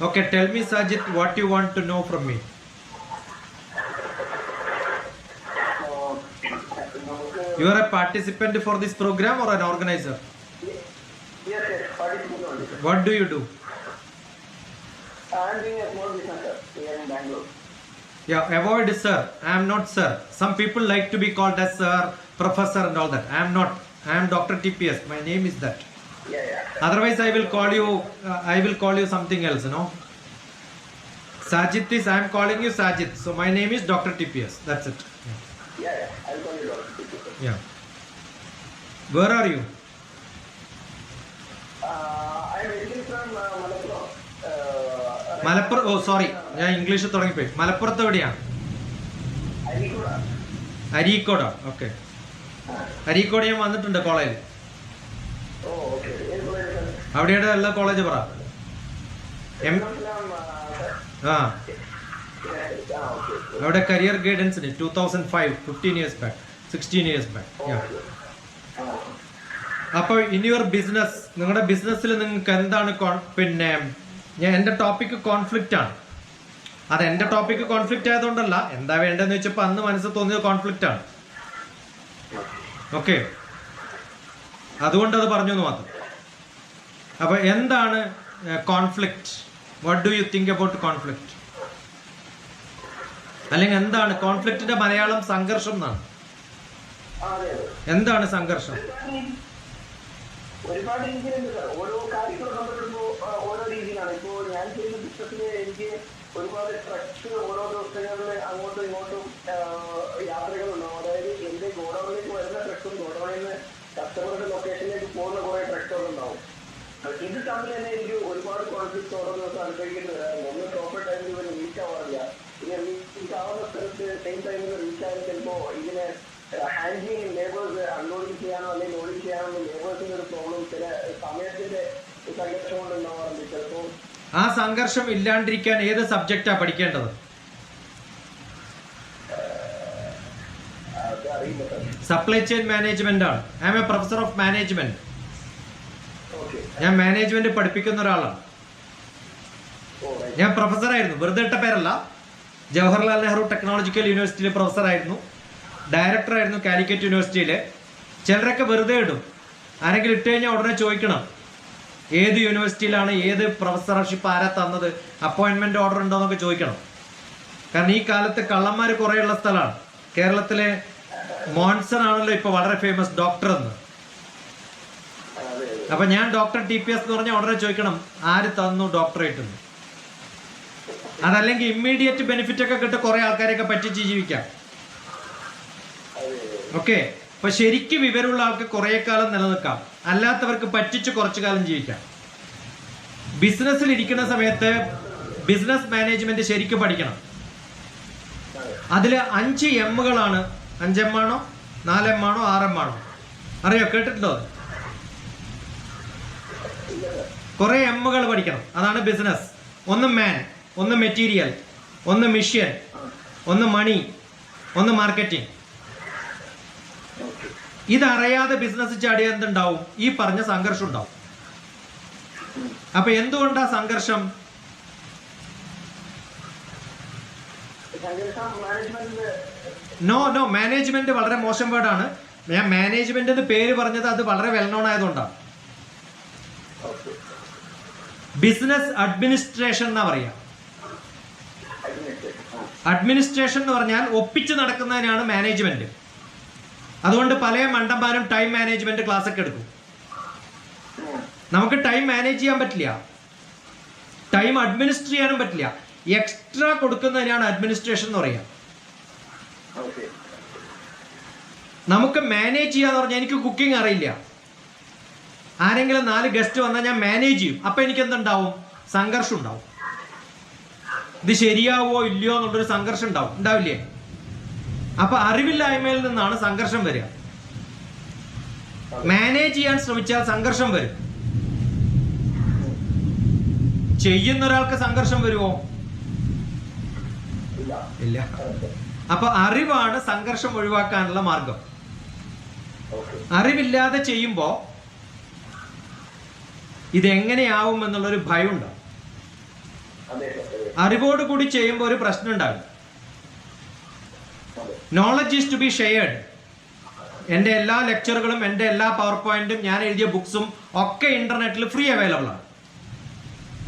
Okay, tell me, Sajid, what you want to know from me. You are a participant for this program or an organizer? Yes, participant only. What do you do? I am doing a small business here in Bangalore. Yeah, avoid sir. I am not sir. Some people like to be called as sir, professor and all that. I am not. I am Dr. TPS. My name is that. Yeah. Otherwise, I will call you something else, Sajid is, I am calling you Sajid. So my name is Dr. TPS. That's it. Yeah. I'll call you Dr. TPS. Yeah. Where are you? I am originally from Malappuram. Malappuram. Oh sorry, ഞാൻ English തുടങ്ങിപ്പോയി. മലപ്പുറത്ത് എവിടെയാണ്? അരീക്കോടോ? Okay. Areekode ഞാൻ വന്നിട്ടുണ്ട് കോളേജിൽ. അവിടെയുടെ എല്ലാ college പറ. അവിടെ കരിയർ ഗൈഡൻസിന് 2005, 15 years back, 16 years back. അപ്പോൾ ഇൻ യുവർ ബിസിനസ്, നിങ്ങളുടെ ബിസിനസ്സിൽ നിങ്ങൾക്ക് എന്താണ് പിന്നെ എൻ്റെ ടോപ്പിക്ക് കോൺഫ്ലിക്റ്റ് ആണ്. അത് എൻ്റെ ടോപ്പിക്ക് കോൺഫ്ലിക്റ്റ് ആയതുകൊണ്ടല്ല, എന്താ വേണ്ടതെന്ന് വെച്ചപ്പോൾ അന്ന് മനസ്സിൽ തോന്നിയത് കോൺഫ്ലിക്റ്റ് ആണ്. ഓക്കെ, അതുകൊണ്ട് അത് പറഞ്ഞു എന്ന് മാത്രം. അപ്പോൾ എന്താണ് conflict? What do you think about conflict? അല്ലെങ്കിൽ എന്താണ് കോൺഫ്ലിക്റ്റിന്റെ മലയാളം? സംഘർഷം എന്നാണ്. എന്താണ് സംഘർഷം? ഒരുപാട് രീതിയിലുണ്ട് സാർ. ഓരോ കാര്യങ്ങൾ ബന്ധപ്പെടുമ്പോൾ ഓരോ രീതിയിലാണ്. ഇപ്പോൾ ഞാൻ ചെയ്യുന്ന ബിസിനസ്സിൽ എനിക്ക് ഒരുപാട് ട്രക്സ് ഓരോ ദിവസങ്ങളിൽ അങ്ങോട്ടും ഇങ്ങോട്ടും യാത്രകളുണ്ടാവും. അതായത് എൻ്റെ ഗോഡൌണിലേക്ക് വരുന്ന ട്രക്സും ഗോഡൌണിൽ നിന്ന് കസ്റ്റമറുടെ ലൊക്കേഷനിലേക്ക് പോകുന്ന കുറേ ട്രക്സുകളുണ്ടാവും. ഇത് തമ്മിൽ തന്നെ എനിക്ക് ഒരുപാട് കോൺഫ്ലിക്റ്റ് ഓരോ ദിവസം അനുഭവിക്കേണ്ടി വരാറുണ്ട്. ഒന്ന് പ്രോപ്പർ ടൈമിൽ ഇവർ റീച്ച് ആവാറില്ല. പിന്നെ റീച്ച് ആവുന്ന സ്ഥലത്ത് സെയിം ടൈമിൽ റീച്ച് ആയാൽ ചിലപ്പോൾ ഇതിനെ ഹാൻഡിലിംഗ് ലേബേഴ്സ് അൺലോഡിങ് ചെയ്യാനോ അല്ലെങ്കിൽ ലോഡിങ് ചെയ്യാനോ ലേബേഴ്സിന്റെ ഒരു പ്രോബ്ലം ചില സമയത്തിന്റെ സംഘർഷം കൊണ്ട് ഉണ്ടാവാറുണ്ട്. ചിലപ്പോൾ ആ സംഘർഷം ഇല്ലാണ്ടിരിക്കാൻ ഏത് സബ്ജക്റ്റാ പഠിക്കേണ്ടത്? സപ്ലൈ ചെയിൻ മാനേജ്മെന്റ് ആണ്. I am a professor of management. ഞാൻ മാനേജ്മെന്റ് പഠിപ്പിക്കുന്ന ഒരാളാണ്. ഞാൻ പ്രൊഫസറായിരുന്നു, വെറുതെ ഇട്ട പേരല്ല. ജവഹർലാൽ നെഹ്റു ടെക്നോളജിക്കൽ യൂണിവേഴ്സിറ്റിയിലെ പ്രൊഫസറായിരുന്നു, ഡയറക്ടറായിരുന്നു കാലിക്കറ്റ് യൂണിവേഴ്സിറ്റിയിലെ. ചിലരൊക്കെ വെറുതെ ഇടും. ആരെങ്കിലും ഇട്ട് കഴിഞ്ഞാൽ ഉടനെ ചോദിക്കണം ഏത് യൂണിവേഴ്സിറ്റിയിലാണ്, ഏത് പ്രൊഫസർഷിപ്പ് ആരാ തന്നത്, അപ്പോയിൻമെന്റ് ഓർഡർ ഉണ്ടോ എന്നൊക്കെ ചോദിക്കണം. കാരണം ഈ കാലത്ത് കള്ളന്മാർ കുറേ ഉള്ള സ്ഥലമാണ്. കേരളത്തിലെ മോൺസൺ ആണല്ലോ ഇപ്പൊ വളരെ ഫേമസ് ഡോക്ടർ എന്ന്. അപ്പൊ ഞാൻ ഡോക്ടർ TPS എന്ന് പറഞ്ഞാൽ ഉടനെ ചോദിക്കണം ആര് തന്നു ഡോക്ടറേറ്റ് എന്ന്. അതല്ലെങ്കിൽ ഇമ്മീഡിയറ്റ് ബെനിഫിറ്റ് ഒക്കെ കിട്ടും, കുറെ ആൾക്കാരെയൊക്കെ പറ്റിച്ച് ജീവിക്കാം. ഓക്കെ, അപ്പൊ ശരിക്കും വിവരമുള്ള ആൾക്ക് കുറെ കാലം നിലനിൽക്കാം, അല്ലാത്തവർക്ക് പറ്റിച്ച് കുറച്ചു കാലം ജീവിക്കാം. ബിസിനസ്സിൽ ഇരിക്കുന്ന സമയത്ത് ബിസിനസ് മാനേജ്മെന്റ് ശരിക്കും പഠിക്കണം. അതില് 5 എമ്മുകളാണ്. 5 എമ്മാണോ 4 എമ്മാണോ 6 എമ്മാണോ അറിയോ? കേട്ടിട്ടുണ്ടോ? കുറെ എമ്മുകൾ പഠിക്കണം. അതാണ് ബിസിനസ്. ഒന്ന് മാൻ, ഒന്ന് മെറ്റീരിയൽ, ഒന്ന് മിഷ്യൻ, ഒന്ന് മണി, ഒന്ന് മാർക്കറ്റിംഗ്. ഇതറിയാതെ ബിസിനസ് ചാടിയ എന്തുണ്ടാവും? ഈ പറഞ്ഞ സംഘർഷം ഉണ്ടാവും. അപ്പൊ എന്തുകൊണ്ടാ സംഘർഷം? നോ മാനേജ്മെന്റ് വളരെ മോശം വേർഡാണ്. ഞാൻ മാനേജ്മെന്റ് എന്ന് പേര് പറഞ്ഞത് അത് വളരെ വെൽ നോൺ ആയതുകൊണ്ടാണ്. ബിസിനസ് അഡ്മിനിസ്ട്രേഷൻ എന്നാ പറയാ. അഡ്മിനിസ്ട്രേഷൻ എന്ന് പറഞ്ഞാൽ ഒപ്പിച്ച് നടക്കുന്നതിനാണ് മാനേജ്മെന്റ്. അതുകൊണ്ട് പല മണ്ടന്മാരും ടൈം മാനേജ്മെന്റ് ക്ലാസ് ഒക്കെ എടുക്കും. നമുക്ക് ടൈം മാനേജ് ചെയ്യാൻ പറ്റില്ല, ടൈം അഡ്മിനിസ്റ്റർ ചെയ്യാനും പറ്റില്ല. എക്സ്ട്രാ കൊടുക്കുന്നതിനാണ് അഡ്മിനിസ്ട്രേഷൻ എന്ന് പറയാ. നമുക്ക് മാനേജ് ചെയ്യാന്ന് പറഞ്ഞാൽ എനിക്ക് കുക്കിംഗ് അറിയില്ല, ആരെങ്കിലും 4 ഗസ്റ്റ് വന്നാൽ ഞാൻ മാനേജ് ചെയ്യും. അപ്പൊ എനിക്ക് എന്തുണ്ടാവും? സംഘർഷം ഉണ്ടാവും. ഇത് ശരിയാവോ ഇല്ലയോ എന്നുള്ളൊരു സംഘർഷം ഉണ്ടാവില്ലേ? അപ്പൊ അറിവില്ലായ്മയിൽ നിന്നാണ് സംഘർഷം വരിക. മാനേജ് ചെയ്യാൻ ശ്രമിച്ചാൽ സംഘർഷം വരും. ചെയ്യുന്ന ഒരാൾക്ക് സംഘർഷം വരുമോ? ഇല്ല. അപ്പൊ അറിവാണ് സംഘർഷം ഒഴിവാക്കാനുള്ള മാർഗം. അറിവില്ലാതെ ചെയ്യുമ്പോ ഇതെങ്ങനെയാവും എന്നുള്ളൊരു ഭയം ഉണ്ടാവും. അറിവോട് കൂടി ചെയ്യുമ്പോൾ ഒരു പ്രശ്നം ഉണ്ടാകും. Knowledge is to be shared. എൻ്റെ എല്ലാ ലെക്ചറുകളും എൻ്റെ എല്ലാ പവർ പോയിന്റും ഞാൻ എഴുതിയ ബുക്സും ഒക്കെ ഇന്റർനെറ്റിൽ ഫ്രീ അവൈലബിൾ ആണ്.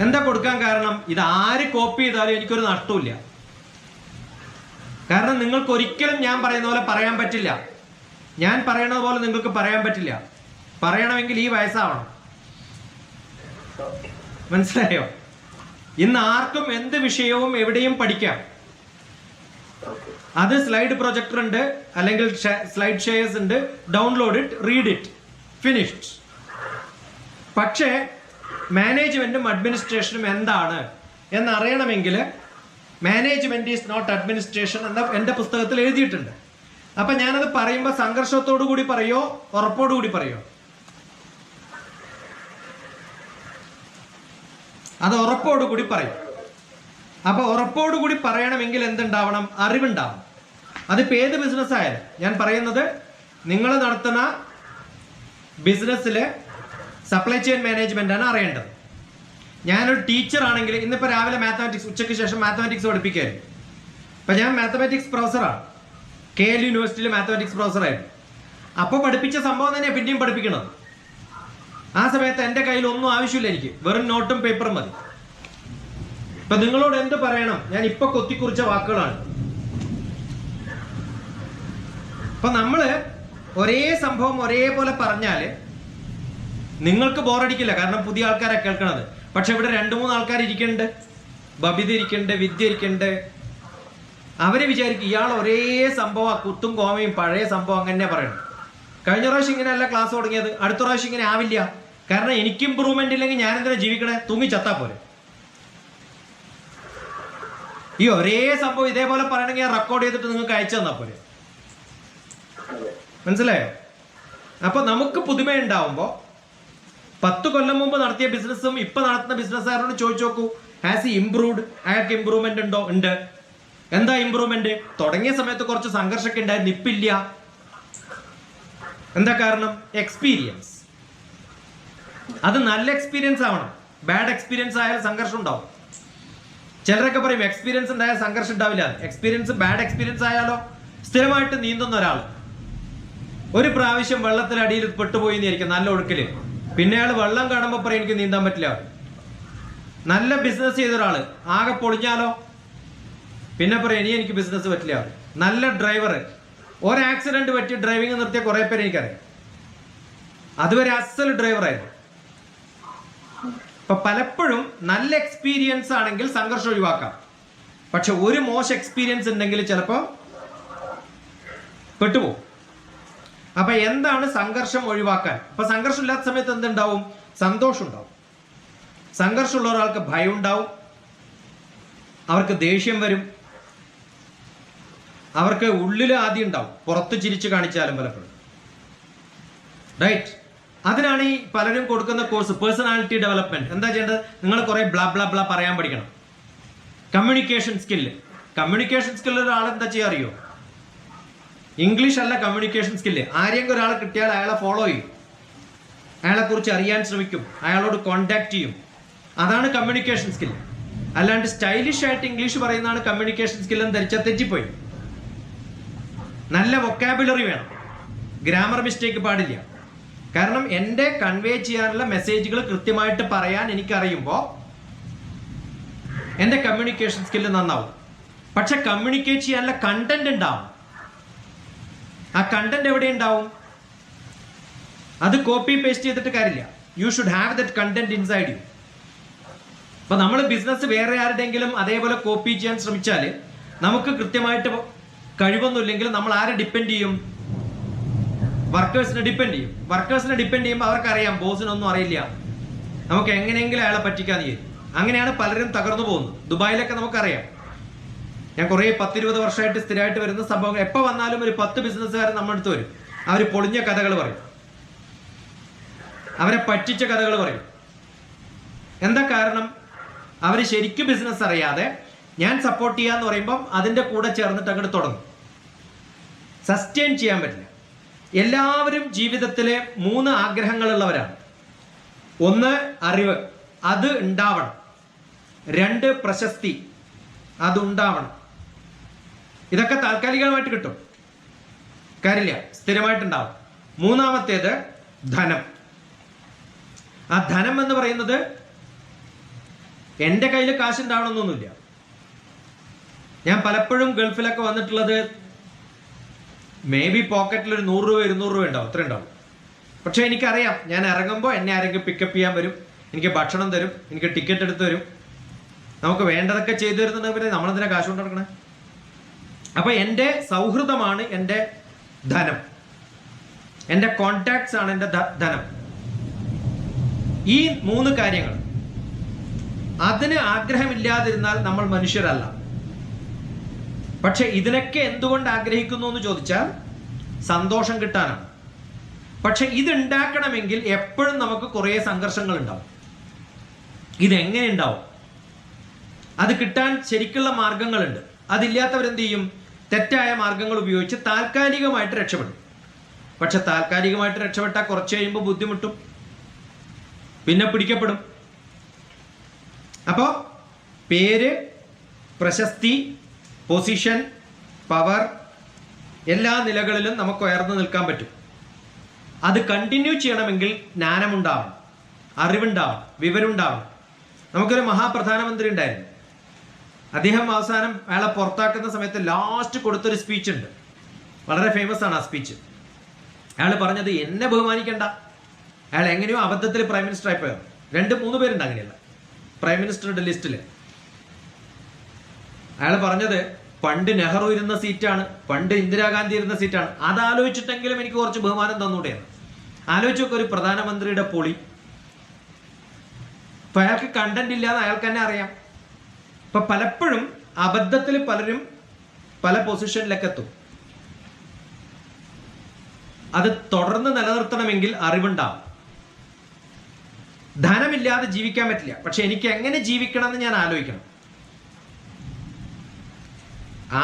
എന്താ കൊടുക്കാൻ കാരണം? ഇത് ആര് കോപ്പി ചെയ്താലും എനിക്കൊരു നഷ്ടമില്ല. കാരണം നിങ്ങൾക്ക് ഒരിക്കലും ഞാൻ പറയുന്ന പോലെ പറയാൻ പറ്റില്ല. ഞാൻ പറയണത് പോലെ നിങ്ങൾക്ക് പറയാൻ പറ്റില്ല. പറയണമെങ്കിൽ ഈ വയസ്സാവണം. മനസ്സിലായോ? ഇന്ന് ആർക്കും എന്ത് വിഷയവും എവിടെയും പഠിക്കാം. അത് സ്ലൈഡ് പ്രൊജക്ടർ ഉണ്ട്, അല്ലെങ്കിൽ സ്ലൈഡ് ഷെയർസ് ഉണ്ട്. Download it, read it, finished. പക്ഷേ മാനേജ്മെന്റും അഡ്മിനിസ്ട്രേഷനും എന്താണ് എന്നറിയണമെങ്കിൽ മാനേജ്മെന്റ് ഈസ് നോട്ട് അഡ്മിനിസ്ട്രേഷൻ എന്ന എൻ്റെ പുസ്തകത്തിൽ എഴുതിയിട്ടുണ്ട്. അപ്പൊ ഞാനത് പറയുമ്പോൾ സംഘർഷത്തോടു കൂടി പറയോ ഉറപ്പോടുകൂടി പറയോ? അത് ഉറപ്പോടുകൂടി പറയും. അപ്പൊ ഉറപ്പോടുകൂടി പറയണമെങ്കിൽ എന്തുണ്ടാവണം? അറിവുണ്ടാവണം. അതിപ്പോ ഏത് ബിസിനസ് ആയാലും ഞാൻ പറയുന്നത്, നിങ്ങൾ നടത്തുന്ന ബിസിനസ്സിലെ സപ്ലൈ ചെയിൻ മാനേജ്മെന്റ് ആണ് അറിയേണ്ടത്. ഞാനൊരു ടീച്ചർ ആണെങ്കിൽ ഇന്നിപ്പോൾ രാവിലെ മാത്തമാറ്റിക്സ്, ഉച്ചയ്ക്ക് ശേഷം മാത്തമാറ്റിക്സ് പഠിപ്പിക്കായിരുന്നു. അപ്പം ഞാൻ മാത്തമാറ്റിക്സ് പ്രൊഫസറാണ്. KL യൂണിവേഴ്സിറ്റിയിൽ മാത്തമാറ്റിക്സ് പ്രൊഫസറായിരുന്നു. അപ്പോൾ പഠിപ്പിച്ച സംഭവം തന്നെയാണ് പിന്നെയും പഠിപ്പിക്കണത്. ആ സമയത്ത് എൻ്റെ കയ്യിൽ ഒന്നും ആവശ്യമില്ല, എനിക്ക് വെറും നോട്ടും പേപ്പറും മതി. ഇപ്പം നിങ്ങളോട് എന്ത് പറയണം? ഞാൻ ഇപ്പൊ കൊത്തിക്കുറിച്ച വാക്കുകളാണ്. അപ്പൊ നമ്മള് ഒരേ സംഭവം ഒരേപോലെ പറഞ്ഞാല് നിങ്ങൾക്ക് ബോറടിക്കില്ല, കാരണം പുതിയ ആൾക്കാരെ കേൾക്കണത്. പക്ഷെ ഇവിടെ 2-3 ആൾക്കാർ ഇരിക്കുന്നുണ്ട്, ബബിത ഇരിക്കുന്നുണ്ട്, വിദ്യ ഇരിക്കുന്നുണ്ട്. അവര് വിചാരിക്കും ഇയാൾ ഒരേ സംഭവം, കുത്തും കോമയും പഴയ സംഭവം അങ്ങനെ പറയണം. കഴിഞ്ഞ പ്രാവശ്യം ഇങ്ങനെയല്ല ക്ലാസ് തുടങ്ങിയത്, അടുത്ത പ്രാവശ്യം ഇങ്ങനെ ആവില്ല. കാരണം എനിക്ക് ഇമ്പ്രൂവ്മെന്റ് ഇല്ലെങ്കിൽ ഞാൻ എന്തിനാ ജീവിക്കണേ? തൂങ്ങി ചത്താ പോലെ. ഈ ഒരേ സംഭവം ഇതേപോലെ പറയണമെങ്കിൽ റെക്കോർഡ് ചെയ്തിട്ട് നിങ്ങൾക്ക് അയച്ചു തന്നാ പോലെ. മനസ്സിലായോ? അപ്പൊ നമുക്ക് പുതുമ ഉണ്ടാവുമ്പോ 10 കൊല്ലം മുമ്പ് നടത്തിയ ബിസിനസ്സും ഇപ്പൊ നടത്തുന്ന ബിസിനസ്സുകാരോട് ചോദിച്ചു നോക്കൂ, ഹാസ് ഇ ഇംപ്രൂവ്ഡ്? അയാൾക്ക് ഇമ്പ്രൂവ്മെന്റ് ഉണ്ടോ? ഉണ്ട്. എന്താ ഇമ്പ്രൂവ്മെന്റ്? തുടങ്ങിയ സമയത്ത് കുറച്ച് സംഘർഷമൊക്കെ ഉണ്ടായിരുന്നു, ഇപ്പില്ല. എന്താ കാരണം? എക്സ്പീരിയൻസ്. അത് നല്ല എക്സ്പീരിയൻസ് ആവണം. ബാഡ് എക്സ്പീരിയൻസ് ആയാൽ സംഘർഷം ഉണ്ടാവും. ചിലരൊക്കെ പറയും എക്സ്പീരിയൻസ് ഉണ്ടായാൽ സംഘർഷം ഉണ്ടാവില്ല. എക്സ്പീരിയൻസ് ബാഡ് എക്സ്പീരിയൻസ് ആയാലോ? സ്ഥിരമായിട്ട് നീന്തുന്ന ഒരാൾ ഒരു പ്രാവശ്യം വെള്ളത്തിലടിയിൽ പെട്ടുപോയി എന്നായിരിക്കും, നല്ല ഒഴുക്കില്. പിന്നെ അയാൾ വെള്ളം കാണുമ്പോൾ പറയും എനിക്ക് നീന്താൻ പറ്റില്ല. നല്ല ബിസിനസ് ചെയ്ത ഒരാൾ ആകെ പൊളിഞ്ഞാലോ? പിന്നെ പറയും ഇനി എനിക്ക് ബിസിനസ് പറ്റില്ല. നല്ല ഡ്രൈവർ ഒരു ആക്സിഡന്റ് പറ്റി ഡ്രൈവിംഗ് നിർത്തിയ കുറെ പേര് എനിക്കറിയാം. അതുവരെ അസൽ ഡ്രൈവറായിരുന്നു. അപ്പൊ പലപ്പോഴും നല്ല എക്സ്പീരിയൻസ് ആണെങ്കിൽ സംഘർഷം ഒഴിവാക്കാം. പക്ഷെ ഒരു മോശം എക്സ്പീരിയൻസ് ഉണ്ടെങ്കിൽ ചിലപ്പോൾ പെട്ടുപോകും. അപ്പൊ എന്താണ് സംഘർഷം ഒഴിവാക്കാൻ? അപ്പൊ സംഘർഷം ഇല്ലാത്ത സമയത്ത് എന്തുണ്ടാവും? സന്തോഷം ഉണ്ടാവും. സംഘർഷമുള്ള ഒരാൾക്ക് ഭയം ഉണ്ടാവും, അവർക്ക് ദേഷ്യം വരും, അവർക്ക് ഉള്ളിൽ ആദ്യം ഉണ്ടാവും, പുറത്ത് ചിരിച്ചു കാണിച്ചാലും പലപ്പോഴും. റൈറ്റ്? അതിനാണ് ഈ പലരും കൊടുക്കുന്ന കോഴ്സ് പേഴ്സണാലിറ്റി ഡെവലപ്മെന്റ്. എന്താ ചെയ്യേണ്ടത്? നിങ്ങൾ കുറെ ബ്ലാ ബ്ലാ ബ്ലാ പറയാൻ പഠിക്കണം. Communication skill. കമ്മ്യൂണിക്കേഷൻ സ്കില്ല് ഒരാൾ എന്താ ചെയ്യാ അറിയോ? ഇംഗ്ലീഷ് അല്ല കമ്മ്യൂണിക്കേഷൻ സ്കില്ല്. ആരെങ്കിലും ഒരാളെ കിട്ടിയാൽ അയാളെ ഫോളോ ചെയ്യും, അയാളെ കുറിച്ച് അറിയാൻ ശ്രമിക്കും, അയാളോട് കോണ്ടാക്ട് ചെയ്യും. അതാണ് കമ്മ്യൂണിക്കേഷൻ സ്കില്ല്. അല്ലാണ്ട് സ്റ്റൈലിഷ് ആയിട്ട് ഇംഗ്ലീഷ് പറയുന്നതാണ് കമ്മ്യൂണിക്കേഷൻ സ്കിൽ എന്ന് ധരിച്ചാൽ തെറ്റിപ്പോയി. നല്ല വൊക്കാബുലറി വേണം, ഗ്രാമർ മിസ്റ്റേക്ക് പാടില്ല. കാരണം എൻ്റെ കൺവേ ചെയ്യാനുള്ള മെസ്സേജുകൾ കൃത്യമായിട്ട് പറയാൻ എനിക്കറിയുമ്പോൾ എൻ്റെ കമ്മ്യൂണിക്കേഷൻ സ്കില്ല് നന്നാവും. പക്ഷെ കമ്മ്യൂണിക്കേറ്റ് ചെയ്യാനുള്ള കണ്ടന്റ് ഉണ്ടാവും. ആ കണ്ടന്റ് എവിടെ ഉണ്ടാവും? അത് കോപ്പി പേസ്റ്റ് ചെയ്തിട്ട് കാര്യമില്ല. You should have that content inside U. അപ്പൊ നമ്മൾ ബിസിനസ് വേറെ ആരുടെയെങ്കിലും അതേപോലെ കോപ്പി ചെയ്യാൻ ശ്രമിച്ചാൽ നമുക്ക് കൃത്യമായിട്ട് കഴിവൊന്നുമില്ലെങ്കിൽ നമ്മൾ ആരെ ഡിപ്പെൻഡ് ചെയ്യും? വർക്കേഴ്സിനെ ഡിപ്പെൻഡ് ചെയ്യും. വർക്കേഴ്സിനെ ഡിപ്പെൻഡ് ചെയ്യുമ്പോൾ അവർക്കറിയാം ബോസിനൊന്നും അറിയില്ല, നമുക്ക് എങ്ങനെയെങ്കിലും അയാളെ പറ്റിക്കാന്ന് ചെയ്യും. അങ്ങനെയാണ് പലരും തകർന്നു പോകുന്നത്. ദുബായിലൊക്കെ നമുക്കറിയാം. ഞാൻ കുറേ 10-20 വർഷമായിട്ട് സ്ഥിരമായിട്ട് വരുന്ന സംഭവങ്ങൾ. എപ്പോൾ വന്നാലും ഒരു 10 ബിസിനസ്സുകാർ നമ്മുടെ അടുത്ത് വരും. അവർ പൊളിഞ്ഞ കഥകൾ പറയും, അവരെ പറ്റിച്ച കഥകൾ പറയും. എന്താ കാരണം? അവർ ശരിക്കും ബിസിനസ് അറിയാതെ ഞാൻ സപ്പോർട്ട് ചെയ്യാന്ന് പറയുമ്പം അതിൻ്റെ കൂടെ ചേർന്നിട്ട് അങ്ങോട്ട് തുടങ്ങും. സസ്റ്റെയിൻ ചെയ്യാൻ പറ്റില്ല. എല്ലാവരും ജീവിതത്തിലെ 3 ആഗ്രഹങ്ങളുള്ളവരാണ്. ഒന്ന് അറിവ്, അത് ഉണ്ടാവണം. 2 പ്രശസ്തി അതുണ്ടാവണം. ഇതൊക്കെ താൽക്കാലികമായിട്ട് കിട്ടും, കാര്യമില്ല, സ്ഥിരമായിട്ടുണ്ടാവും. 3-ാമത്തേത് ധനം. ആ ധനം എന്ന് പറയുന്നത് എൻ്റെ കയ്യിൽ കാശുണ്ടാവണമെന്നൊന്നുമില്ല. ഞാൻ പലപ്പോഴും ഗൾഫിലൊക്കെ വന്നിട്ടുള്ളത് മേ ബി പോക്കറ്റിൽ ഒരു 100 രൂപ 200 രൂപ ഉണ്ടാവും, അത്ര ഉണ്ടാവും. പക്ഷെ എനിക്കറിയാം ഞാൻ ഇറങ്ങുമ്പോൾ എന്നെ ആരെങ്കിലും പിക്കപ്പ് ചെയ്യാൻ വരും, എനിക്ക് ഭക്ഷണം തരും, എനിക്ക് ടിക്കറ്റ് എടുത്ത് തരും, നമുക്ക് വേണ്ടതൊക്കെ ചെയ്തു തരുന്നുണ്ടെങ്കിൽ പിന്നെ നമ്മളെന്തിനാ കാശ് കൊണ്ട് നടക്കണേ? അപ്പൊ എൻ്റെ സൗഹൃദമാണ് എൻ്റെ ധനം, എൻ്റെ കോണ്ടാക്ട്സ് ആണ് എൻ്റെ ധനം. ഈ 3 കാര്യങ്ങൾ അതിന് ആഗ്രഹമില്ലാതിരുന്നാൽ നമ്മൾ മനുഷ്യരല്ല. പക്ഷെ ഇതിനൊക്കെ എന്തുകൊണ്ട് ആഗ്രഹിക്കുന്നു എന്ന് ചോദിച്ചാൽ സന്തോഷം കിട്ടാനാണ്. പക്ഷെ ഇതുണ്ടാക്കണമെങ്കിൽ എപ്പോഴും നമുക്ക് കുറേ സംഘർഷങ്ങൾ ഉണ്ടാവും. ഇതെങ്ങനെ ഉണ്ടാവും? അത് കിട്ടാൻ ശരിക്കുള്ള മാർഗങ്ങളുണ്ട്. അതില്ലാത്തവരെന്ത് ചെയ്യും? തെറ്റായ മാർഗങ്ങൾ ഉപയോഗിച്ച് താൽക്കാലികമായിട്ട് രക്ഷപ്പെടും. പക്ഷെ താൽക്കാലികമായിട്ട് രക്ഷപ്പെട്ടാൽ കുറച്ച് കഴിയുമ്പോൾ ബുദ്ധിമുട്ടും, പിന്നെ പിടിക്കപ്പെടും. അപ്പോൾ പേര്, പ്രശസ്തി, പൊസിഷൻ, പവർ, എല്ലാ നിലകളിലും നമുക്ക് ഉയർന്നു നിൽക്കാൻ പറ്റും. അത് കണ്ടിന്യൂ ചെയ്യണമെങ്കിൽ ജ്ഞാനമുണ്ടാവണം, അറിവുണ്ടാവണം, വിവരമുണ്ടാവണം. നമുക്കൊരു മഹാപ്രധാനമന്ത്രി ഉണ്ടായിരുന്നു. അദ്ദേഹം അവസാനം അയാളെ പുറത്താക്കുന്ന സമയത്ത് ലാസ്റ്റ് കൊടുത്തൊരു സ്പീച്ച് ഉണ്ട്, വളരെ ഫേമസ് ആണ് ആ സ്പീച്ച്. അയാൾ പറഞ്ഞത് എന്നെ ബഹുമാനിക്കണ്ട. അയാൾ എങ്ങനെയോ അബദ്ധത്തിൽ പ്രൈം മിനിസ്റ്റർ ആയിപ്പോയോ. 2-3 പേരുണ്ട് അങ്ങനെയല്ല പ്രൈം മിനിസ്റ്ററുടെ ലിസ്റ്റിൽ. അയാൾ പറഞ്ഞത് പണ്ട് നെഹ്റു ഇരുന്ന സീറ്റാണ്, പണ്ട് ഇന്ദിരാഗാന്ധി ഇരുന്ന സീറ്റാണ്, അതാലോചിച്ചിട്ടെങ്കിലും എനിക്ക് കുറച്ച് ബഹുമാനം തന്നൂടെയാണ്. ആലോചിച്ചൊക്കെ ഒരു പ്രധാനമന്ത്രിയുടെ പൊളി. ഇപ്പൊ അയാൾക്ക് കണ്ടന്റ് ഇല്ലാന്ന് അയാൾക്ക് തന്നെ അറിയാം. ഇപ്പൊ പലപ്പോഴും അബദ്ധത്തിൽ പലരും പല പൊസിഷനിലേക്ക് എത്തും. അത് തുടർന്ന് നിലനിർത്തണമെങ്കിൽ അറിവുണ്ടാവും. ധനമില്ലാതെ ജീവിക്കാൻ പറ്റില്ല. പക്ഷെ എനിക്ക് എങ്ങനെ ജീവിക്കണം എന്ന് ഞാൻ ആലോചിക്കണം.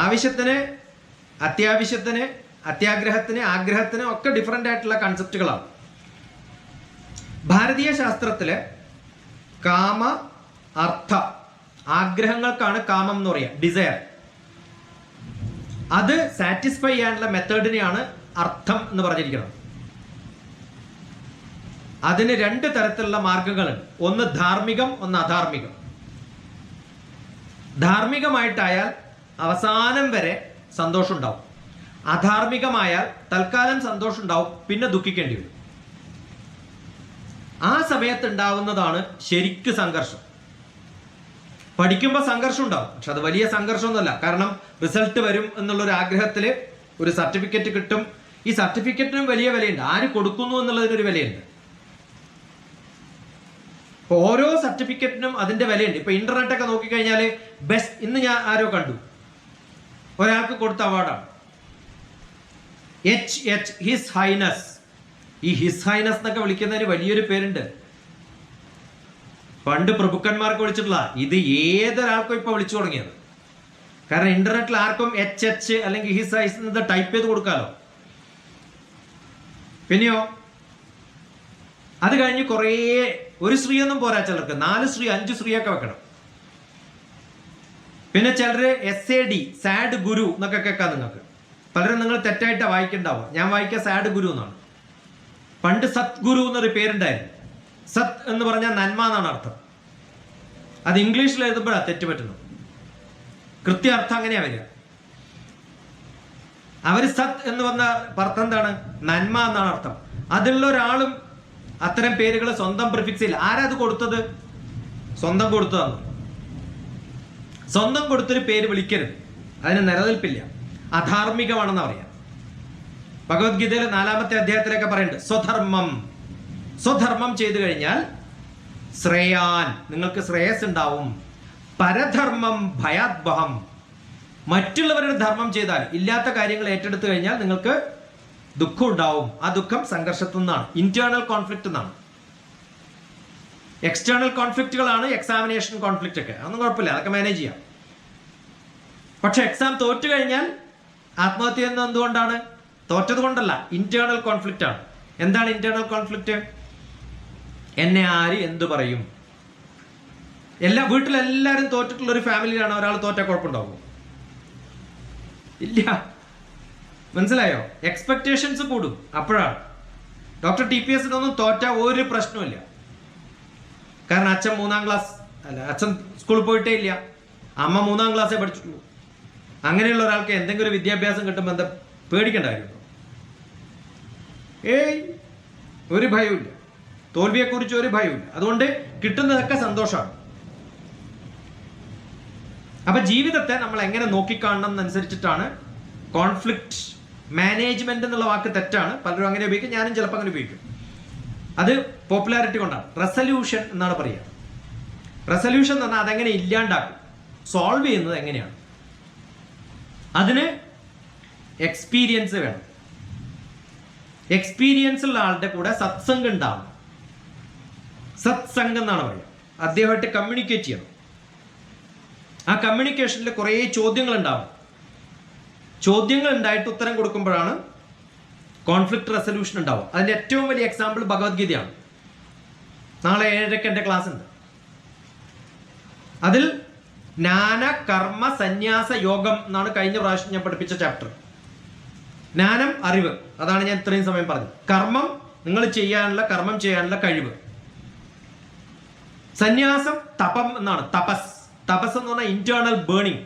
ആവശ്യത്തിന്, അത്യാവശ്യത്തിന്, അത്യാഗ്രഹത്തിന്, ആഗ്രഹത്തിന് ഒക്കെ ഡിഫറൻ്റ് ആയിട്ടുള്ള കൺസെപ്റ്റുകളാണ്. ഭാരതീയ ശാസ്ത്രത്തില് കാമ, അർത്ഥ, ആഗ്രഹങ്ങൾക്കാണ് കാമം എന്ന് പറയുക, ഡിസയർ. അത് സാറ്റിസ്ഫൈ ചെയ്യാനുള്ള മെത്തേഡിനെയാണ് അർത്ഥം എന്ന് പറഞ്ഞിരിക്കുന്നത്. അതിന് 2 തരത്തിലുള്ള മാർഗങ്ങളുണ്ട്. ഒന്ന് ധാർമ്മികം, ഒന്ന് അധാർമികം. ധാർമ്മികമായിട്ടായാൽ അവസാനം വരെ സന്തോഷം ഉണ്ടാവും. അധാർമികമായാൽ തൽക്കാലം സന്തോഷം ഉണ്ടാവും, പിന്നെ ദുഃഖിക്കേണ്ടി വരും. ആ സമയത്ത് ഉണ്ടാവുന്നതാണ് ശരിക്കും സംഘർഷം. പഠിക്കുമ്പോൾ സംഘർഷം ഉണ്ടാവും, പക്ഷെ അത് വലിയ സംഘർഷമൊന്നുമല്ല. കാരണം റിസൾട്ട് വരും എന്നുള്ളൊരു ആഗ്രഹത്തിൽ ഒരു സർട്ടിഫിക്കറ്റ് കിട്ടും. ഈ സർട്ടിഫിക്കറ്റിനും വലിയ വിലയുണ്ട്. ആര് കൊടുക്കുന്നു എന്നുള്ളതിനൊരു വിലയുണ്ട്. ഓരോ സർട്ടിഫിക്കറ്റിനും അതിന്റെ വിലയുണ്ട്. ഇപ്പൊ ഇന്റർനെറ്റ് ഒക്കെ നോക്കിക്കഴിഞ്ഞാൽ ബെസ്റ്റ്, ഇന്ന് ഞാൻ ആരോ കണ്ടു, ഒരാൾക്ക് കൊടുത്ത അവാർഡാണ് ഹിസ് ഹൈനസ്. ഈ ഹിസ് ഹൈനസ് എന്നൊക്കെ വിളിക്കുന്നതിന് വലിയൊരു പേരുണ്ട്. പണ്ട് പ്രഭുക്കന്മാർക്ക് വിളിച്ചിട്ടുള്ള ഇത് ഏതൊരാൾക്കും ഇപ്പൊ വിളിച്ചു തുടങ്ങിയത്. കാരണം ഇന്റർനെറ്റിൽ ആർക്കും HH അല്ലെങ്കിൽ ഹിസ് ഹൈസ് എന്ന് ടൈപ്പ് ചെയ്ത് കൊടുക്കാലോ. പിന്നെയോ അത് കഴിഞ്ഞ് കുറേ, ഒരു സ്ത്രീയൊന്നും പോരാ, ചിലർക്ക് 4 സ്ത്രീ 5 സ്ത്രീയൊക്കെ വെക്കണം. പിന്നെ ചിലര് SAD, സാഡ് ഗുരു എന്നൊക്കെ കേൾക്കാം. നിങ്ങൾക്ക് പലരും നിങ്ങൾ തെറ്റായിട്ടാണ് വായിക്കണ്ടാവുക. ഞാൻ വായിക്കുക സാഡ് ഗുരു എന്നാണ്. പണ്ട് സത് ഗുരു എന്നൊരു പേരുണ്ടായിരുന്നു. സത് എന്ന് പറഞ്ഞാൽ നന്മ എന്നാണ് അർത്ഥം. അത് ഇംഗ്ലീഷിൽ എഴുതുമ്പോഴാണ് തെറ്റ് പറ്റുന്നു. കൃത്യാർത്ഥം അങ്ങനെയാ വരിക. അവര് സത് എന്ന് പറഞ്ഞ അർത്ഥം എന്താണ്? നന്മ എന്നാണ് അർത്ഥം. അതിലുള്ള ഒരാളും അത്തരം പേരുകൾ സ്വന്തം പ്രിഫിക്സിൽ. ആരാ അത് കൊടുത്തത്? സ്വന്തം കൊടുത്തതാണ്. സ്വന്തം കൊടുത്തൊരു പേര് വിളിക്കരുത്, അതിന് നിലനിൽപ്പില്ല. അധാർമികമാണെന്ന് പറയാം. ഭഗവത്ഗീതയിലെ 4-ാമത്തെ അധ്യായത്തിലൊക്കെ പറയുന്നുണ്ട് സ്വധർമ്മം. സ്വധർമ്മം ചെയ്തു കഴിഞ്ഞാൽ ശ്രേയാൻ, നിങ്ങൾക്ക് ശ്രേയസ് ഉണ്ടാവും. പരധർമ്മം ഭയാദ്ബഹം, മറ്റുള്ളവരുടെ ധർമ്മം ചെയ്താൽ, ഇല്ലാത്ത കാര്യങ്ങൾ ഏറ്റെടുത്തു കഴിഞ്ഞാൽ നിങ്ങൾക്ക് ദുഃഖം ഉണ്ടാവും. ആ ദുഃഖം സംഘർഷത്തു നിന്നാണ്, ഇന്റേണൽ കോൺഫ്ലിക്റ്റ് നിന്നാണ്. എക്സ്റ്റേണൽ കോൺഫ്ലിക്റ്റുകളാണ് എക്സാമിനേഷൻ കോൺഫ്ലിക്റ്റ് ഒക്കെ. അതൊന്നും കുഴപ്പമില്ല, അതൊക്കെ മാനേജ് ചെയ്യാം. പക്ഷെ എക്സാം തോറ്റു കഴിഞ്ഞാൽ ആത്മഹത്യ ചെയ്യുന്നത് എന്തുകൊണ്ടാണ്? തോറ്റത് കൊണ്ടല്ല, ഇന്റേണൽ കോൺഫ്ലിക്റ്റ് ആണ്. എന്താണ് ഇന്റേണൽ കോൺഫ്ലിക്റ്റ്? എന്നെ ആര് എന്തു പറയും, വീട്ടിലെല്ലാവരും തോറ്റിട്ടുള്ള ഒരു ഫാമിലിയിലാണ് ഒരാൾ തോറ്റാൽ കുഴപ്പമുണ്ടാവും? ഇല്ല. മനസ്സിലായോ? എക്സ്പെക്ടേഷൻസ് കൂടും. അപ്പോഴാണ് ഡോക്ടർ TPSനൊന്നും തോറ്റാൽ ഒരു പ്രശ്നമില്ല. കാരണം അച്ഛൻ 3ാം ക്ലാസ് അച്ഛൻ സ്കൂളിൽ പോയിട്ടേ ഇല്ല, അമ്മ 3ാം ക്ലാസ്സേ പഠിച്ചിട്ടുള്ളൂ. അങ്ങനെയുള്ള ഒരാൾക്ക് എന്തെങ്കിലും ഒരു വിദ്യാഭ്യാസം കിട്ടുമ്പോൾ എന്താ പേടിക്കേണ്ട കാര്യമുണ്ടോ? ഒരു ഭയമില്ല. തോൽവിയെക്കുറിച്ച് ഒരു ഭയമില്ല. അതുകൊണ്ട് കിട്ടുന്നതൊക്കെ സന്തോഷമാണ്. അപ്പൊ ജീവിതത്തെ നമ്മൾ എങ്ങനെ നോക്കിക്കാണണം എന്നനുസരിച്ചിട്ടാണ് കോൺഫ്ലിക്റ്റ് മാനേജ്മെന്റ് എന്നുള്ള വാക്ക് തെറ്റാണ്. പലരും അങ്ങനെ ഉപയോഗിക്കും, ഞാനും ചിലപ്പോൾ അങ്ങനെ ഉപയോഗിക്കും. അത് പോപ്പുലാരിറ്റി കൊണ്ടാണ്. റെസല്യൂഷൻ എന്നാണ് പറയുക. റെസല്യൂഷൻ എന്ന് പറഞ്ഞാൽ അതെങ്ങനെ ഇല്ലാണ്ടാക്കും, സോൾവ് ചെയ്യുന്നത് എങ്ങനെയാണ്. അതിന് എക്സ്പീരിയൻസ് വേണം. എക്സ്പീരിയൻസ് ഉള്ള ആളുടെ കൂടെ സത്സംഗം ഉണ്ടാവണം. സത്സംഗം എന്നാണ് പറയുക. അദ്ദേഹമായിട്ട് കമ്മ്യൂണിക്കേറ്റ് ചെയ്യണം. ആ കമ്മ്യൂണിക്കേഷനിൽ കുറേ ചോദ്യങ്ങൾ ഉണ്ടാവും. ചോദ്യങ്ങൾ ഉണ്ടായിട്ട് ഉത്തരം കൊടുക്കുമ്പോഴാണ് കോൺഫ്ലിക്റ്റ് റെസല്യൂഷൻ ഉണ്ടാവും. അതിൻ്റെ ഏറ്റവും വലിയ എക്സാമ്പിൾ ഭഗവത്ഗീതയാണ്. നാളെ 7:30 എൻ്റെ ക്ലാസ് ഉണ്ട്. അതിൽ ജ്ഞാന കർമ്മ സന്യാസ യോഗം എന്നാണ് കഴിഞ്ഞ പ്രാവശ്യം ഞാൻ പഠിപ്പിച്ച ചാപ്റ്റർ. ജ്ഞാനം അറിവ്, അതാണ് ഞാൻ ഇത്രയും സമയം പറഞ്ഞത്. കർമ്മം നിങ്ങൾ കർമ്മം ചെയ്യാനുള്ള കഴിവ്. സന്യാസം തപം എന്നാണ്. തപസ് എന്ന് പറഞ്ഞാൽ ഇന്റേണൽ ബേണിംഗ്.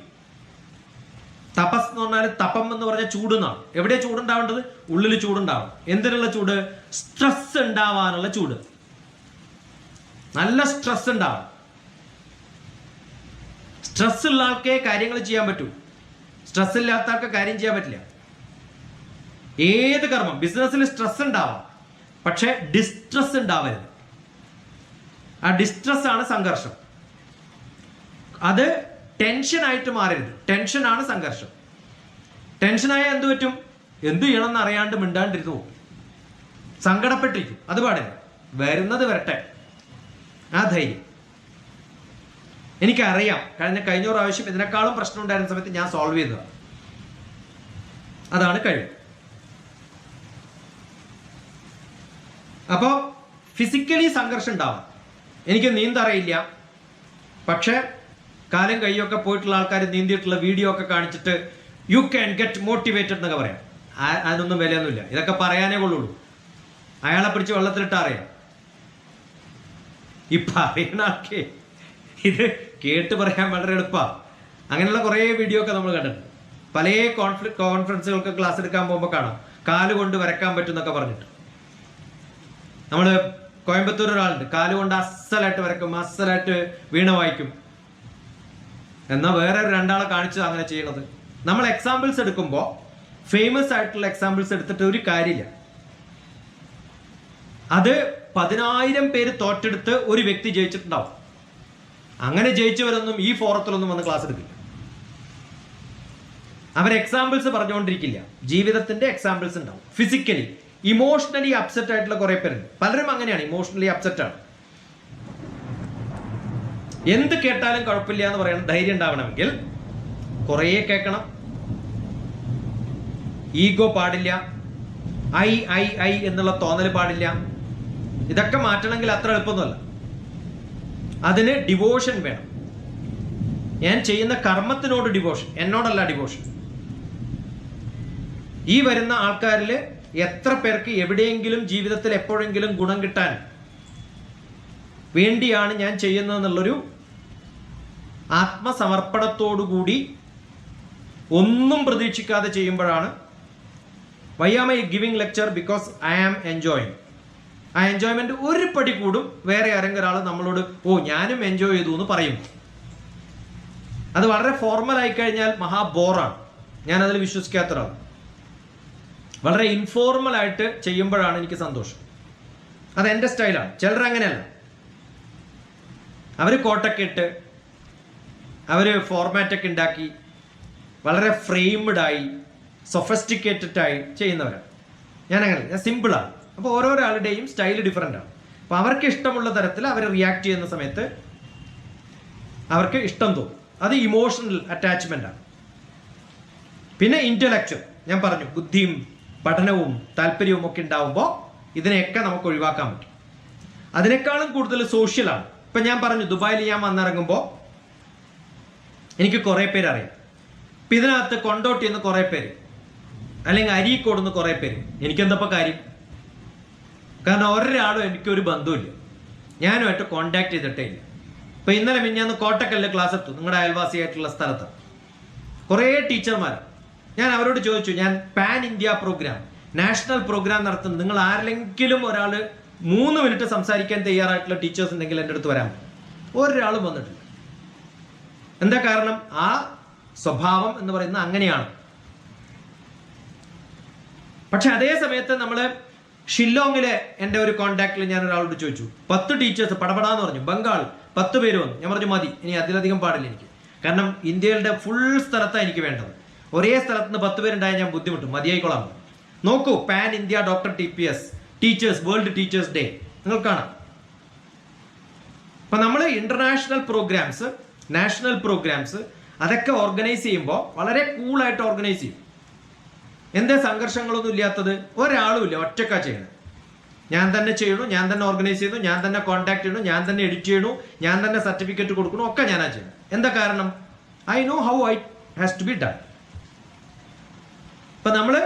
തപസ് എന്ന് പറഞ്ഞാൽ തപം എന്ന് പറഞ്ഞാൽ ചൂട് എന്നാണ്. എവിടെയാണ് ചൂടുണ്ടാവേണ്ടത്? ഉള്ളിൽ ചൂടുണ്ടാവും. എന്തിനുള്ള ചൂട്? സ്ട്രെസ് ഉണ്ടാവാനുള്ള ചൂട്. നല്ല സ്ട്രെസ് ഉണ്ടാവും. സ്ട്രെസ് ഉള്ള ആൾക്കേ കാര്യങ്ങൾ ചെയ്യാൻ പറ്റൂ. സ്ട്രെസ് ഇല്ലാത്ത ആൾക്ക് കാര്യം ചെയ്യാൻ പറ്റില്ല. ഏത് കർമ്മം, ബിസിനസ്സിൽ സ്ട്രെസ് ഉണ്ടാവാം, പക്ഷെ ഡിസ്ട്രെസ് ഉണ്ടാവരുത്. ആ ഡിസ്ട്രെസ് ആണ് സംഘർഷം. അത് ടെൻഷനായിട്ട് മാറരുത്. ടെൻഷനാണ് സംഘർഷം. ടെൻഷനായ എന്ത് പറ്റും? എന്ത് ചെയ്യണമെന്ന് അറിയാണ്ട് മിണ്ടാണ്ടിരുന്നു പോകും, സങ്കടപ്പെട്ടിരിക്കും. അത് പാടില്ല. വരുന്നത് വരട്ടെ, ആ ധൈര്യം. എനിക്കറിയാം, കഴിഞ്ഞ പ്രാവശ്യം ഇതിനേക്കാളും പ്രശ്നം ഉണ്ടായിരുന്ന സമയത്ത് ഞാൻ സോൾവ് ചെയ്തതാണ്. അതാണ് കഴിവ്. അപ്പോൾ ഫിസിക്കലി സംഘർഷം ഉണ്ടാവാം. എനിക്ക് നീന്തറിയില്ല, പക്ഷേ കാലും കൈയൊക്കെ പോയിട്ടുള്ള ആൾക്കാർ നീന്തിയിട്ടുള്ള വീഡിയോ ഒക്കെ കാണിച്ചിട്ട് യു ക്യാൻ ഗെറ്റ് മോട്ടിവേറ്റഡ് എന്നൊക്കെ പറയാം. അതിനൊന്നും വിലയൊന്നുമില്ല. ഇതൊക്കെ പറയാനേ കൊള്ളുള്ളൂ. അയാളെ പിടിച്ച് വെള്ളത്തിലിട്ട് അറിയാം. ഈ പറയുന്ന ആൾക്കേ ഇത് കേട്ട് പറയാൻ വളരെ എളുപ്പമാണ്. അങ്ങനെയുള്ള കുറേ വീഡിയോ ഒക്കെ നമ്മൾ കണ്ടിട്ടുണ്ട്. പല കോൺഫറൻസുകൾക്ക് ക്ലാസ് എടുക്കാൻ പോകുമ്പോൾ കാണാം, കാലുകൊണ്ട് വരക്കാൻ പറ്റും എന്നൊക്കെ പറഞ്ഞിട്ട്. നമ്മൾ കോയമ്പത്തൂർ ഒരാളുണ്ട്, കാലുകൊണ്ട് അസലായിട്ട് വരക്കും, അസലായിട്ട് വീണ വായിക്കും. എന്നാൽ വേറെ 2 ആളെ കാണിച്ചു അങ്ങനെ ചെയ്യണത്. നമ്മൾ എക്സാമ്പിൾസ് എടുക്കുമ്പോൾ ഫേമസ് ആയിട്ടുള്ള എക്സാമ്പിൾസ് എടുത്തിട്ട് ഒരു കാര്യമില്ല. അത് 10,000 പേര് തോറ്റെടുത്ത് ഒരു വ്യക്തി ജയിച്ചിട്ടുണ്ടാവും. അങ്ങനെ ജയിച്ചവരൊന്നും ഈ ഫോറത്തിലൊന്നും വന്ന് ക്ലാസ് എടുക്കില്ല. അവർ എക്സാമ്പിൾസ് പറഞ്ഞുകൊണ്ടിരിക്കില്ല. ജീവിതത്തിന്റെ എക്സാമ്പിൾസ് ഉണ്ടാവും. ഫിസിക്കലി ഇമോഷണലി അപ്സെറ്റ് ആയിട്ടുള്ള കുറെ പേരുണ്ട്. പലരും അങ്ങനെയാണ്, ഇമോഷണലി അപ്സെറ്റ് ആണ്. എന്ത് കേട്ടാലും കുഴപ്പമില്ല എന്ന് പറയണം. ധൈര്യം ഉണ്ടാവണമെങ്കിൽ കുറേ കേൾക്കണം. ഈഗോ പാടില്ല. ഐ എന്നുള്ള തോന്നൽ പാടില്ല. ഇതൊക്കെ മാറ്റണമെങ്കിൽ അത്ര എളുപ്പമൊന്നുമല്ല. അതിന് ഡിവോഷൻ വേണം. ഞാൻ ചെയ്യുന്ന കർമ്മത്തിനോട് ഡിവോഷൻ, എന്നോടല്ല ഡിവോഷൻ. ഈ വരുന്ന ആൾക്കാരിൽ എത്ര പേർക്ക് എവിടെയെങ്കിലും ജീവിതത്തിൽ എപ്പോഴെങ്കിലും ഗുണം കിട്ടാൻ വേണ്ടിയാണ് ഞാൻ ചെയ്യുന്നതെന്നുള്ളൊരു ആത്മസമർപ്പണത്തോടുകൂടി ഒന്നും പ്രതീക്ഷിക്കാതെ ചെയ്യുമ്പോഴാണ് why am I giving lecture because I am enjoying. ആ എൻജോയ്മെന്റ് ഒരു പടി കൂടും വേറെ ആരെങ്കിലും ഒരാൾ നമ്മളോട് ഞാനും എൻജോയ് ചെയ്തു എന്ന് പറയും. അത് വളരെ ഫോർമൽ ആയി കഴിഞ്ഞാൽ മഹാബോറാണ്. ഞാനതിൽ വിശ്വസിക്കാത്ത ഒരാൾ. വളരെ ഇൻഫോർമൽ ആയിട്ട് ചെയ്യുമ്പോഴാണ് എനിക്ക് സന്തോഷം. അത് എൻ്റെ സ്റ്റൈലാണ്. ചിലർ അങ്ങനെയല്ല. അവർ കോട്ടൊക്കെ ഇട്ട് അവർ ഫോർമാറ്റൊക്കെ ഉണ്ടാക്കി വളരെ ഫ്രെയിംഡായി സൊഫസ്റ്റിക്കേറ്റഡായി ചെയ്യുന്നവരാണ്. ഞാൻ സിമ്പിളാണ്. അപ്പോൾ ഓരോരാളുടെയും സ്റ്റൈൽ ഡിഫറെൻ്റ് ആണ്. അപ്പോൾ അവർക്ക് ഇഷ്ടമുള്ള തരത്തിൽ അവർ റിയാക്ട് ചെയ്യുന്ന സമയത്ത് അവർക്ക് ഇഷ്ടം തോന്നും. അത് ഇമോഷണൽ അറ്റാച്ച്മെൻ്റ് ആണ്. പിന്നെ ഇൻ്റലക്ച്വൽ, ഞാൻ പറഞ്ഞു, ബുദ്ധിയും പഠനവും താല്പര്യവും ഒക്കെ ഉണ്ടാവുമ്പോൾ ഇതിനെയൊക്കെ നമുക്ക് ഒഴിവാക്കാൻ പറ്റും. അതിനേക്കാളും കൂടുതൽ സോഷ്യലാണ്. ഇപ്പം ഞാൻ പറഞ്ഞു ദുബായിൽ ഞാൻ വന്നിറങ്ങുമ്പോൾ എനിക്ക് കുറേ പേര് അറിയാം. ഇപ്പം ഇതിനകത്ത് കൊണ്ടോട്ടി എന്ന് കുറേ പേര്, അല്ലെങ്കിൽ അരീക്കോട് നിന്ന് കുറേ പേര്. എനിക്കെന്തപ്പോൾ കാര്യം? കാരണം ഒരാളും എനിക്കൊരു ബന്ധവുമില്ല, ഞാനുമായിട്ട് കോണ്ടാക്ട് ചെയ്തിട്ടേ ഇല്ല. ഇപ്പം ഇന്നലെ മിഞ്ഞാന്ന് കോട്ടക്കല്ല് ക്ലാസ് എത്തും, നിങ്ങളുടെ അയൽവാസിയായിട്ടുള്ള സ്ഥലത്ത് കുറേ ടീച്ചർമാർ. ഞാൻ അവരോട് ചോദിച്ചു, ഞാൻ pan India program, national program നടത്തുന്നു, നിങ്ങൾ ആരെങ്കിലും ഒരാൾ 3 മിനിറ്റ് സംസാരിക്കാൻ തയ്യാറായിട്ടുള്ള ടീച്ചേഴ്സ് ഉണ്ടെങ്കിൽ എൻ്റെ അടുത്ത് വരാൻ. ഒരാളും വന്നിട്ടില്ല. എന്താ കാരണം? ആ സ്വഭാവം എന്ന് പറയുന്നത് അങ്ങനെയാണ്. പക്ഷെ അതേ സമയത്ത് നമ്മൾ ഷില്ലോങ്ങിലെ എൻ്റെ ഒരു കോണ്ടാക്റ്റിൽ ഞാൻ ഒരാളോട് ചോദിച്ചു, 10 ടീച്ചേഴ്സ് പടപടാന്ന് പറഞ്ഞു, ബംഗാൾ 10 പേര് വന്നു. ഞാൻ പറഞ്ഞു മതി, ഇനി അതിലധികം പാടില്ല എനിക്ക്. കാരണം ഇന്ത്യയുടെ ഫുൾ സ്ഥലത്താണ് എനിക്ക് വേണ്ടത്. ഒരേ സ്ഥലത്ത് നിന്ന് 10 പേരുണ്ടായാൽ ഞാൻ ബുദ്ധിമുട്ടും, മതിയായിക്കോളാം. നോക്കൂ, pan India doctor TPS teachers, world teachers day നിങ്ങൾ കാണാം. അപ്പം നമ്മൾ ഇന്റർനാഷണൽ പ്രോഗ്രാംസ്, നാഷണൽ പ്രോഗ്രാംസ് അതൊക്കെ ഓർഗനൈസ് ചെയ്യുമ്പോൾ വളരെ കൂളായിട്ട് ഓർഗനൈസ് ചെയ്യും. എന്താ സംഘർഷങ്ങളൊന്നും ഇല്ലാത്തത്? ഒരാളും ഇല്ല, ഒറ്റക്കാ ചെയ്യണം. ഞാൻ തന്നെ ചെയ്യണു, ഞാൻ തന്നെ ഓർഗനൈസ് ചെയ്യുന്നു, ഞാൻ തന്നെ കോൺടാക്ട് ചെയ്യണു, ഞാൻ തന്നെ എഡിറ്റ് ചെയ്യണു, ഞാൻ തന്നെ സർട്ടിഫിക്കറ്റ് കൊടുക്കണു, ഒക്കെ ഞാനാ ചെയ്യണം. എന്താ കാരണം? I know how I has to be done. ഇപ്പം നമ്മൾ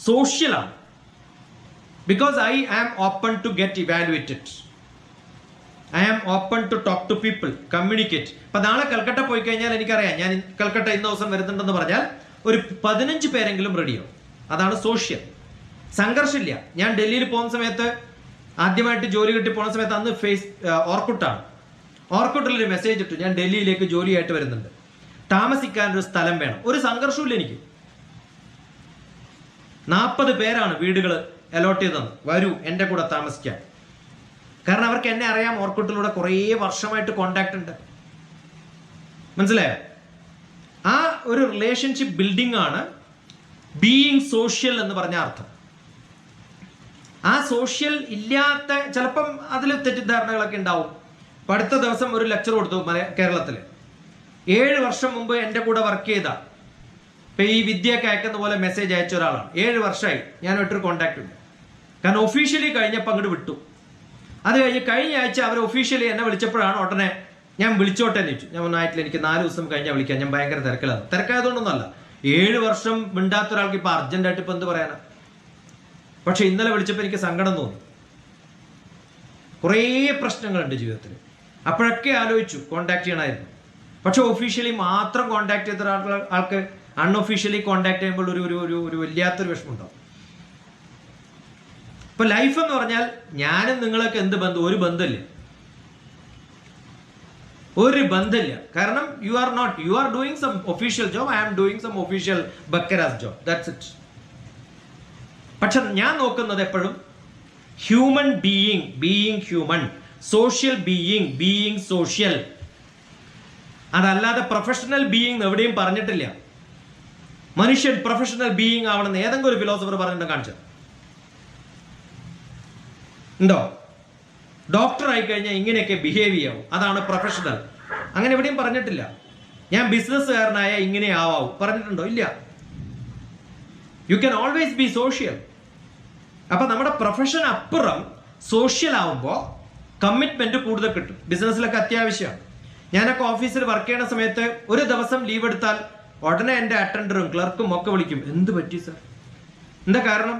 സോഷ്യലാണ്. Because I am open to get evaluated. I am open to talk to people, communicate. ഇപ്പം നാളെ കൽക്കട്ട പോയി കഴിഞ്ഞാൽ എനിക്കറിയാം, ഞാൻ കൽക്കട്ട ഇന്ന ദിവസം വരുന്നുണ്ടെന്ന് പറഞ്ഞാൽ ഒരു 15 പേരെങ്കിലും റെഡിയാവും. അതാണ് സോഷ്യൽ. സംഘർഷമില്ല. ഞാൻ ഡൽഹിയിൽ പോകുന്ന സമയത്ത്, ആദ്യമായിട്ട് ജോലി കിട്ടി പോകുന്ന സമയത്ത്, അന്ന് ഓർക്കുട്ടാണ്. ഓർക്കുട്ടിലൊരു മെസ്സേജ് ഇട്ടു, ഞാൻ ഡൽഹിയിലേക്ക് ജോലിയായിട്ട് വരുന്നുണ്ട്, താമസിക്കാനൊരു സ്ഥലം വേണം. ഒരു സംഘർഷവും ഇല്ല എനിക്ക്. 40 പേരാണ് വീടുകൾ അലോട്ട് ചെയ്തത്, വരൂ എൻ്റെ കൂടെ താമസിക്കാൻ. കാരണം അവർക്ക് എന്നെ അറിയാം, ഓർക്കുട്ടിലൂടെ കുറേ വർഷമായിട്ട് കോണ്ടാക്ട് ഉണ്ട്. മനസ്സിലായോ? ആ ഒരു റിലേഷൻഷിപ്പ് ബിൽഡിംഗ് ആണ് ബീയിങ് സോഷ്യൽ എന്ന് പറഞ്ഞ അർത്ഥം. ആ സോഷ്യൽ ഇല്ലാത്ത, ചിലപ്പം അതിൽ തെറ്റിദ്ധാരണകളൊക്കെ ഉണ്ടാവും. ഇപ്പം അടുത്ത ദിവസം ഒരു ലെക്ചർ കൊടുത്തു കേരളത്തിൽ. 7 വർഷം മുമ്പ് എൻ്റെ കൂടെ വർക്ക് ചെയ്ത, ഇപ്പം ഈ വിദ്യയൊക്കെ അയക്കുന്ന പോലെ മെസ്സേജ് അയച്ച ഒരാളാണ്. 7 വർഷമായി ഞാനായിട്ടൊരു കോണ്ടാക്ട് ഉണ്ട്. കാരണം ഒഫീഷ്യലി കഴിഞ്ഞപ്പോൾ അങ്ങോട്ട് വിട്ടു. അത് കഴിഞ്ഞ ആഴ്ച അവർ ഒഫീഷ്യലി എന്നെ വിളിച്ചപ്പോഴാണ് ഉടനെ ഞാൻ വിളിച്ചോട്ടെ എന്ന് ചോദിച്ചു. ഞാൻ ഒന്നായിട്ടില്ല, എനിക്ക് 4 ദിവസം കഴിഞ്ഞാൽ വിളിക്കാം, ഞാൻ ഭയങ്കര തിരക്കിലാണ്. തിരക്കായതുകൊണ്ടൊന്നുമല്ല, 7 വർഷം മിണ്ടാത്ത ഒരാൾക്ക് ഇപ്പോൾ അർജന്റായിട്ട് ഇപ്പം എന്ത് പറയാനാ. പക്ഷെ ഇന്നലെ വിളിച്ചപ്പോൾ എനിക്ക് സങ്കടം തോന്നി. കുറേ പ്രശ്നങ്ങളുണ്ട് ജീവിതത്തിൽ. അപ്പോഴൊക്കെ ആലോചിച്ചു കോണ്ടാക്ട് ചെയ്യണമായിരുന്നു. പക്ഷെ ഒഫീഷ്യലി മാത്രം കോണ്ടാക്ട് ചെയ്ത ആൾക്ക് അൺഒഫീഷ്യലി കോണ്ടാക്ട് ചെയ്യുമ്പോൾ ഒരു വല്ലാത്തൊരു വിഷമമുണ്ടാവും. ഇപ്പൊ ലൈഫ് എന്ന് പറഞ്ഞാൽ ഞാനും നിങ്ങളൊക്കെ എന്ത് ബന്ധം? ഒരു ബന്ധമില്ല, ഒരു ബന്ധമില്ല. കാരണം you are doing some official job, I am doing some official ബക്കരാസ് ജോബ്, ദാറ്റ്സ് ഇറ്റ്. പക്ഷെ ഞാൻ നോക്കുന്നത് എപ്പോഴും human being human, social being social. അതല്ലാതെ പ്രൊഫഷണൽ ബീയിങ് എവിടെയും പറഞ്ഞിട്ടില്ല. മനുഷ്യൻ പ്രൊഫഷണൽ ബീയിങ് ആവണമെന്ന് ഏതെങ്കിലും ഒരു ഫിലോസഫർ പറഞ്ഞിട്ട് കാണിച്ചത് ഉണ്ടോ? ഡോക്ടർ ആയി കഴിഞ്ഞാൽ ഇങ്ങനെയൊക്കെ ബിഹേവ് ചെയ്യാവും, അതാണ് പ്രൊഫഷണൽ. അങ്ങനെ എവിടെയും പറഞ്ഞിട്ടില്ല. ഞാൻ ബിസിനസ്സുകാരനായ ഇങ്ങനെ ആവാവും പറഞ്ഞിട്ടുണ്ടോ? ഇല്ല. You can always be social. അപ്പൊ നമ്മുടെ പ്രൊഫഷൻ അപ്പുറം സോഷ്യൽ ആവുമ്പോൾ കമ്മിറ്റ്മെന്റ് കൂടുതൽ കിട്ടും. ബിസിനസ്സിലൊക്കെ അത്യാവശ്യമാണ്. ഞാനൊക്കെ ഓഫീസിൽ വർക്ക് ചെയ്യുന്ന സമയത്ത് ഒരു ദിവസം ലീവ് എടുത്താൽ ഉടനെ എൻ്റെ അറ്റൻഡറും ക്ലർക്കും ഒക്കെ വിളിക്കും, എന്ത് പറ്റി സർ? എന്താ കാരണം?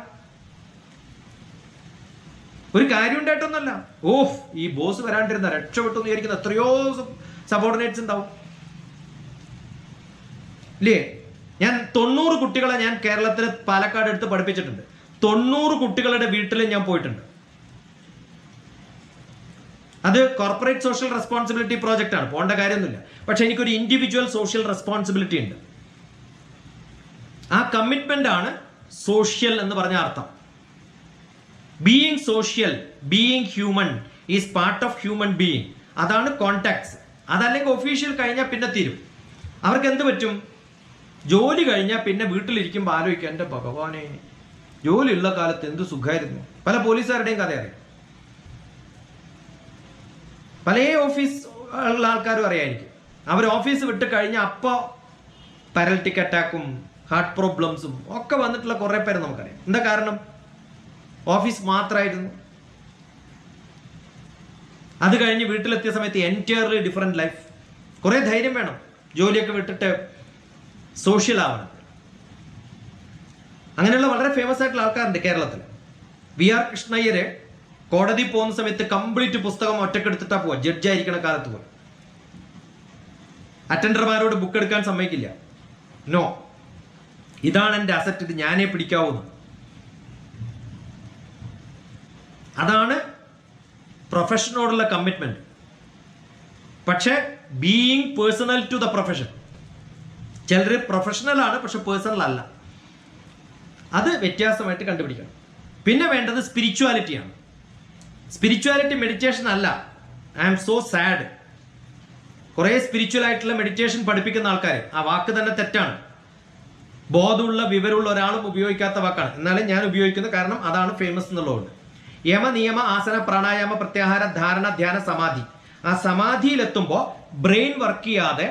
ഒരു കാര്യം ഉണ്ടായിട്ടൊന്നുമല്ല. ഓഹ്, ഈ ബോസ് വരാണ്ടിരുന്ന രക്ഷപ്പെട്ടു എന്ന് വിചാരിക്കുന്ന എത്രയോ സബോർഡിനേറ്റ്സ് ഉണ്ടാവും ഇല്ലേ? ഞാൻ 90 കുട്ടികളെ ഞാൻ കേരളത്തിൽ പാലക്കാട് എടുത്ത് പഠിപ്പിച്ചിട്ടുണ്ട്. 90 കുട്ടികളുടെ വീട്ടിൽ ഞാൻ പോയിട്ടുണ്ട്. അത് കോർപ്പറേറ്റ് സോഷ്യൽ റെസ്പോൺസിബിലിറ്റി പ്രോജക്റ്റ് ആണ്, പോകേണ്ട കാര്യമൊന്നുമില്ല. പക്ഷെ എനിക്കൊരു ഇൻഡിവിജ്വൽ സോഷ്യൽ റെസ്പോൺസിബിലിറ്റി ഉണ്ട്. ആ കമ്മിറ്റ്മെന്റ് ആണ് സോഷ്യൽ എന്ന് പറഞ്ഞ അർത്ഥം. Being social, being human is part of human being. അതാണ് കോണ്ടാക്ട്സ്. അതല്ലെങ്കിൽ ഒഫീഷ്യൽ കഴിഞ്ഞാൽ പിന്നെ തീരും. അവർക്ക് എന്ത് പറ്റും? ജോലി കഴിഞ്ഞാൽ പിന്നെ വീട്ടിലിരിക്കുമ്പോൾ ആലോചിക്കുക, എൻ്റെ ഭഗവാനെ, ജോലി ഉള്ള കാലത്ത് എന്ത് സുഖമായിരുന്നു. പല പോലീസുകാരുടെയും കഥ അറിയാം, പല ഓഫീസ് ഉള്ള ആൾക്കാരും അറിയാമായിരിക്കും. അവർ ഓഫീസ് വിട്ട് കഴിഞ്ഞാൽ അപ്പോൾ പാരലിറ്റിക് അറ്റാക്കും ഹാർട്ട് പ്രോബ്ലംസും ഒക്കെ വന്നിട്ടുള്ള കുറേ പേര് നമുക്കറിയാം. എന്താ കാരണം? ഓഫീസ് മാത്രമായിരുന്നു. അത് കഴിഞ്ഞ് വീട്ടിലെത്തിയ സമയത്ത് എൻറ്റയർലി ഡിഫറെൻറ്റ് ലൈഫ്. കുറേ ധൈര്യം വേണം ജോലിയൊക്കെ വിട്ടിട്ട് സോഷ്യൽ ആവണം. അങ്ങനെയുള്ള വളരെ ഫേമസ് ആയിട്ടുള്ള ആൾക്കാരുണ്ട് കേരളത്തിൽ. VR കൃഷ്ണയ്യര് കോടതി പോകുന്ന സമയത്ത് കംപ്ലീറ്റ് പുസ്തകം ഒറ്റക്കെടുത്തിട്ടാ പോവാ, ജഡ്ജായിരിക്കണ കാലത്ത് പോയി. അറ്റൻഡർമാരോട് ബുക്ക് എടുക്കാൻ സമ്മതിക്കില്ല. നോ, ഇതാണ് എൻ്റെ അസറ്റ്, ഇത് ഞാനേ പിടിക്കാവൂന്ന്. അതാണ് പ്രൊഫഷനോടുള്ള കമ്മിറ്റ്മെന്റ്. പക്ഷെ being personal to the profession. ചിലർ പ്രൊഫഷണൽ ആണ് പക്ഷെ പേഴ്സണൽ അല്ല. അത് വ്യത്യാസമായിട്ട് കണ്ടുപിടിക്കണം. പിന്നെ വേണ്ടത് സ്പിരിച്വാലിറ്റിയാണ്. സ്പിരിച്വാലിറ്റി മെഡിറ്റേഷൻ അല്ല. I am so sad. കുറേ സ്പിരിച്വൽ ആയിട്ടുള്ള മെഡിറ്റേഷൻ പഠിപ്പിക്കുന്ന ആൾക്കാർ, ആ വാക്ക് തന്നെ തെറ്റാണ്. ബോധമുള്ള വിവരമുള്ള ഒരാളും ഉപയോഗിക്കാത്ത വാക്കാണ്. എന്നാലും ഞാൻ ഉപയോഗിക്കുന്നു, കാരണം അതാണ് ഫേമസ് എന്നുള്ളതുകൊണ്ട്. യമ, നിയമ, ആസന, പ്രാണായാമ, പ്രത്യാഹാര, ധാരണ, ധ്യാന, സമാധി. ആ സമാധിയിലെത്തുമ്പോൾ ബ്രെയിൻ വർക്ക് ചെയ്യാതെ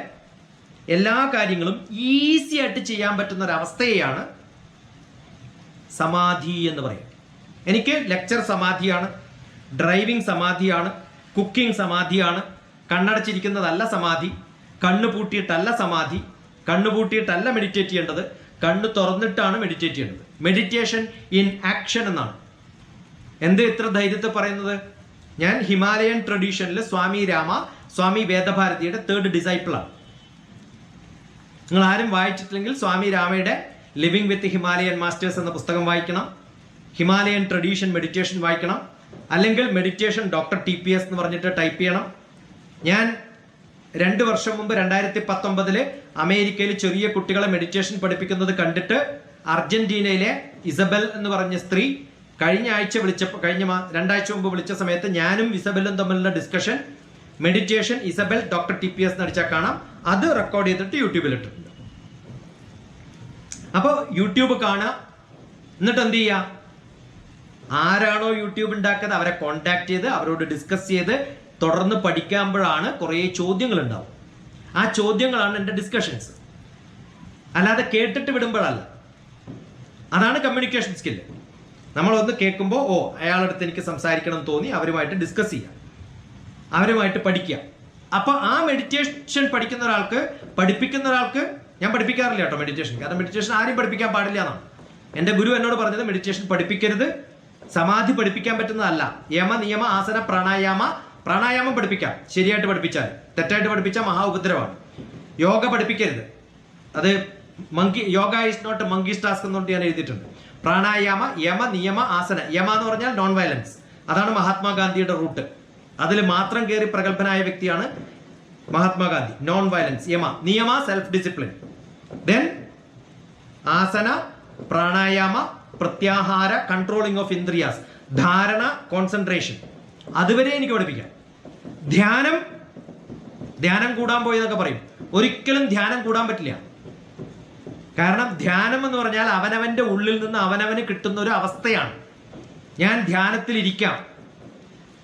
എല്ലാ കാര്യങ്ങളും ഈസി ആയിട്ട് ചെയ്യാൻ പറ്റുന്ന ഒരു അവസ്ഥയെയാണ് സമാധി എന്ന് പറയും. എനിക്ക് ലെക്ചർ സമാധിയാണ്, ഡ്രൈവിംഗ് സമാധിയാണ്, കുക്കിംഗ് സമാധിയാണ്. കണ്ണടച്ചിരിക്കുന്നതല്ല സമാധി, കണ്ണ് പൂട്ടിയിട്ടല്ല സമാധി, കണ്ണ് പൂട്ടിയിട്ടല്ല മെഡിറ്റേറ്റ് ചെയ്യേണ്ടത്, കണ്ണ് തുറന്നിട്ടാണ് മെഡിറ്റേറ്റ് ചെയ്യേണ്ടത്. മെഡിറ്റേഷൻ ഇൻ ആക്ഷൻ എന്നാണ്. എന്ത് ഇത്ര ധൈര്യത്തിൽ പറയുന്നത്? ഞാൻ ഹിമാലയൻ ട്രഡീഷനിൽ സ്വാമി രാമ, സ്വാമി വേദഭാരതിയുടെ 3rd ഡിസൈപ്പിളാണ്. നിങ്ങൾ ആരും വായിച്ചിട്ടില്ലെങ്കിൽ സ്വാമി രാമയുടെ ലിവിങ് വിത്ത് ഹിമാലയൻ മാസ്റ്റേഴ്സ് എന്ന പുസ്തകം വായിക്കണം. ഹിമാലയൻ ട്രഡീഷൻ മെഡിറ്റേഷൻ വായിക്കണം. അല്ലെങ്കിൽ മെഡിറ്റേഷൻ ഡോക്ടർ TPS എന്ന് പറഞ്ഞിട്ട് ടൈപ്പ് ചെയ്യണം. ഞാൻ 2 വർഷം മുമ്പ് 2019 അമേരിക്കയിൽ ചെറിയ കുട്ടികളെ മെഡിറ്റേഷൻ പഠിപ്പിക്കുന്നത് കണ്ടിട്ട് അർജന്റീനയിലെ ഇസബൽ എന്ന് പറഞ്ഞ സ്ത്രീ കഴിഞ്ഞ ആഴ്ച വിളിച്ചപ്പോൾ, 2 ആഴ്ച മുമ്പ് വിളിച്ച സമയത്ത് ഞാനും ഇസബലും തമ്മിലുള്ള discussion meditation Isabel doctor TPS എന്നടിച്ചാൽ കാണാം. അത് റെക്കോർഡ് ചെയ്തിട്ട് യൂട്യൂബിൽ ഇട്ടിട്ടുണ്ട്. അപ്പോൾ യൂട്യൂബ് കാണുക, എന്നിട്ട് എന്ത് ചെയ്യുക? ആരാണോ യൂട്യൂബ് ഉണ്ടാക്കുന്നത് അവരെ കോണ്ടാക്ട് ചെയ്ത് അവരോട് ഡിസ്കസ് ചെയ്ത് തുടർന്ന് പഠിക്കുമ്പോഴാണ് കുറേ ചോദ്യങ്ങൾ ഉണ്ടാവും. ആ ചോദ്യങ്ങളാണ് എൻ്റെ ഡിസ്കഷൻസ്, അല്ലാതെ കേട്ടിട്ട് വിടുമ്പോഴല്ല. അതാണ് കമ്മ്യൂണിക്കേഷൻ സ്കില്ല്. നമ്മളൊന്ന് കേൾക്കുമ്പോൾ ഓ അയാളടുത്ത് എനിക്ക് സംസാരിക്കണം തോന്നി, അവരുമായിട്ട് ഡിസ്കസ് ചെയ്യുക, അവരുമായിട്ട് പഠിക്കുക. അപ്പോൾ ആ മെഡിറ്റേഷൻ പഠിക്കുന്ന ഒരാൾക്ക്, പഠിപ്പിക്കുന്ന ഒരാൾക്ക്, ഞാൻ പഠിപ്പിക്കാറില്ല കേട്ടോ മെഡിറ്റേഷൻ, കാരണം മെഡിറ്റേഷൻ ആരും പഠിപ്പിക്കാൻ പാടില്ല എന്നാണ് എൻ്റെ ഗുരു എന്നോട് പറഞ്ഞത്. മെഡിറ്റേഷൻ പഠിപ്പിക്കരുത്, സമാധി പഠിപ്പിക്കാൻ പറ്റുന്നതല്ല. യമ, നിയമ, ആസന, പ്രാണായാമം പഠിപ്പിക്കാം ശരിയായിട്ട് പഠിപ്പിച്ചാൽ. തെറ്റായിട്ട് പഠിപ്പിച്ചാൽ മഹാ ഉപദ്രവമാണ്. യോഗ പഠിപ്പിക്കരുത്, അത് yoga is not monkeys task എന്നുകൊണ്ട് ഞാൻ എഴുതിയിട്ടുണ്ട്. പ്രാണായാമ, യമ, നിയമ, ആസന. യമ എന്ന് പറഞ്ഞാൽ നോൺ വയലൻസ്, അതാണ് മഹാത്മാഗാന്ധിയുടെ റൂട്ട്. അതിൽ മാത്രം കയറി പ്രഗത്ഭനായ വ്യക്തിയാണ് Mahatma Gandhi. Non violence, yama. Niyama, self discipline. Then asana, pranayama, pratyahara, controlling of ഇന്ദ്രിയാസ്, ധാരണ, കോൺസെൻട്രേഷൻ. അതുവരെ എനിക്ക് പഠിപ്പിക്കാം. ധ്യാനം കൂടാൻ പോയി എന്നൊക്കെ പറയും. ഒരിക്കലും ധ്യാനം കൂടാൻ പറ്റില്ല. കാരണം ധ്യാനം എന്ന് പറഞ്ഞാൽ അവനവന്റെ ഉള്ളിൽ നിന്ന് അവനവന് കിട്ടുന്ന ഒരു അവസ്ഥയാണ്. ഞാൻ ധ്യാനത്തിലിരിക്കാം,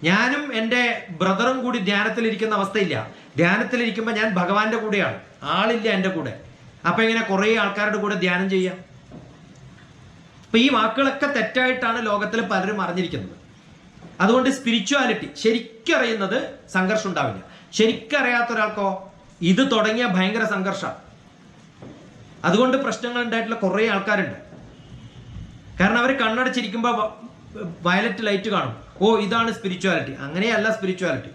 ഞാനും എൻ്റെ ബ്രദറും കൂടി ധ്യാനത്തിലിരിക്കുന്ന അവസ്ഥയില്ല. ധ്യാനത്തിലിരിക്കുമ്പോൾ ഞാൻ ഭഗവാന്റെ കൂടെയാണ്, ആളില്ല എൻ്റെ കൂടെ. അപ്പൊ ഇങ്ങനെ കുറേ ആൾക്കാരുടെ കൂടെ ധ്യാനം ചെയ്യാം. അപ്പൊ ഈ വാക്കുകളൊക്കെ തെറ്റായിട്ടാണ് ലോകത്തിൽ പലരും അറിഞ്ഞിരിക്കുന്നത്. അതുകൊണ്ട് സ്പിരിച്വാലിറ്റി ശരിക്കറിയുന്നത് സംഘർഷം ഉണ്ടാവില്ല. ശരിക്കറിയാത്ത ഒരാൾക്കോ ഇത് തുടങ്ങിയ ഭയങ്കര സംഘർഷമാണ്. അതുകൊണ്ട് പ്രശ്നങ്ങൾ ഉണ്ടായിട്ടുള്ള കുറേ ആൾക്കാരുണ്ട്. കാരണം അവർ കണ്ണടച്ചിരിക്കുമ്പോൾ വയലറ്റ് ലൈറ്റ് കാണും. ഓ ഇതാണ് സ്പിരിച്വാലിറ്റി. അങ്ങനെയല്ല സ്പിരിച്വാലിറ്റി.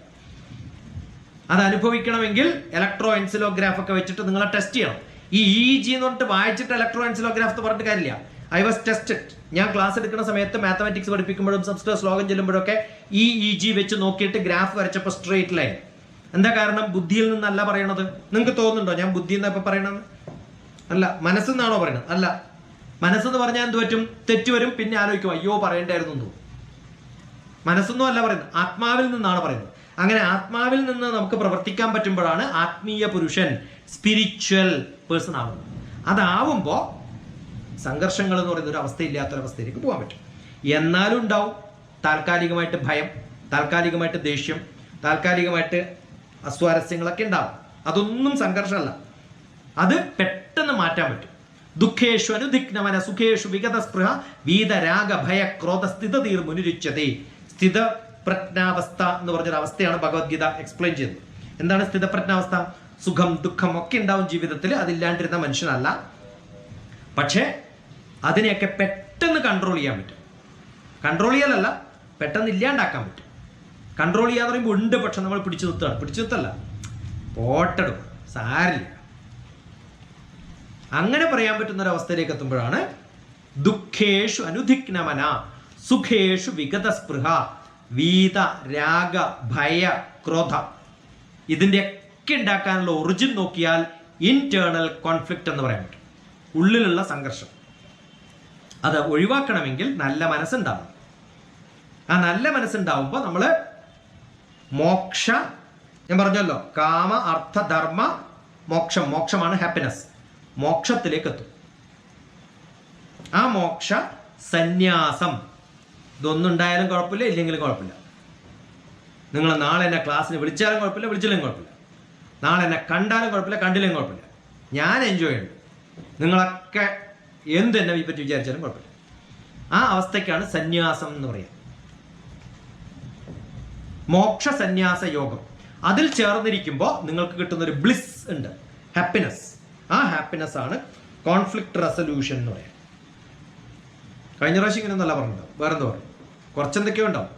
അത് അനുഭവിക്കണമെങ്കിൽ ഇലക്ട്രോ എൻസിലോഗ്രാഫ് ഒക്കെ വെച്ചിട്ട് നിങ്ങളെ ടെസ്റ്റ് ചെയ്യണം. ഈ EEG എന്ന് പറഞ്ഞിട്ട് വായിച്ചിട്ട് ഇലക്ട്രോ എൻസിലോഗ്രാഫ് എന്ന് പറഞ്ഞിട്ട് കാര്യമില്ല. I was tested. ഞാൻ ക്ലാസ് എടുക്കുന്ന സമയത്ത് മാത്തമാറ്റിക്സ് പഠിപ്പിക്കുമ്പോഴും സംസ്കൃത ശ്ലോകം ചെല്ലുമ്പോഴൊക്കെ ഈ EEG വെച്ച് നോക്കിയിട്ട് ഗ്രാഫ് വരച്ചപ്പോൾ സ്ട്രെയിറ്റ് ലൈൻ. എന്താ കാരണം? ബുദ്ധിയിൽ നിന്നല്ല പറയണത്. നിങ്ങൾക്ക് തോന്നുന്നുണ്ടോ ഞാൻ ബുദ്ധി എന്നാ ഇപ്പൊ പറയണത്? അല്ല. മനസ്സെന്നാണോ പറയുന്നത്? അല്ല. മനസ്സെന്ന് പറഞ്ഞാൽ എന്ത് പറ്റും? തെറ്റുവരും, പിന്നെ ആലോചിക്കും അയ്യോ പറയണ്ടായിരുന്നു എന്ന്. മനസ്സൊന്നും അല്ല പറയുന്നത്, ആത്മാവിൽ നിന്നാണ് പറയുന്നത്. അങ്ങനെ ആത്മാവിൽ നിന്ന് നമുക്ക് പ്രവർത്തിക്കാൻ പറ്റുമ്പോഴാണ് ആത്മീയ പുരുഷൻ, സ്പിരിച്വൽ പേഴ്സൺ ആവുന്നത്. അതാവുമ്പോൾ സംഘർഷങ്ങൾ എന്ന് പറയുന്ന ഒരു അവസ്ഥയില്ലാത്തൊരവസ്ഥയിലേക്ക് പോകാൻ പറ്റും. എന്നാലും ഉണ്ടാവും താൽക്കാലികമായിട്ട് ഭയം, താൽക്കാലികമായിട്ട് ദേഷ്യം, താൽക്കാലികമായിട്ട് അസ്വാരസ്യങ്ങളൊക്കെ ഉണ്ടാവും. അതൊന്നും സംഘർഷമല്ല, അത് പെട്ടെന്ന് മാറ്റാൻ പറ്റും. ദുഃഖേഷു അനുദിഗ്നമന സുഖേഷു വിഗത സ്പൃഹ വീതരാഗ ഭയ ക്രോധ സ്ഥിതതീർ മുനിരുച്ചതേ. സ്ഥിതപ്രജ്ഞാവസ്ഥ എന്ന് പറഞ്ഞൊരു അവസ്ഥയാണ് ഭഗവത്ഗീത എക്സ്പ്ലെയിൻ ചെയ്യുന്നത്. എന്താണ് സ്ഥിതപ്രജ്ഞാവസ്ഥ? സുഖം ദുഃഖം ഒക്കെ ഉണ്ടാവും ജീവിതത്തിൽ, അതില്ലാണ്ടിരുന്ന മനുഷ്യനല്ല. പക്ഷേ അതിനെയൊക്കെ പെട്ടെന്ന് കൺട്രോൾ ചെയ്യാൻ പറ്റും. കൺട്രോൾ ചെയ്യാനല്ല, പെട്ടെന്ന് ഇല്ലാണ്ടാക്കാൻ പറ്റും. കൺട്രോൾ ചെയ്യാന്ന് പറയുമ്പോൾ ഉണ്ട്, പക്ഷെ നമ്മൾ പിടിച്ചു നിർത്തുകയാണ്. പിടിച്ചു നിർത്തല്ല, പോട്ടടും, സാരില്ല. അങ്ങനെ പറയാൻ പറ്റുന്ന ഒരു അവസ്ഥയിലേക്ക് എത്തുമ്പോഴാണ് ദുഃഖേഷു അനുധിഗ്നമന സുഖേഷു വിഗതസ്പൃഹ വീത രാഗ ഭയ ക്രോധ. ഇതിൻ്റെയൊക്കെ ഉണ്ടാക്കാനുള്ള ഒറിജിൻ നോക്കിയാൽ ഇന്റേണൽ കോൺഫ്ലിക്റ്റ് എന്ന് പറയാൻ പറ്റും, ഉള്ളിലുള്ള സംഘർഷം. അത് ഒഴിവാക്കണമെങ്കിൽ നല്ല മനസ്സുണ്ടാവണം. ആ നല്ല മനസ്സുണ്ടാവുമ്പോൾ നമ്മൾ മോക്ഷ, ഞാൻ പറഞ്ഞല്ലോ, കാമ അർത്ഥ ധർമ്മ മോക്ഷം, മോക്ഷമാണ് ഹാപ്പിനെസ്, മോക്ഷത്തിലേക്ക് എത്തും. ആ മോക്ഷ സന്യാസം, ഇതൊന്നും ഉണ്ടായാലും കുഴപ്പമില്ല, ഇല്ലെങ്കിലും കുഴപ്പമില്ല. നിങ്ങൾ നാളെ എന്നെ ക്ലാസ്സിന് വിളിച്ചാലും കുഴപ്പമില്ല, വിളിച്ചില്ലെങ്കിൽ കുഴപ്പമില്ല. നാളെ എന്നെ കണ്ടാലും കുഴപ്പമില്ല, കണ്ടില്ലെങ്കിൽ കുഴപ്പമില്ല. ഞാൻ എൻജോയ് ചെയ്യുന്നു. നിങ്ങളൊക്കെ എന്ത് എന്നെ പറ്റി വിചാരിച്ചാലും കുഴപ്പമില്ല. ആ അവസ്ഥയ്ക്കാണ് സന്യാസം എന്ന് പറയുക, മോക്ഷ സന്യാസ യോഗം. അതിൽ ചേർന്നിരിക്കുമ്പോൾ നിങ്ങൾക്ക് കിട്ടുന്നൊരു ബ്ലിസ് ഉണ്ട്, ഹാപ്പിനെസ്. ആ ഹാപ്പിനെസ് ആണ് കോൺഫ്ലിക്റ്റ് റെസൊല്യൂഷൻ എന്ന് പറയാം. കഴിഞ്ഞ പ്രാവശ്യം ഇങ്ങനെ ഒന്നല്ല പറഞ്ഞിട്ടുണ്ടാവും, വേറെ എന്താ പറയും, കുറച്ചെന്തൊക്കെയോ ഉണ്ടാവും,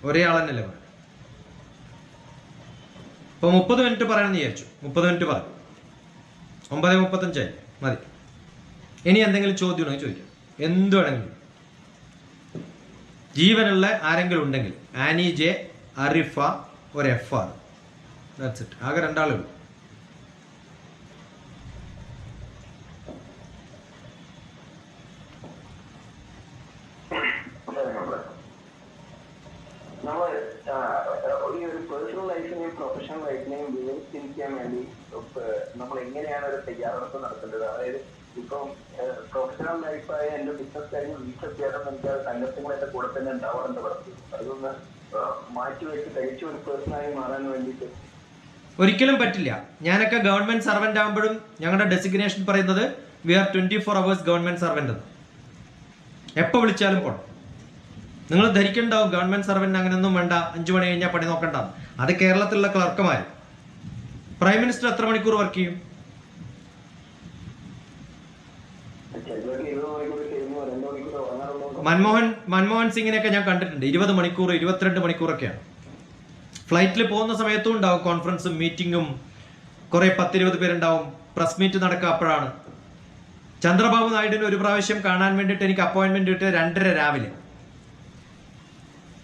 ഒരേ ആൾ തന്നെയല്ലേ പറയും. ഇപ്പോൾ 30 മിനിറ്റ് പറയണമെന്ന് വിചാരിച്ചു, 30 മിനിറ്റ് പറയും, 9:35 മതി. ഇനി എന്തെങ്കിലും ചോദ്യം ഉണ്ടെങ്കിൽ ചോദിക്കാം, എന്ത് വേണമെങ്കിലും. ജീവനുള്ള ആരെങ്കിലും ഉണ്ടെങ്കിൽ ആനി ജെ, അരിഫ, ഒരു FR, ദാറ്റ്സ് ഇറ്റ്. ആകെ 2 ആളേ ഉള്ളൂ. നമ്മൾ ഒരു പേഴ്സണൽ ലൈഫിനെയും പ്രൊഫഷണൽ ലൈഫിനെയും വിവേചിക്കാൻ വേണ്ടി നമ്മൾ എങ്ങനെയാണ് ഒരു തയ്യാറെടുപ്പ് നടത്തേണ്ടത്? അതായത് ഇപ്പം പ്രൊഫഷണൽ ലൈഫായ എൻ്റെ ബിസിനസ് കഴിഞ്ഞ് വീട്ടിലെത്തിയാലും എനിക്ക് അത് സംഘർഷങ്ങൾ എൻ്റെ കൂടെ തന്നെ ഉണ്ടാവാറുണ്ട് പറഞ്ഞു. അതൊന്ന് മാറ്റിവെച്ച് തികച്ചു ഒരു പേഴ്സണായി മാറാൻ വേണ്ടിയിട്ട് ഒരിക്കലും പറ്റില്ല. ഞാനൊക്കെ ഗവൺമെന്റ് സർവന്റ് ആകുമ്പോഴും ഞങ്ങളുടെ ഡെസിഗ്നേഷൻ പറയുന്നത് we are 24 hours government servant എന്ന്. എപ്പോൾ വിളിച്ചാലും പോണം. നിങ്ങൾ ധരിക്കണ്ടാവും ഗവൺമെന്റ് സർവന്റ് അങ്ങനെയൊന്നും വേണ്ട, 5 മണി കഴിഞ്ഞാൽ പണി നോക്കണ്ട. അത് കേരളത്തിലുള്ള ക്ലർക്കുമാർ. പ്രൈം മിനിസ്റ്റർ എത്ര മണിക്കൂർ വർക്ക് ചെയ്യും? മൻമോഹൻ സിംഗിനെയൊക്കെ ഞാൻ കണ്ടിട്ടുണ്ട്, 20 മണിക്കൂർ 22 മണിക്കൂറൊക്കെയാണ്. ഫ്ലൈറ്റിൽ പോകുന്ന സമയത്തും ഉണ്ടാവും കോൺഫറൻസും മീറ്റിങ്ങും, കുറെ 10-20 പേരുണ്ടാവും. പ്രസ് മീറ്റ് നടക്കുക അപ്പോഴാണ്. ചന്ദ്രബാബു നായിഡുവിന് ഒരു പ്രാവശ്യം കാണാൻ വേണ്ടിയിട്ട് എനിക്ക് അപ്പോയിന്റ്മെന്റ് കിട്ടിയത് 2:30 രാവിലെ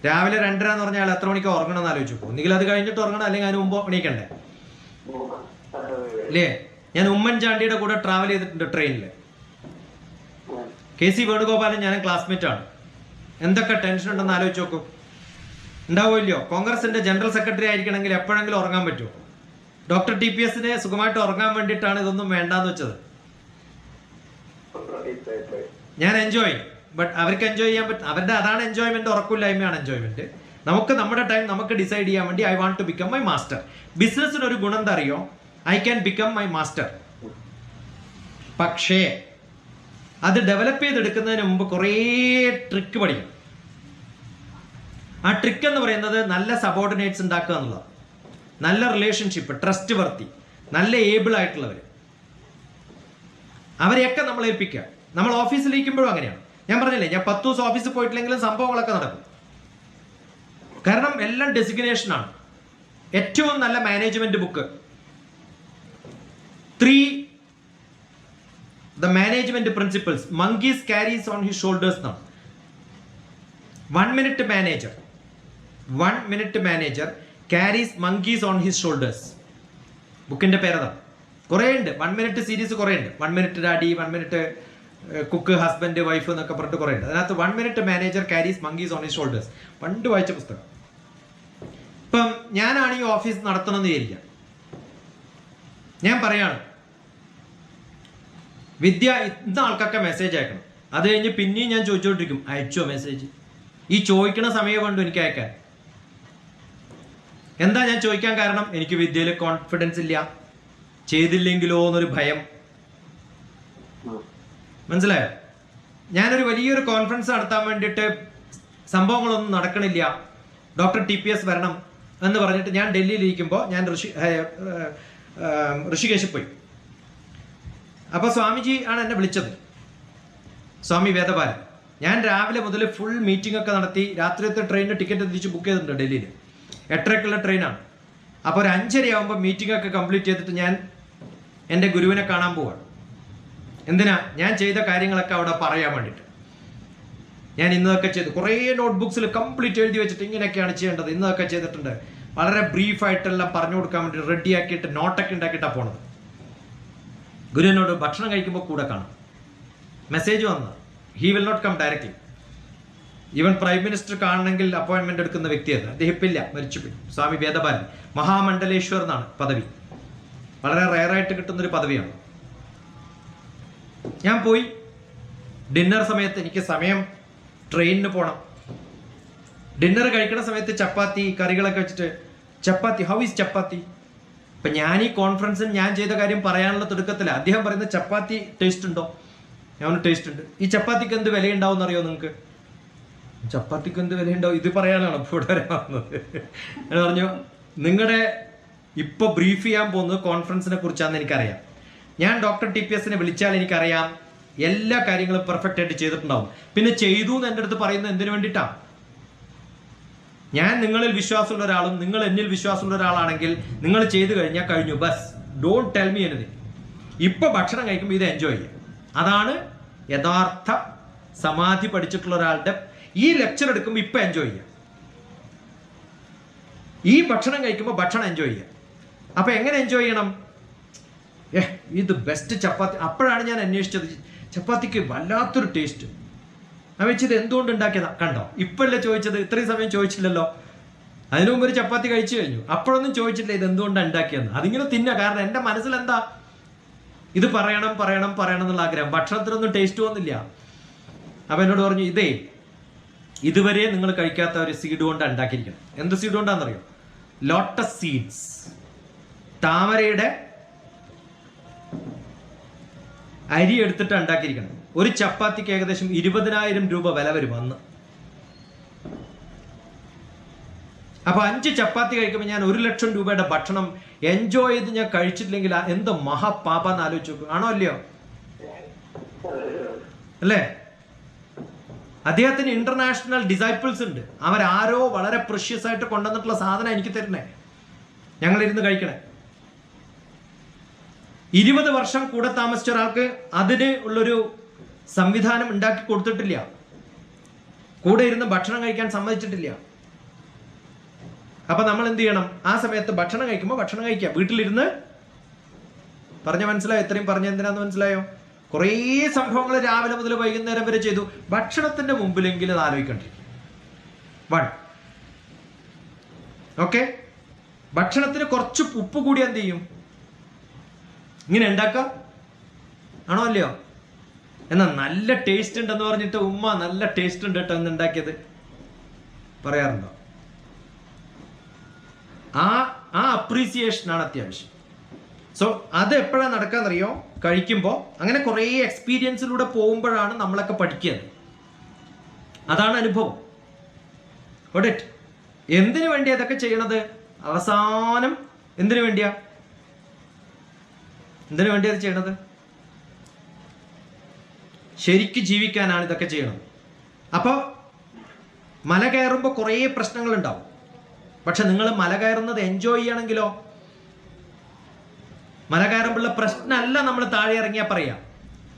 2:30 എന്ന് പറഞ്ഞാൽ എത്ര മണിക്ക് ഉറങ്ങണം എന്ന് ആലോചിച്ചു. ഒന്നുകിൽ അത് കഴിഞ്ഞിട്ട് ഉറങ്ങണം, അല്ലെങ്കിൽ അതിന് മുമ്പ് എണീക്കണ്ടേ അല്ലേ? ഞാൻ ഉമ്മൻചാണ്ടിയുടെ കൂടെ ട്രാവൽ ചെയ്തിട്ടുണ്ട് ട്രെയിനിൽ. KC വേണുഗോപാലൻ ഞാനും ക്ലാസ്മേറ്റ് ആണ്. എന്തൊക്കെ ടെൻഷൻ ഉണ്ടെന്ന് ആലോചിച്ച് നോക്കൂ. ഉണ്ടാവുമല്ലോ. കോൺഗ്രസിന്റെ ജനറൽ സെക്രട്ടറി ആയിരിക്കണമെങ്കിൽ എപ്പോഴെങ്കിലും ഉറങ്ങാൻ പറ്റുമോ? ഡോക്ടർ TPS സുഖമായിട്ട് ഉറങ്ങാൻ വേണ്ടിയിട്ടാണ് ഇതൊന്നും വേണ്ടാന്ന് വെച്ചത്. ഞാൻ എൻജോയ്, ബട്ട് അവർക്ക് എൻജോയ് ചെയ്യാൻ പറ്റും. അവരുടെ അതാണ് എൻജോയ്മെന്റ്, ഉറക്കില്ലായ്മയാണ് എൻജോയ്മെന്റ്. നമുക്ക് നമ്മുടെ ടൈം നമുക്ക് ഡിസൈഡ് ചെയ്യാൻ വേണ്ടി I want to become my master. ബിസിനസ്സിന് ഒരു ഗുണം എന്താ അറിയോ? I can become my master. പക്ഷേ അത് ഡെവലപ്പ് ചെയ്തെടുക്കുന്നതിന് മുമ്പ് കുറേ ട്രിക്ക് പഠിക്കണം. ആ ട്രിക്ക് എന്ന് പറയുന്നത് നല്ല സബോർഡിനേറ്റ്സ് ഉണ്ടാക്കുക എന്നുള്ളതാണ്. നല്ല റിലേഷൻഷിപ്പ്, ട്രസ്റ്റ് വർത്തി, നല്ല ഏബിൾ ആയിട്ടുള്ളവർ, അവരെയൊക്കെ നമ്മൾ ഏൽപ്പിക്കുക. നമ്മൾ ഓഫീസിലിരിക്കുമ്പോഴും അങ്ങനെയാണ്. ഞാൻ പറഞ്ഞില്ലേ, ഞാൻ 10 ദിവസം ഓഫീസിൽ പോയിട്ടില്ലെങ്കിലും സംഭവങ്ങളൊക്കെ നടക്കും. കാരണം എല്ലാം ഡെസിഗ്നേഷനാണ്. ഏറ്റവും നല്ല management book 3 The Management Principles, Monkeys Carries on His Shoulders എന്നാണ്. 1 minute manager carries monkeys on his shoulders. ബുക്കിന്റെ പേരതാണ്. കുറേ ഉണ്ട്, 1 minute സീരീസ് കുറേ ഉണ്ട്. 1 minute daddy, 1 minute cook, husband, wife എന്നൊക്കെ പറഞ്ഞിട്ട് കുറേ ഉണ്ട്. അതിനകത്ത് 1 minute manager carries monkeys on his shoulders പണ്ട് വായിച്ച പുസ്തകം. ഇപ്പം ഞാനാണ് ഈ ഓഫീസ് നടത്തണമെന്ന് വിചാരിക്കാം. ഞാൻ പറയാണ്, വിദ്യ ഇന്ന ആൾക്കൊക്കെ മെസ്സേജ് അയക്കണം. അത് കഴിഞ്ഞ് പിന്നെയും ഞാൻ ചോദിച്ചുകൊണ്ടിരിക്കും, അയച്ചോ മെസ്സേജ്? ഈ ചോദിക്കണ സമയം കൊണ്ട് എനിക്ക് അയക്കാൻ. എന്താ ഞാൻ ചോദിക്കാൻ കാരണം? എനിക്ക് വിദ്യയിൽ കോൺഫിഡൻസ് ഇല്ല, ചെയ്തില്ലെങ്കിലോ എന്നൊരു ഭയം. മനസ്സിലായോ? ഞാനൊരു വലിയൊരു കോൺഫറൻസ് നടത്താൻ വേണ്ടിയിട്ട് സംഭവങ്ങളൊന്നും നടക്കണില്ല, ഡോക്ടർ TPS വരണം എന്ന് പറഞ്ഞിട്ട് ഞാൻ ഡൽഹിയിലിരിക്കുമ്പോൾ ഞാൻ ഋഷികേശിൽ പോയി. അപ്പോൾ സ്വാമിജി ആണ് എന്നെ വിളിച്ചത്, സ്വാമി വേദപാലൻ. ഞാൻ രാവിലെ മുതൽ ഫുൾ മീറ്റിംഗ് ഒക്കെ നടത്തി രാത്രിയത്തെ ട്രെയിനിന് ടിക്കറ്റ് തിരിച്ച് ബുക്ക് ചെയ്തിട്ടുണ്ട്. ഡൽഹിയിൽ 8:30ക്കുള്ള ട്രെയിനാണ്. അപ്പോൾ ഒരു 5:30 ആകുമ്പോൾ മീറ്റിംഗ് ഒക്കെ കംപ്ലീറ്റ് ചെയ്തിട്ട് ഞാൻ എൻ്റെ ഗുരുവിനെ കാണാൻ പോവാണ്. എന്തിനാ? ഞാൻ ചെയ്ത കാര്യങ്ങളൊക്കെ അവിടെ പറയാൻ വേണ്ടിയിട്ട്. ഞാൻ ഇന്നതൊക്കെ ചെയ്തു, കുറേ നോട്ട്ബുക്സിൽ കംപ്ലീറ്റ് എഴുതി വെച്ചിട്ട് ഇങ്ങനെയൊക്കെയാണ് ചെയ്യേണ്ടത്, ഇന്നതൊക്കെ ചെയ്തിട്ടുണ്ട്. വളരെ ബ്രീഫായിട്ടെല്ലാം പറഞ്ഞു കൊടുക്കാൻ വേണ്ടി റെഡിയാക്കിയിട്ട് നോട്ടൊക്കെ ഉണ്ടാക്കിയിട്ടാണ് പോണത്. ഗുരുവിനോട് ഭക്ഷണം കഴിക്കുമ്പോൾ കൂടെ കാണാം. മെസ്സേജ് വന്നത്, he will not come directly. Even prime minister കാണണമെങ്കിൽ അപ്പോയിൻമെന്റ് എടുക്കുന്ന വ്യക്തിയത് അദ്ദേഹം ഇപ്പില്ല, മരിച്ചുപോയി. സ്വാമി വേദപാലൻ, മഹാമണ്ഡലേശ്വർ എന്നാണ് പദവി. വളരെ റയറായിട്ട് കിട്ടുന്നൊരു പദവിയാണ്. ഞാൻ പോയി. ഡിന്നർ സമയത്ത് എനിക്ക് സമയം, ട്രെയിനിന് പോകണം. ഡിന്നർ കഴിക്കുന്ന സമയത്ത് ചപ്പാത്തി കറികളൊക്കെ വെച്ചിട്ട്, ചപ്പാത്തി, ഹൗ ഈസ് ചപ്പാത്തി? ഇപ്പം ഞാൻ ഈ കോൺഫറൻസിൽ ഞാൻ ചെയ്ത കാര്യം പറയാനുള്ള തുടക്കത്തില്ല. അദ്ദേഹം പറയുന്ന ചപ്പാത്തി ടേസ്റ്റ് ഉണ്ടോ? ഞാൻ ടേസ്റ്റ് ഉണ്ട്. ഈ ചപ്പാത്തിക്ക് എന്ത് വിലയുണ്ടാവും എന്നറിയോ നിങ്ങൾക്ക്? ചപ്പാത്തിക്ക് എന്ത് വിലയുണ്ടാവും? ഇത് പറയാനാണ് ഇപ്പോൾ ഇവിടെ വരാവുന്നത്. എന്ന് പറഞ്ഞു, നിങ്ങളുടെ ഇപ്പോൾ ബ്രീഫ് ചെയ്യാൻ പോകുന്നത് കോൺഫറൻസിനെ കുറിച്ചാണെന്ന് എനിക്കറിയാം. ഞാൻ ഡോക്ടർ TPSനെ വിളിച്ചാൽ എനിക്കറിയാം എല്ലാ കാര്യങ്ങളും പെർഫെക്റ്റ് ആയിട്ട് ചെയ്തിട്ടുണ്ടാവും. പിന്നെ ചെയ്തു എന്ന് എൻ്റെ അടുത്ത് പറയുന്നത് എന്തിനു വേണ്ടിയിട്ടാണ്? ഞാൻ നിങ്ങളിൽ വിശ്വാസമുള്ള ഒരാളും നിങ്ങൾ എന്നിൽ വിശ്വാസമുള്ള ഒരാളാണെങ്കിൽ നിങ്ങൾ ചെയ്തു കഴിഞ്ഞാൽ കഴിഞ്ഞു, bus. Don't tell me anything. ഇപ്പൊ ഭക്ഷണം കഴിക്കുമ്പോൾ ഇത് എൻജോയ് ചെയ്യുക. അതാണ് യഥാർത്ഥ സമാധി പഠിച്ചിട്ടുള്ള ഒരാളുടെ. ഈ ലെക്ചർ എടുക്കുമ്പോൾ ഇപ്പൊ എൻജോയ് ചെയ്യുക. ഈ ഭക്ഷണം കഴിക്കുമ്പോൾ ഭക്ഷണം എൻജോയ് ചെയ്യുക. അപ്പൊ എങ്ങനെ എൻജോയ് ചെയ്യണം? ഇത് ബെസ്റ്റ് ചപ്പാത്തി. അപ്പോഴാണ് ഞാൻ അന്വേഷിച്ചത്, ചപ്പാത്തിക്ക് വല്ലാത്തൊരു ടേസ്റ്റ്. ഞാൻ വെച്ചത് എന്തുകൊണ്ട് ഉണ്ടാക്കിയതാ? കണ്ടോ, ഇപ്പോഴല്ലേ ചോദിച്ചത്, ഇത്രയും സമയം ചോദിച്ചില്ലല്ലോ. അതിനു മുമ്പ് ഒരു ചപ്പാത്തി കഴിച്ചു കഴിഞ്ഞു, അപ്പോഴൊന്നും ചോദിച്ചില്ല ഇത് എന്തുകൊണ്ടാണ് ഉണ്ടാക്കിയെന്ന്. അതിങ്ങനെ തിന്നുക. കാരണം എൻ്റെ മനസ്സിൽ എന്താ, ഇത് പറയണം പറയണം പറയണം എന്നുള്ള ആഗ്രഹം. ഭക്ഷണത്തിനൊന്നും ടേസ്റ്റ് വന്നില്ല. അപ്പൊ എന്നോട് പറഞ്ഞു, ഇതേ ഇതുവരെ നിങ്ങൾ കഴിക്കാത്ത ഒരു സീഡ് കൊണ്ടാണ് ഉണ്ടാക്കിയിരിക്കണം. എന്ത് സീഡ് കൊണ്ടാണെന്നറിയോ? Lotus seeds. താമരയുടെ അരി എടുത്തിട്ട് ഉണ്ടാക്കിയിരിക്കണം. ഒരു ചപ്പാത്തിക്ക് ഏകദേശം 20,000 രൂപ വില വരും അന്ന്. അപ്പൊ 5 ചപ്പാത്തി കഴിക്കുമ്പോൾ ഞാൻ 1,00,000 രൂപയുടെ ഭക്ഷണം എൻജോയ് ചെയ്ത് ഞാൻ കഴിച്ചിട്ടില്ലെങ്കിൽ എന്ത് മഹാപാപന്ന് ആലോചിച്ച് നോക്കും. ആണോ അല്ലയോ? അല്ലേ? അദ്ദേഹത്തിന് ഇന്റർനാഷണൽ ഡിസൈപ്പിൾസ് ഉണ്ട്. അവരാരോ വളരെ പ്രഷ്യസ് ആയിട്ട് കൊണ്ടുവന്നിട്ടുള്ള സാധനം എനിക്ക് തരണേ, ഞങ്ങളിരുന്ന് കഴിക്കണേ. 20 വർഷം കൂടെ താമസിച്ച ഒരാൾക്ക് അതിന് ഉള്ളൊരു സംവിധാനം ഉണ്ടാക്കി കൊടുത്തിട്ടില്ല. കൂടെ ഇരുന്ന് ഭക്ഷണം കഴിക്കാൻ സമ്മതിച്ചിട്ടില്ല. അപ്പൊ നമ്മൾ എന്ത് ചെയ്യണം? ആ സമയത്ത് ഭക്ഷണം കഴിക്കുമ്പോൾ ഭക്ഷണം കഴിക്കുക. വീട്ടിലിരുന്ന് പറഞ്ഞ മനസ്സിലായോ? ഇത്രയും പറഞ്ഞ എന്തിനാന്ന് മനസ്സിലായോ? കുറേ സംഭവങ്ങൾ രാവിലെ മുതൽ വൈകുന്നേരം വരെ ചെയ്തു. ഭക്ഷണത്തിന്റെ മുമ്പിലെങ്കിലും ആലോചിക്കണ്ടേ? 1. ഓക്കെ, ഭക്ഷണത്തിന് കുറച്ച് ഉപ്പ് കൂടി എന്ത് ചെയ്യും? ഇങ്ങനെ ഉണ്ടാക്കാം. ആണോ അല്ലയോ? എന്നാൽ നല്ല ടേസ്റ്റ് ഉണ്ടെന്ന് പറഞ്ഞിട്ട് ഉമ്മ നല്ല ടേസ്റ്റ് ഉണ്ട് കേട്ടോ എന്ന് ഉണ്ടാക്കിയത് പറയാറുണ്ടോ? ആ അപ്രീസിയേഷനാണ് അത്യാവശ്യം. സോ അത് എപ്പോഴാണ് നടക്കാന്നറിയോ? കഴിക്കുമ്പോൾ. അങ്ങനെ കുറേ എക്സ്പീരിയൻസിലൂടെ പോകുമ്പോഴാണ് നമ്മളൊക്കെ പഠിക്കുന്നത്. അതാണ് അനുഭവം. എന്തിനു വേണ്ടിയാ ഇതൊക്കെ ചെയ്യണത്? അവസാനം എന്തിനു വേണ്ടിയാ അത് ചെയ്യണത്? ശരിക്ക് ജീവിക്കാനാണ് ഇതൊക്കെ ചെയ്യണത്. അപ്പോൾ മല കയറുമ്പോൾ കുറേ പ്രശ്നങ്ങൾ ഉണ്ടാവും. പക്ഷെ നിങ്ങൾ മല കയറുന്നത് എൻജോയ് ചെയ്യണമെങ്കിലോ, മല കയറുമ്പോഴുള്ള പ്രശ്നമല്ല നമ്മൾ താഴെ ഇറങ്ങിയാൽ പറയാം.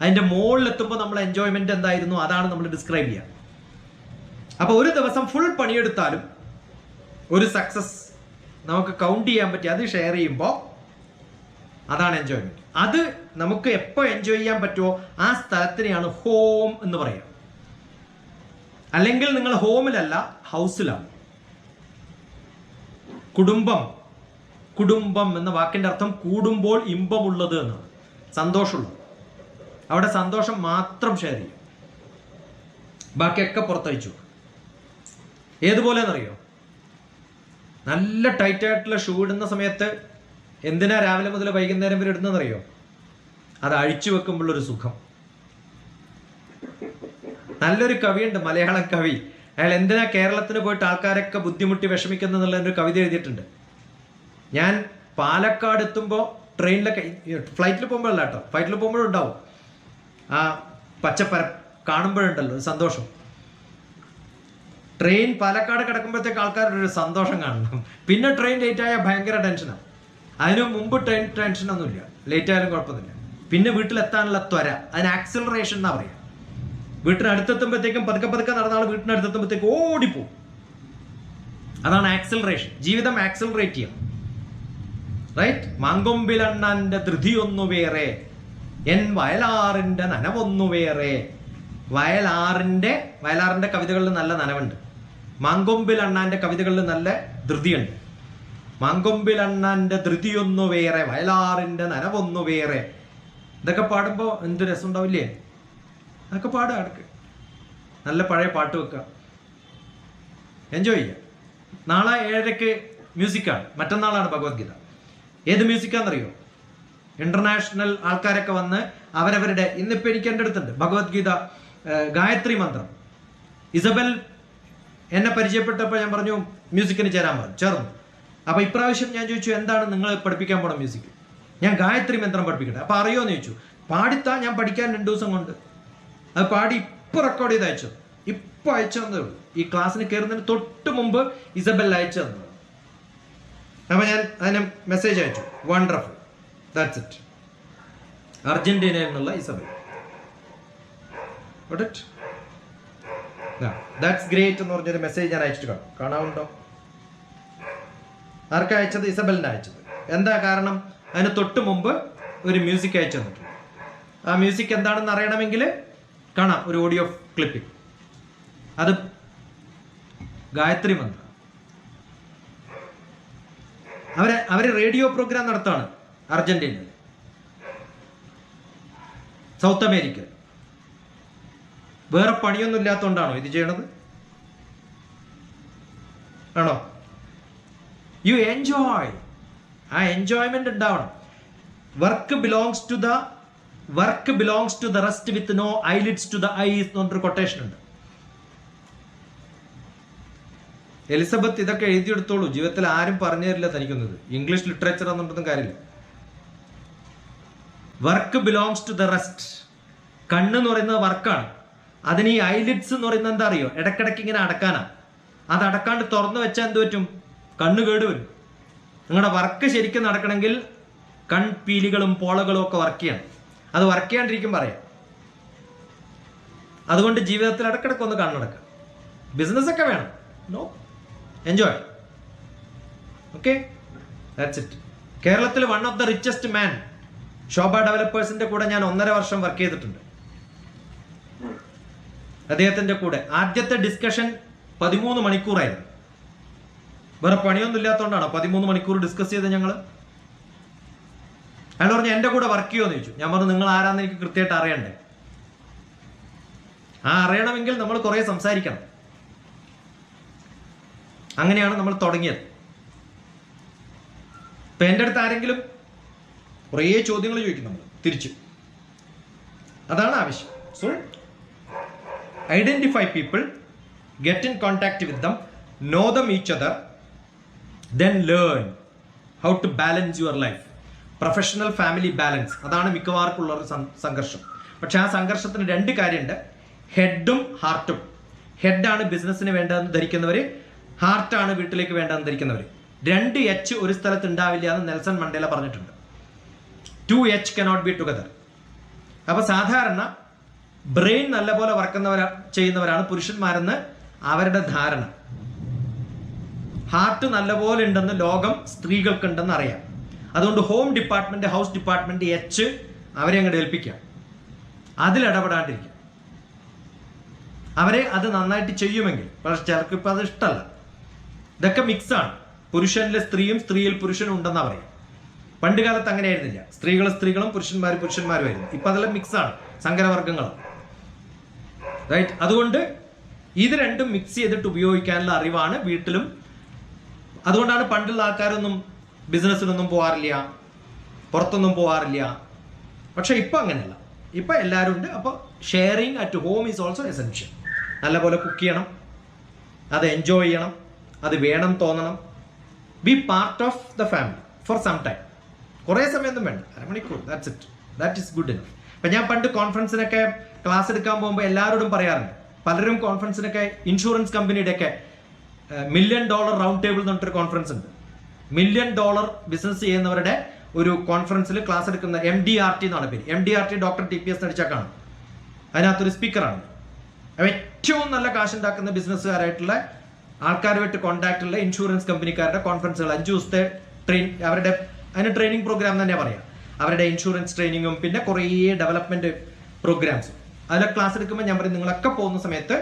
അതിൻ്റെ മുകളിലെത്തുമ്പോൾ നമ്മൾ എൻജോയ്മെന്റ് എന്തായിരുന്നു അതാണ് നമ്മൾ ഡിസ്ക്രൈബ് ചെയ്യുക. അപ്പോൾ ഒരു ദിവസം ഫുൾ പണിയെടുത്താലും ഒരു സക്സസ് നമുക്ക് കൗണ്ട് ചെയ്യാൻ പറ്റി. അത് ഷെയർ ചെയ്യുമ്പോൾ അതാണ് എൻജോയ്മെന്റ്. അത് നമുക്ക് എപ്പോൾ എൻജോയ് ചെയ്യാൻ പറ്റുമോ ആ സ്ഥലത്തിനെയാണ് ഹോം എന്ന് പറയുക. അല്ലെങ്കിൽ നിങ്ങൾ ഹോമിലല്ല, ഹൗസിലാണ്. കുടുംബം എന്ന വാക്കിന്റെ അർത്ഥം കൂടുമ്പോൾ ഇമ്പമുള്ളത് എന്നാണ്, സന്തോഷമുള്ളത്. അവിടെ സന്തോഷം മാത്രം ഷെയർ ചെയ്യും, ബാക്കിയൊക്കെ പുറത്തയച്ചു. ഏതുപോലെ എന്നറിയോ? നല്ല ടൈറ്റായിട്ടുള്ള ഷൂ ഇടുന്ന സമയത്ത് എന്തിനാ രാവിലെ മുതൽ വൈകുന്നേരം വരെ ഇടുന്നതെന്നറിയോ? അത് അഴിച്ചു വെക്കുമ്പോഴൊരു സുഖം. നല്ലൊരു കവിയുണ്ട്, മലയാളം കവി അയാൾ എന്തിനാ കേരളത്തിന് പോയിട്ട് ആൾക്കാരൊക്കെ ബുദ്ധിമുട്ടി വിഷമിക്കുന്നുള്ളൊരു കവിത എഴുതിയിട്ടുണ്ട്. ഞാൻ പാലക്കാട് എത്തുമ്പോൾ ട്രെയിനിലൊക്കെ, ഫ്ലൈറ്റിൽ പോകുമ്പോഴല്ല കേട്ടോ, ഫ്ലൈറ്റിൽ പോകുമ്പോഴും ഉണ്ടാവും ആ പച്ചപ്പര കാണുമ്പോഴുണ്ടല്ലോ സന്തോഷം. ട്രെയിൻ പാലക്കാട് കിടക്കുമ്പോഴത്തേക്ക് ആൾക്കാരുടെ ഒരു സന്തോഷം കാണണം. പിന്നെ ട്രെയിൻ ലേറ്റ് ആയാൽ ഭയങ്കര ടെൻഷനാണ്. അതിനു മുമ്പ് ട്രെയിൻ ടെൻഷനൊന്നുമില്ല, ലേറ്റ് ആയാലും കുഴപ്പമൊന്നുമില്ല. പിന്നെ വീട്ടിലെത്താനുള്ള ത്വര, അതിന് ആക്സിലറേഷൻ എന്നാ പറയുക. വീട്ടിനടുത്തെത്തുമ്പോഴത്തേക്കും പതുക്കെ പതുക്കെ നടന്ന ആൾ വീട്ടിനടുത്തെത്തുമ്പോഴത്തേക്ക് ഓടിപ്പോവും. അതാണ് ആക്സിലറേഷൻ. ജീവിതം ആക്സിലറേറ്റ് ചെയ്യണം, റൈറ്റ്? മാങ്കൊമ്പിലണ്ണാന്റെ ധൃതിയൊന്നു വേറെ, എൻ വയലാറിന്റെ നനവൊന്നു വേറെ. വയലാറിന്റെ കവിതകളിൽ നല്ല നനവുണ്ട്. മാങ്കൊമ്പിൽ അണ്ണാന്റെ കവിതകളിൽ നല്ല ധൃതിയുണ്ട്. മാങ്കൊമ്പിൽ അണ്ണാന്റെ ധൃതിയൊന്നു വേറെ, വയലാറിന്റെ നനവൊന്നു വേറെ. ഇതൊക്കെ പാടുമ്പോൾ എന്ത് രസം ഉണ്ടാവില്ലേ? അതൊക്കെ പാടുക, അടുക്ക് നല്ല പഴയ പാട്ട് വെക്കുക, എൻജോയ് ചെയ്യുക. നാളെ 7:30 മ്യൂസിക്കാണ്, മറ്റന്നാളാണ് ഭഗവത്ഗീത. ഏത് മ്യൂസിക്കാണെന്നറിയോ? ഇന്റർനാഷണൽ ആൾക്കാരൊക്കെ വന്ന് അവരവരുടെ, ഇന്നിപ്പോൾ എനിക്ക് എൻ്റെ അടുത്തുണ്ട് ഭഗവത്ഗീത ഗായത്രി മന്ത്രം. ഇസബൽ എന്നെ പരിചയപ്പെട്ടപ്പോൾ ഞാൻ പറഞ്ഞു മ്യൂസിക്കിന് ചേർന്നു. അപ്പോൾ ഇപ്രാവശ്യം ഞാൻ ചോദിച്ചു, എന്താണ് നിങ്ങൾ പഠിപ്പിക്കാൻ പോണ മ്യൂസിക്? ഞാൻ ഗായത്രി മന്ത്രം പഠിപ്പിക്കട്ടെ. അപ്പോൾ അറിയോന്ന് ചോദിച്ചു. പാടിത്താ, ഞാൻ പഠിക്കാൻ 2 ദിവസം കൊണ്ട്. അത് പാടി ഇപ്പോൾ റെക്കോർഡ് ചെയ്ത് അയച്ചു, ഇപ്പോൾ അയച്ചു തന്നേ ഉള്ളൂ. ഈ ക്ലാസ്സിന് കയറുന്നതിന് തൊട്ട് മുമ്പ് ഇസബൽ അയച്ചു തന്നത്. അപ്പോൾ ഞാൻ അതിന് മെസ്സേജ് അയച്ചു, വണ്ടർഫുൾ, ദാറ്റ്സ് ഇറ്റ്. അർജന്റീനയിൽ നിന്നുള്ള ഇസബൽ, ദാറ്റ്സ് ഗ്രേറ്റ് എന്ന് പറഞ്ഞൊരു മെസ്സേജ് ഞാൻ അയച്ചിട്ട് കാണാവുണ്ടോ? ആർക്കാ അയച്ചത്? ഇസബലിനെ അയച്ചത്. എന്താ കാരണം? അതിന് തൊട്ട് മുമ്പ് ഒരു മ്യൂസിക് അയച്ചു തന്നിട്ടുണ്ട്. ആ മ്യൂസിക് എന്താണെന്ന് അറിയണമെങ്കിൽ കാണാം, ഒരു ഓഡിയോ ക്ലിപ്പിംഗ്. അത് ഗായത്രി മന്ത്രം. അവര് റേഡിയോ പ്രോഗ്രാം നടത്താണ് അർജന്റീനയിൽ, സൗത്ത് അമേരിക്ക. വേറെ പണിയൊന്നും ഇല്ലാത്തതുകൊണ്ടാണോ ഇത് ചെയ്യണത്? ആണോ? You enjoy. ആ എൻജോയ്മെന്റ് ഉണ്ടാവണം. Work belongs to the rest with no eyelids to the eyes എന്ന് പറഞ്ഞൊരു കൊട്ടേഷൻ ഉണ്ട്. എലിസബത്ത് ഇതൊക്കെ എഴുതിയെടുത്തോളൂ. ജീവിതത്തിൽ ആരും പറഞ്ഞു തരില്ല തനിക്കുന്നത്. ഇംഗ്ലീഷ് ലിറ്ററേച്ചർ എന്നുണ്ടെന്നും കാര്യമില്ല. Work belongs to the rest. കണ്ണ് എന്ന് പറയുന്നത് വർക്കാണ്. അതിന് ഈ ഐലിഡ്സ് എന്ന് പറയുന്നത് എന്താ അറിയോ? ഇടക്കിടയ്ക്ക് ഇങ്ങനെ അടക്കാനാ. അത് അടക്കാണ്ട് തുറന്നു വെച്ചാൽ എന്ത് പറ്റും? കണ്ണ് കേടുവരും. നിങ്ങളുടെ വർക്ക് ശരിക്കും നടക്കണമെങ്കിൽ കൺപീലികളും പോളകളും ഒക്കെ വർക്ക് ചെയ്യണം. അത് വർക്ക് ചെയ്യാണ്ടിരിക്കും പറയാം. അതുകൊണ്ട് ജീവിതത്തിൽ ഇടക്കിടക്ക് ഒന്ന് കണ്ണടക്കുക. ബിസിനസ് ഒക്കെ വേണം, no, enjoy. Okay, that's it. കേരളത്തിൽ one of the richest man, Sobha ഡെവലപ്പേഴ്സിന്റെ കൂടെ ഞാൻ 1.5 വർഷം വർക്ക് ചെയ്തിട്ടുണ്ട്. അദ്ദേഹത്തിന്റെ കൂടെ ആദ്യത്തെ ഡിസ്കഷൻ 13 മണിക്കൂറായിരുന്നു. വേറെ പണിയൊന്നും ഇല്ലാത്തതുകൊണ്ടാണോ 13 മണിക്കൂർ ഡിസ്കസ് ചെയ്ത് ഞങ്ങൾ? അയാൾ പറഞ്ഞു എൻ്റെ കൂടെ വർക്ക് ചെയ്യുമോ എന്ന് ചോദിച്ചു. ഞാൻ പറഞ്ഞു നിങ്ങൾ ആരാന്ന് എനിക്ക് കൃത്യമായിട്ട് അറിയണ്ടേ. അറിയണമെങ്കിൽ നമ്മൾ കുറേ സംസാരിക്കണം. അങ്ങനെയാണ് നമ്മൾ തുടങ്ങിയത്. ഇപ്പൊ എൻ്റെ അടുത്ത് ആരെങ്കിലും കുറേ ചോദ്യങ്ങൾ ചോദിക്കും നമ്മൾ തിരിച്ചു. അതാണ് ആവശ്യം. So identify people, get in contact with them, know them each other, then learn how to balance your life. Professional family balance, അതാണ് മിക്കവാർക്കുള്ള ഒരു സംഘർഷം. പക്ഷെ ആ സംഘർഷത്തിന് 2 കാര്യമുണ്ട്, ഹെഡും ഹാർട്ടും. ഹെഡാണ് ബിസിനസ്സിന് വേണ്ടതെന്ന് ധരിക്കുന്നവർ, ഹാർട്ടാണ് വീട്ടിലേക്ക് വേണ്ടതെന്ന് ധരിക്കുന്നവർ. 2 H ഒരു സ്ഥലത്ത് ഉണ്ടാവില്ല എന്ന് നെൽസൺ മണ്ടേല പറഞ്ഞിട്ടുണ്ട്. 2 H cannot be together. അപ്പൊ സാധാരണ ബ്രെയിൻ നല്ലപോലെ ചെയ്യുന്നവരാണ് പുരുഷന്മാരെന്ന് അവരുടെ ധാരണ. ഹാർട്ട് നല്ലപോലെ ഉണ്ടെന്ന് ലോകം സ്ത്രീകൾക്ക് ഉണ്ടെന്ന് അറിയാം. അതുകൊണ്ട് home department, house department H അവരെ അങ്ങോട്ട് ഏൽപ്പിക്കാം. അതിലിടപെടാണ്ടിരിക്കുക. അവരെ അത് നന്നായിട്ട് ചെയ്യുമെങ്കിൽ. പക്ഷെ ചിലർക്ക് ഇപ്പം അത് ഇഷ്ടമല്ല. ഇതൊക്കെ മിക്സാണ്. പുരുഷനിലെ സ്ത്രീയും സ്ത്രീയിൽ പുരുഷനും ഉണ്ടെന്നാ പറയാം. പണ്ട് കാലത്ത് അങ്ങനെ ആയിരുന്നില്ല. സ്ത്രീകളും പുരുഷന്മാരുമായിരുന്നു. ഇപ്പം അതെല്ലാം മിക്സാണ്, സങ്കരവർഗങ്ങളും. റൈറ്റ്? അതുകൊണ്ട് ഇത് രണ്ടും മിക്സ് ചെയ്തിട്ട് ഉപയോഗിക്കാനുള്ള അറിവാണ് വീട്ടിലും. അതുകൊണ്ടാണ് പണ്ടുള്ള ആൾക്കാരൊന്നും ബിസിനസ്സിനൊന്നും പോകാറില്ല, പുറത്തൊന്നും പോകാറില്ല. പക്ഷെ ഇപ്പം അങ്ങനെയല്ല. ഇപ്പം എല്ലാവരും ഉണ്ട്. അപ്പോൾ sharing at home is also essential. നല്ലപോലെ കുക്ക് ചെയ്യണം, അത് എൻജോയ് ചെയ്യണം, അത് വേണം തോന്നണം. Be part of the family for some time. കുറേ സമയമൊന്നും വേണ്ട, അരമണിക്കൂർ, that's it, that is good enough. ഇപ്പം ഞാൻ പണ്ട് കോൺഫറൻസിനൊക്കെ ക്ലാസ് എടുക്കാൻ പോകുമ്പോൾ എല്ലാവരോടും പറയാറുണ്ട്, പലരും കോൺഫറൻസിനൊക്കെ ഇൻഷുറൻസ് കമ്പനിയുടെയൊക്കെ $1 million റൗണ്ട് ടേബിൾ എന്ന് പറഞ്ഞിട്ടൊരു കോൺഫറൻസ് ഉണ്ട്. $1 million ബിസിനസ് ചെയ്യുന്നവരുടെ ഒരു കോൺഫറൻസിൽ ക്ലാസ് എടുക്കുന്ന MDRT എന്നാണ് പേര്. MDRT ഡോക്ടർ TPS നടിച്ചാൽ കാണും. അതിനകത്തൊരു സ്പീക്കറാണ്. ഏറ്റവും നല്ല കാശുണ്ടാക്കുന്ന ബിസിനസ്സുകാരായിട്ടുള്ള ആൾക്കാരുമായിട്ട് കോൺടാക്ട് ഉള്ള ഇൻഷുറൻസ് കമ്പനിക്കാരുടെ കോൺഫറൻസുകൾ 5 ദിവസത്തെ അവരുടെ അതിന് ട്രെയിനിങ് പ്രോഗ്രാം തന്നെ പറയാം. അവരുടെ ഇൻഷുറൻസ് ട്രെയിനിങ്ങും പിന്നെ കുറേ ഡെവലപ്മെന്റ് പ്രോഗ്രാംസും അതിലെ ക്ലാസ് എടുക്കുമ്പോൾ ഞാൻ പറയും, നിങ്ങളൊക്കെ പോകുന്ന സമയത്ത്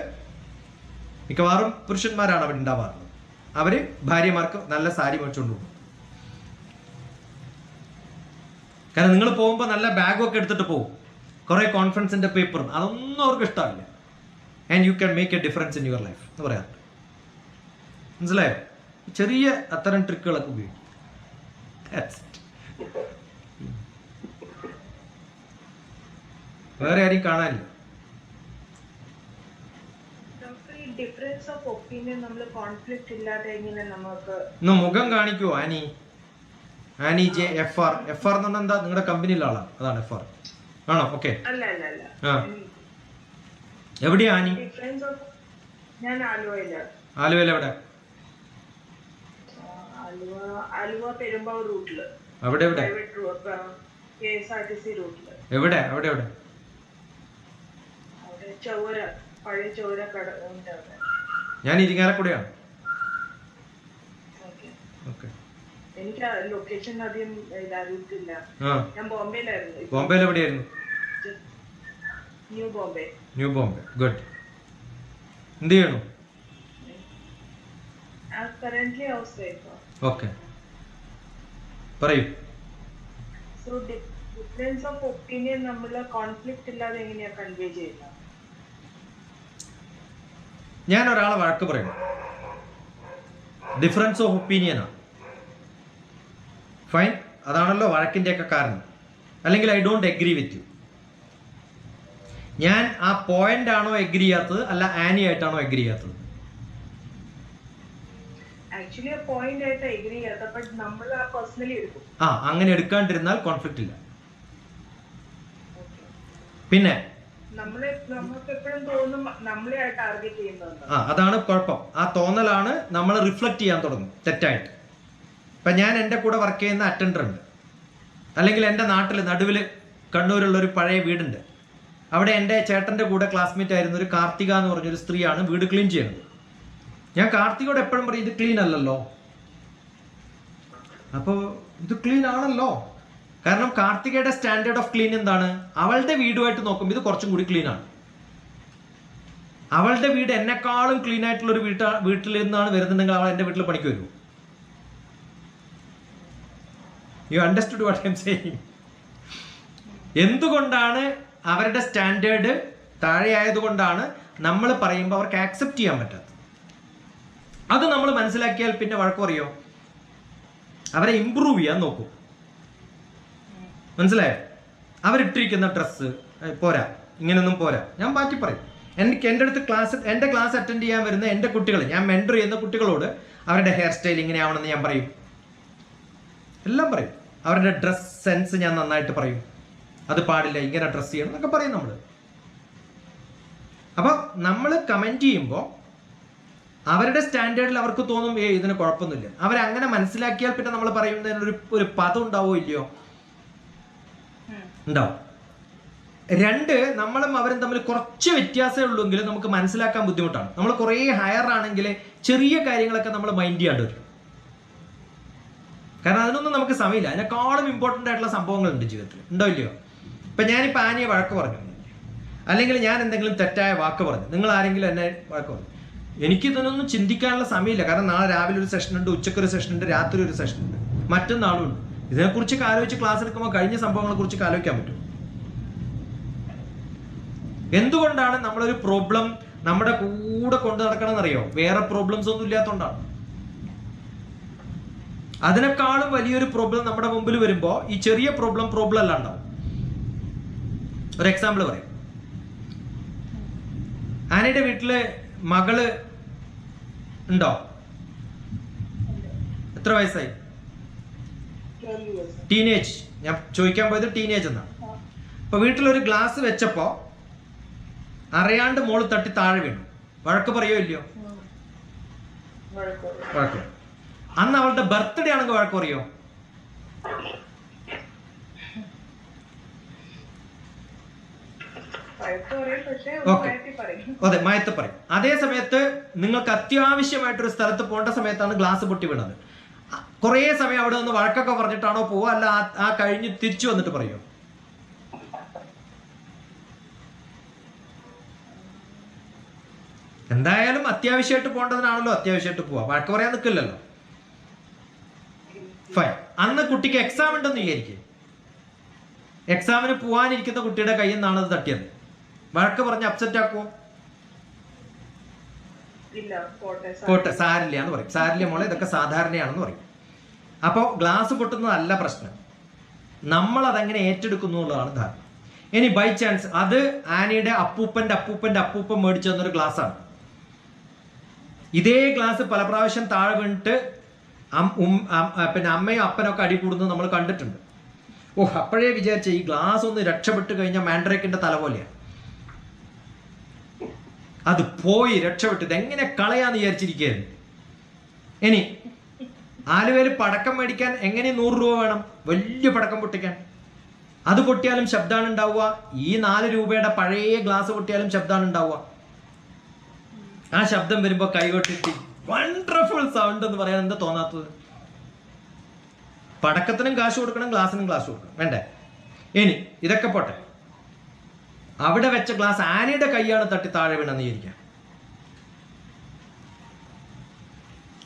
മിക്കവാറും പുരുഷന്മാരാണ് അവിടെ ഉണ്ടാവാറുള്ളത്. അവര് ഭാര്യമാർക്ക് നല്ല സാരി മേടിച്ചുകൊണ്ട് പോകും. കാരണം നിങ്ങൾ പോകുമ്പോൾ നല്ല ബാഗും ഒക്കെ എടുത്തിട്ട് പോകും, കുറേ കോൺഫറൻസിന്റെ പേപ്പറും, അതൊന്നും അവർക്ക് ഇഷ്ടമില്ല. And you can make A difference in your life എന്ന് പറയാറുണ്ട്. മനസ്സിലായോ? ചെറിയ അത്തരം ട്രിക്കുകളൊക്കെ ഉപയോഗിക്കും. വേറെ ആരും കാണാനില്ല. ഡിഫറൻസ് ഓഫ് ഒപ്പീനിയൻ നമ്മൾ കോൺഫ്ലിക്റ്റ് ഇല്ലാതെ എങ്ങനെ നമുക്ക് ഒന്ന് മുഖം കാണിക്കുവോ? ആനി ജെ FR എന്ന് പറഞ്ഞാൽ എന്താ? നിങ്ങളുടെ കമ്പനിയിലെ ആളാണ്, അതാണ് FR ആണോ? ഓക്കെ. ആ, എവിടെയാ ആനി? ഞാൻ ആലുവയിലാണ്. ആലുവയിൽ എവിടെ? ആലുവ പെരുമ്പാവൂർ റൂട്ടില്. അവിടെ എവിടെ? KSRTC റൂട്ടില്. എവിടെ അവിടെ എവിടെ? അവിടെ ചൗര, പഴയ ചൗര കട. ഞാൻ ഇരിങ്ങാലക്കുടയാണ്. ഓക്കെ. എനിക്ക് ലൊക്കേഷൻ അധികം അറിയത്തില്ല. ഞാൻ ബോംബെയിലായിരുന്നു. ബോംബെയിൽ എവിടെയായിരുന്നു? ന്യൂ ബോംബെ. ഗുഡ്. എന്ത് ചെയ്യണു? Currently house wife. ഓക്കെ, പറയൂ. സോ ഡിഫറൻസ് ഓഫ് ഒപ്പീനിയൻ നമ്മൾ കോൺഫ്ലിക്റ്റ് ഇല്ലാതെ എങ്ങനെയാ കൺവേ ചെയ്യുന്നത്? ഞാൻ ഒരാളെ വഴക്ക് പറയുന്നു, ഡിഫറൻസ് ഓഫ് ഒപ്പീനിയനാണ്. ഫൈൻ, അതാണല്ലോ വഴക്കിൻ്റെയൊക്കെ കാരണം. അല്ലെങ്കിൽ I don't agree with you. ഞാൻ ആ പോയിന്റ് ആണോ എഗ്രി ചെയ്യാത്തത്, അല്ല ആനി ആയിട്ടാണോ എഗ്രി ചെയ്യാത്തത്? അങ്ങനെ എടുക്കാണ്ടിരുന്നാൽ കോൺഫ്ലിക്റ്റ് ഇല്ല. പിന്നെ അതാണ് കുഴപ്പം. ആ തോന്നലാണ് നമ്മൾ റിഫ്ലക്ട് ചെയ്യാൻ തുടങ്ങും തെറ്റായിട്ട്. ഇപ്പൊ ഞാൻ എൻ്റെ കൂടെ വർക്ക് ചെയ്യുന്ന അറ്റൻഡർ ഉണ്ട്, അല്ലെങ്കിൽ എൻ്റെ നാട്ടിൽ നടുവിൽ കണ്ണൂരുള്ളൊരു പഴയ വീടുണ്ട്. അവിടെ എൻ്റെ ചേട്ടൻ്റെ കൂടെ ക്ലാസ്മേറ്റ് ആയിരുന്ന ഒരു കാർത്തിക എന്ന് പറഞ്ഞൊരു സ്ത്രീയാണ് വീട് ക്ലീൻ ചെയ്യുന്നത്. ഞാൻ കാർത്തികയോട് എപ്പോഴും പറയും, ഇത് ക്ലീൻ അല്ലല്ലോ. അപ്പോൾ ഇത് ക്ലീൻ ആണല്ലോ. കാരണം കാർത്തികയുടെ സ്റ്റാൻഡേർഡ് ഓഫ് ക്ലീൻ എന്താണ്? അവളുടെ വീടുമായിട്ട് നോക്കുമ്പോൾ ഇത് കുറച്ചും കൂടി ക്ലീൻ ആണ്. അവളുടെ വീട് എന്നെക്കാളും ക്ലീൻ ആയിട്ടുള്ള ഒരു വീട്ടിൽ നിന്നാണ് വരുന്നുണ്ടെങ്കിൽ അവൾ എൻ്റെ വീട്ടിൽ പണിക്ക് വരുമോ? You understood what I am saying? എന്തുകൊണ്ടാണ് അവരുടെ സ്റ്റാൻഡേർഡ് താഴെയായതുകൊണ്ടാണ് നമ്മൾ പറയുമ്പോൾ അവർക്ക് ആക്സെപ്റ്റ് ചെയ്യാൻ പറ്റാത്തത്. അത് നമ്മൾ മനസ്സിലാക്കിയാൽ പിന്നെ വഴക്ക് പറയോ? അവരെ ഇമ്പ്രൂവ് ചെയ്യാൻ നോക്കും. മനസ്സിലായോ? അവരിട്ടിരിക്കുന്ന ഡ്രസ്സ് പോരാ, ഇങ്ങനെയൊന്നും പോരാ, ഞാൻ മാറ്റി പറയും. എൻ്റെ അടുത്ത് എൻ്റെ ക്ലാസ് അറ്റൻഡ് ചെയ്യാൻ വരുന്ന എൻ്റെ കുട്ടികൾ, ഞാൻ മെൻറ്റർ ചെയ്യുന്ന കുട്ടികളോട് അവരുടെ ഹെയർ സ്റ്റൈൽ ഇങ്ങനെ ആവണമെന്ന് ഞാൻ പറയും, എല്ലാം പറയും. അവരുടെ ഡ്രസ് സെൻസ് ഞാൻ നന്നായിട്ട് പറയും, അത് പാടില്ല, ഇങ്ങനെ ഡ്രസ് ചെയ്യണം എന്നൊക്കെ പറയും നമ്മൾ. അപ്പം നമ്മൾ കമൻറ്റ് ചെയ്യുമ്പോൾ അവരുടെ സ്റ്റാൻഡേർഡിൽ അവർക്ക് തോന്നും ഇതിന് കുഴപ്പമൊന്നുമില്ല. അവരങ്ങനെ മനസ്സിലാക്കിയാൽ പിന്നെ നമ്മൾ പറയുന്നതിന് ഒരു പദം ഉണ്ടാവോ ഇല്ലയോ? ഉണ്ടാവും. 2, നമ്മളും അവരും തമ്മിൽ കുറച്ച് വ്യത്യാസമേ ഉള്ളൂങ്കിൽ നമുക്ക് മനസ്സിലാക്കാൻ ബുദ്ധിമുട്ടാണ്. നമ്മൾ കുറേ ഹയർ ആണെങ്കിൽ ചെറിയ കാര്യങ്ങളൊക്കെ നമ്മൾ മൈൻഡ് ചെയ്യാണ്ട് വരും. കാരണം അതിനൊന്നും നമുക്ക് സമയമില്ല. അതിനേക്കാളും ഇമ്പോർട്ടൻ്റ് ആയിട്ടുള്ള സംഭവങ്ങളുണ്ട് ജീവിതത്തിൽ, ഉണ്ടോ ഇല്ലയോ? ഇപ്പം ഞാനിപ്പോൾ ആനിയെ വഴക്ക് പറഞ്ഞു, അല്ലെങ്കിൽ ഞാൻ എന്തെങ്കിലും തെറ്റായ വാക്ക് പറഞ്ഞു, നിങ്ങൾ ആരെങ്കിലും എന്നെ വഴക്ക് പറഞ്ഞു, എനിക്കിതിനൊന്നും ചിന്തിക്കാനുള്ള സമയമില്ല. കാരണം നാളെ രാവിലെ ഒരു സെഷൻ ഉണ്ട്, ഉച്ചക്കൊരു സെഷൻ ഉണ്ട്, രാത്രി ഒരു സെഷൻ ഉണ്ട്, മറ്റന്നാളും ഉണ്ട്. ഇതിനെക്കുറിച്ച് ആലോചിച്ച് ക്ലാസ് എടുക്കുമ്പോൾ കഴിഞ്ഞ സംഭവങ്ങളെ കുറിച്ച് ആലോചിക്കാൻ പറ്റും. എന്തുകൊണ്ടാണ് നമ്മളൊരു പ്രോബ്ലം നമ്മുടെ കൂടെ കൊണ്ടു നടക്കണമെന്നറിയോ? വേറെ പ്രോബ്ലംസ് ഒന്നും ഇല്ലാത്തതുകൊണ്ടാണ്. അതിനേക്കാളും വലിയൊരു പ്രോബ്ലം നമ്മുടെ മുമ്പിൽ വരുമ്പോൾ ഈ ചെറിയ പ്രോബ്ലം അല്ലാണ്ടാവും. ഒരു എക്സാമ്പിൾ പറയാം. ആനയുടെ വീട്ടില് മകള് ഉണ്ടോ? എത്ര വയസ്സായി? 12 years. ടീനേജ്. ഞാൻ ചോദിക്കാൻ പോയത് ടീനേജ് എന്നാണ്. അപ്പൊ വീട്ടിലൊരു ഗ്ലാസ് വെച്ചപ്പോ അറിയാണ്ട് മോള് തട്ടി താഴെ വീണു. വഴക്ക് പറയോ ഇല്ലയോ? വഴക്ക്. അന്ന് അവളുടെ ബർത്ത്ഡേ ആണെങ്കിൽ വഴക്ക് പറയോ? അതെ, മയത്ത് പറയും. അതേ സമയത്ത് നിങ്ങൾക്ക് അത്യാവശ്യമായിട്ടൊരു സ്ഥലത്ത് പോകേണ്ട സമയത്താണ് ഗ്ലാസ് പൊട്ടി വീണത്. കുറേ സമയം അവിടെ നിന്ന് വഴക്കൊക്കെ പറഞ്ഞിട്ടാണോ പോവുക, അല്ല ആ കഴിഞ്ഞ് തിരിച്ചു വന്നിട്ട് പറയോ? എന്തായാലും അത്യാവശ്യമായിട്ട് പോകേണ്ടതിനാണല്ലോ അത്യാവശ്യമായിട്ട് പോവാ. വഴക്ക് പറയാൻ നിൽക്കില്ലല്ലോ. ഫൈൻ. അന്ന് കുട്ടിക്ക് എക്സാം ഉണ്ടെന്ന് വിചാരിക്കും. എക്സാമിന് പോവാനിരിക്കുന്ന കുട്ടിയുടെ കയ്യിൽ നിന്നാണ് അത് തട്ടിയത്. വഴക്ക് പറഞ്ഞ് അപ്സെറ്റ് ആക്കുമോ? പോട്ടെ, സാരില്ല എന്ന് പറയും. സാരില്ല മോളെ, ഇതൊക്കെ സാധാരണയാണെന്ന് പറയും. അപ്പോൾ ഗ്ലാസ് പൊട്ടുന്നതല്ല പ്രശ്നം, നമ്മൾ അതെങ്ങനെ ഏറ്റെടുക്കുന്നു എന്നുള്ളതാണ് ധാരണ. ഇനി ബൈ ചാൻസ് അത് ആനിയുടെ അപ്പൂപ്പന്റെ അപ്പൂപ്പന്റെ അപ്പൂപ്പൻ മേടിച്ചു തന്നൊരു ഗ്ലാസ്സാണ്. ഇതേ ഗ്ലാസ് പല പ്രാവശ്യം താഴെ വീണിട്ട് പിന്നെ അമ്മയും അപ്പനൊക്കെ അടി കൂടുന്നത് നമ്മൾ കണ്ടിട്ടുണ്ട്. അപ്പോഴേ വിചാരിച്ച ഈ ഗ്ലാസ് ഒന്ന് രക്ഷപ്പെട്ട് കഴിഞ്ഞാൽ മാൻഡ്രേക്കിന്റെ തല പോലെയാണ്. അത് പോയി രക്ഷപ്പെട്ടു. ഇതെങ്ങനെ കളയാന്ന് വിചാരിച്ചിരിക്കുകയായിരുന്നു. ഇനി ആലുവയിൽ പടക്കം മേടിക്കാൻ എങ്ങനെ 100 രൂപ വേണം? വലിയ പടക്കം പൊട്ടിക്കാൻ. അത് പൊട്ടിയാലും ശബ്ദമാണ് ഉണ്ടാവുക. ഈ 4 രൂപയുടെ പഴയ ഗ്ലാസ് പൊട്ടിയാലും ശബ്ദമാണ് ഉണ്ടാവുക. ആ ശബ്ദം വരുമ്പോ കൈകൊട്ടിട്ട് വണ്ടർഫുൾ സൗണ്ട് എന്ന് പറയാൻ എന്താ തോന്നാത്തത്? പടക്കത്തിനും കാശ് കൊടുക്കണം, ഗ്ലാസിനും കാശ് കൊടുക്കണം, വേണ്ടേ? ഇനി ഇതൊക്കെ പോട്ടെ, അവിടെ വെച്ച ഗ്ലാസ് ആനയുടെ കൈയാണ് തട്ടി താഴെ വീണെന്ന് വിചാരിക്കാം.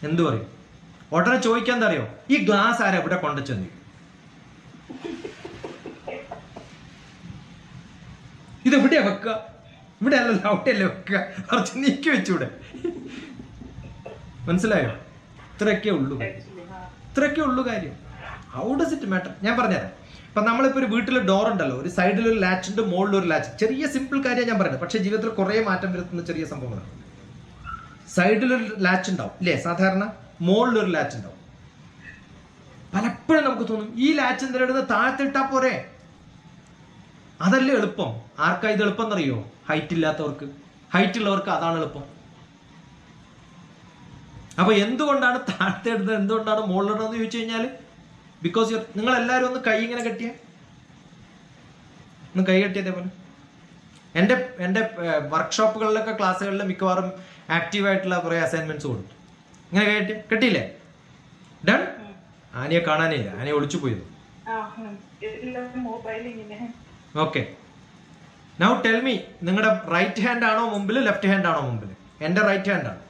എന്തു പറയും? ഉടനെ ചോദിക്കാൻ എന്താ അറിയോ? ഈ ഗ്ലാസ് ആരാ ഇവിടെ കൊണ്ടുവന്നു? ഇത് എവിടെയാ വെക്കുക? ഇവിടെ അല്ലല്ലോ, അവിടെയല്ലേ വെക്കുക. കുറച്ച് നീക്കി വെച്ചൂടെ? മനസ്സിലായോ? ഇത്രയൊക്കെ ഉള്ളു കാര്യം. How does it matter? ഞാൻ പറഞ്ഞുതരാം. ഇപ്പൊ നമ്മളിപ്പോ ഒരു വീട്ടിൽ ഡോർ ഉണ്ടല്ലോ, ഒരു സൈഡിൽ ഒരു ലാച്ച് ഉണ്ട്, മുകളിൽ ഒരു ലാച്ച്. ചെറിയ സിമ്പിൾ കാര്യം ഞാൻ പറയുന്നത്, പക്ഷെ ജീവിതത്തിൽ കുറെ മാറ്റം വരുത്തുന്ന ചെറിയ സംഭവങ്ങളാണ്. സൈഡിലൊരു ലാച്ച് ഉണ്ടാവും ഇല്ലേ, സാധാരണ മുകളിലൊരു ലാച്ച് ഉണ്ടാവും. പലപ്പോഴും നമുക്ക് തോന്നും ഈ ലാച്ച് എന്തിനാ താഴ്ത്തിട്ടാ പോരെ, അതല്ലേ എളുപ്പം. ആർക്കാ ഇത് എളുപ്പം എന്നറിയോ? ഹൈറ്റ് ഇല്ലാത്തവർക്ക്. ഹൈറ്റ് ഉള്ളവർക്ക് അതാണ് എളുപ്പം. അപ്പൊ എന്തുകൊണ്ടാണ് താഴ്ത്തിടുന്നത്, എന്തുകൊണ്ടാണ് മുകളിലിടുന്നത് ചോദിച്ചു കഴിഞ്ഞാൽ, ബിക്കോസ് നിങ്ങൾ എല്ലാവരും ഒന്ന് കൈ ഇങ്ങനെ കെട്ടിയ, ഒന്ന് കൈ കെട്ടിയതേപോലെ. എൻ്റെ വർക്ക്ഷോപ്പുകളിലൊക്കെ ക്ലാസ്സുകളിൽ മിക്കവാറും ആക്റ്റീവായിട്ടുള്ള കുറേ അസൈൻമെന്റ്സ് കൊടുത്തു. ഇങ്ങനെ കെട്ടിയില്ലേ? ഡൺ. ആനയെ കാണാനില്ല, ആനയെ ഒളിച്ചു പോയത്. ഓക്കെ, നൗ ടെൽ മീ, നിങ്ങളുടെ റൈറ്റ് ഹാൻഡ് ആണോ മുമ്പിൽ, ലെഫ്റ്റ് ഹാൻഡ് ആണോ മുമ്പിൽ? എൻ്റെ റൈറ്റ് ഹാൻഡ് ആണ്.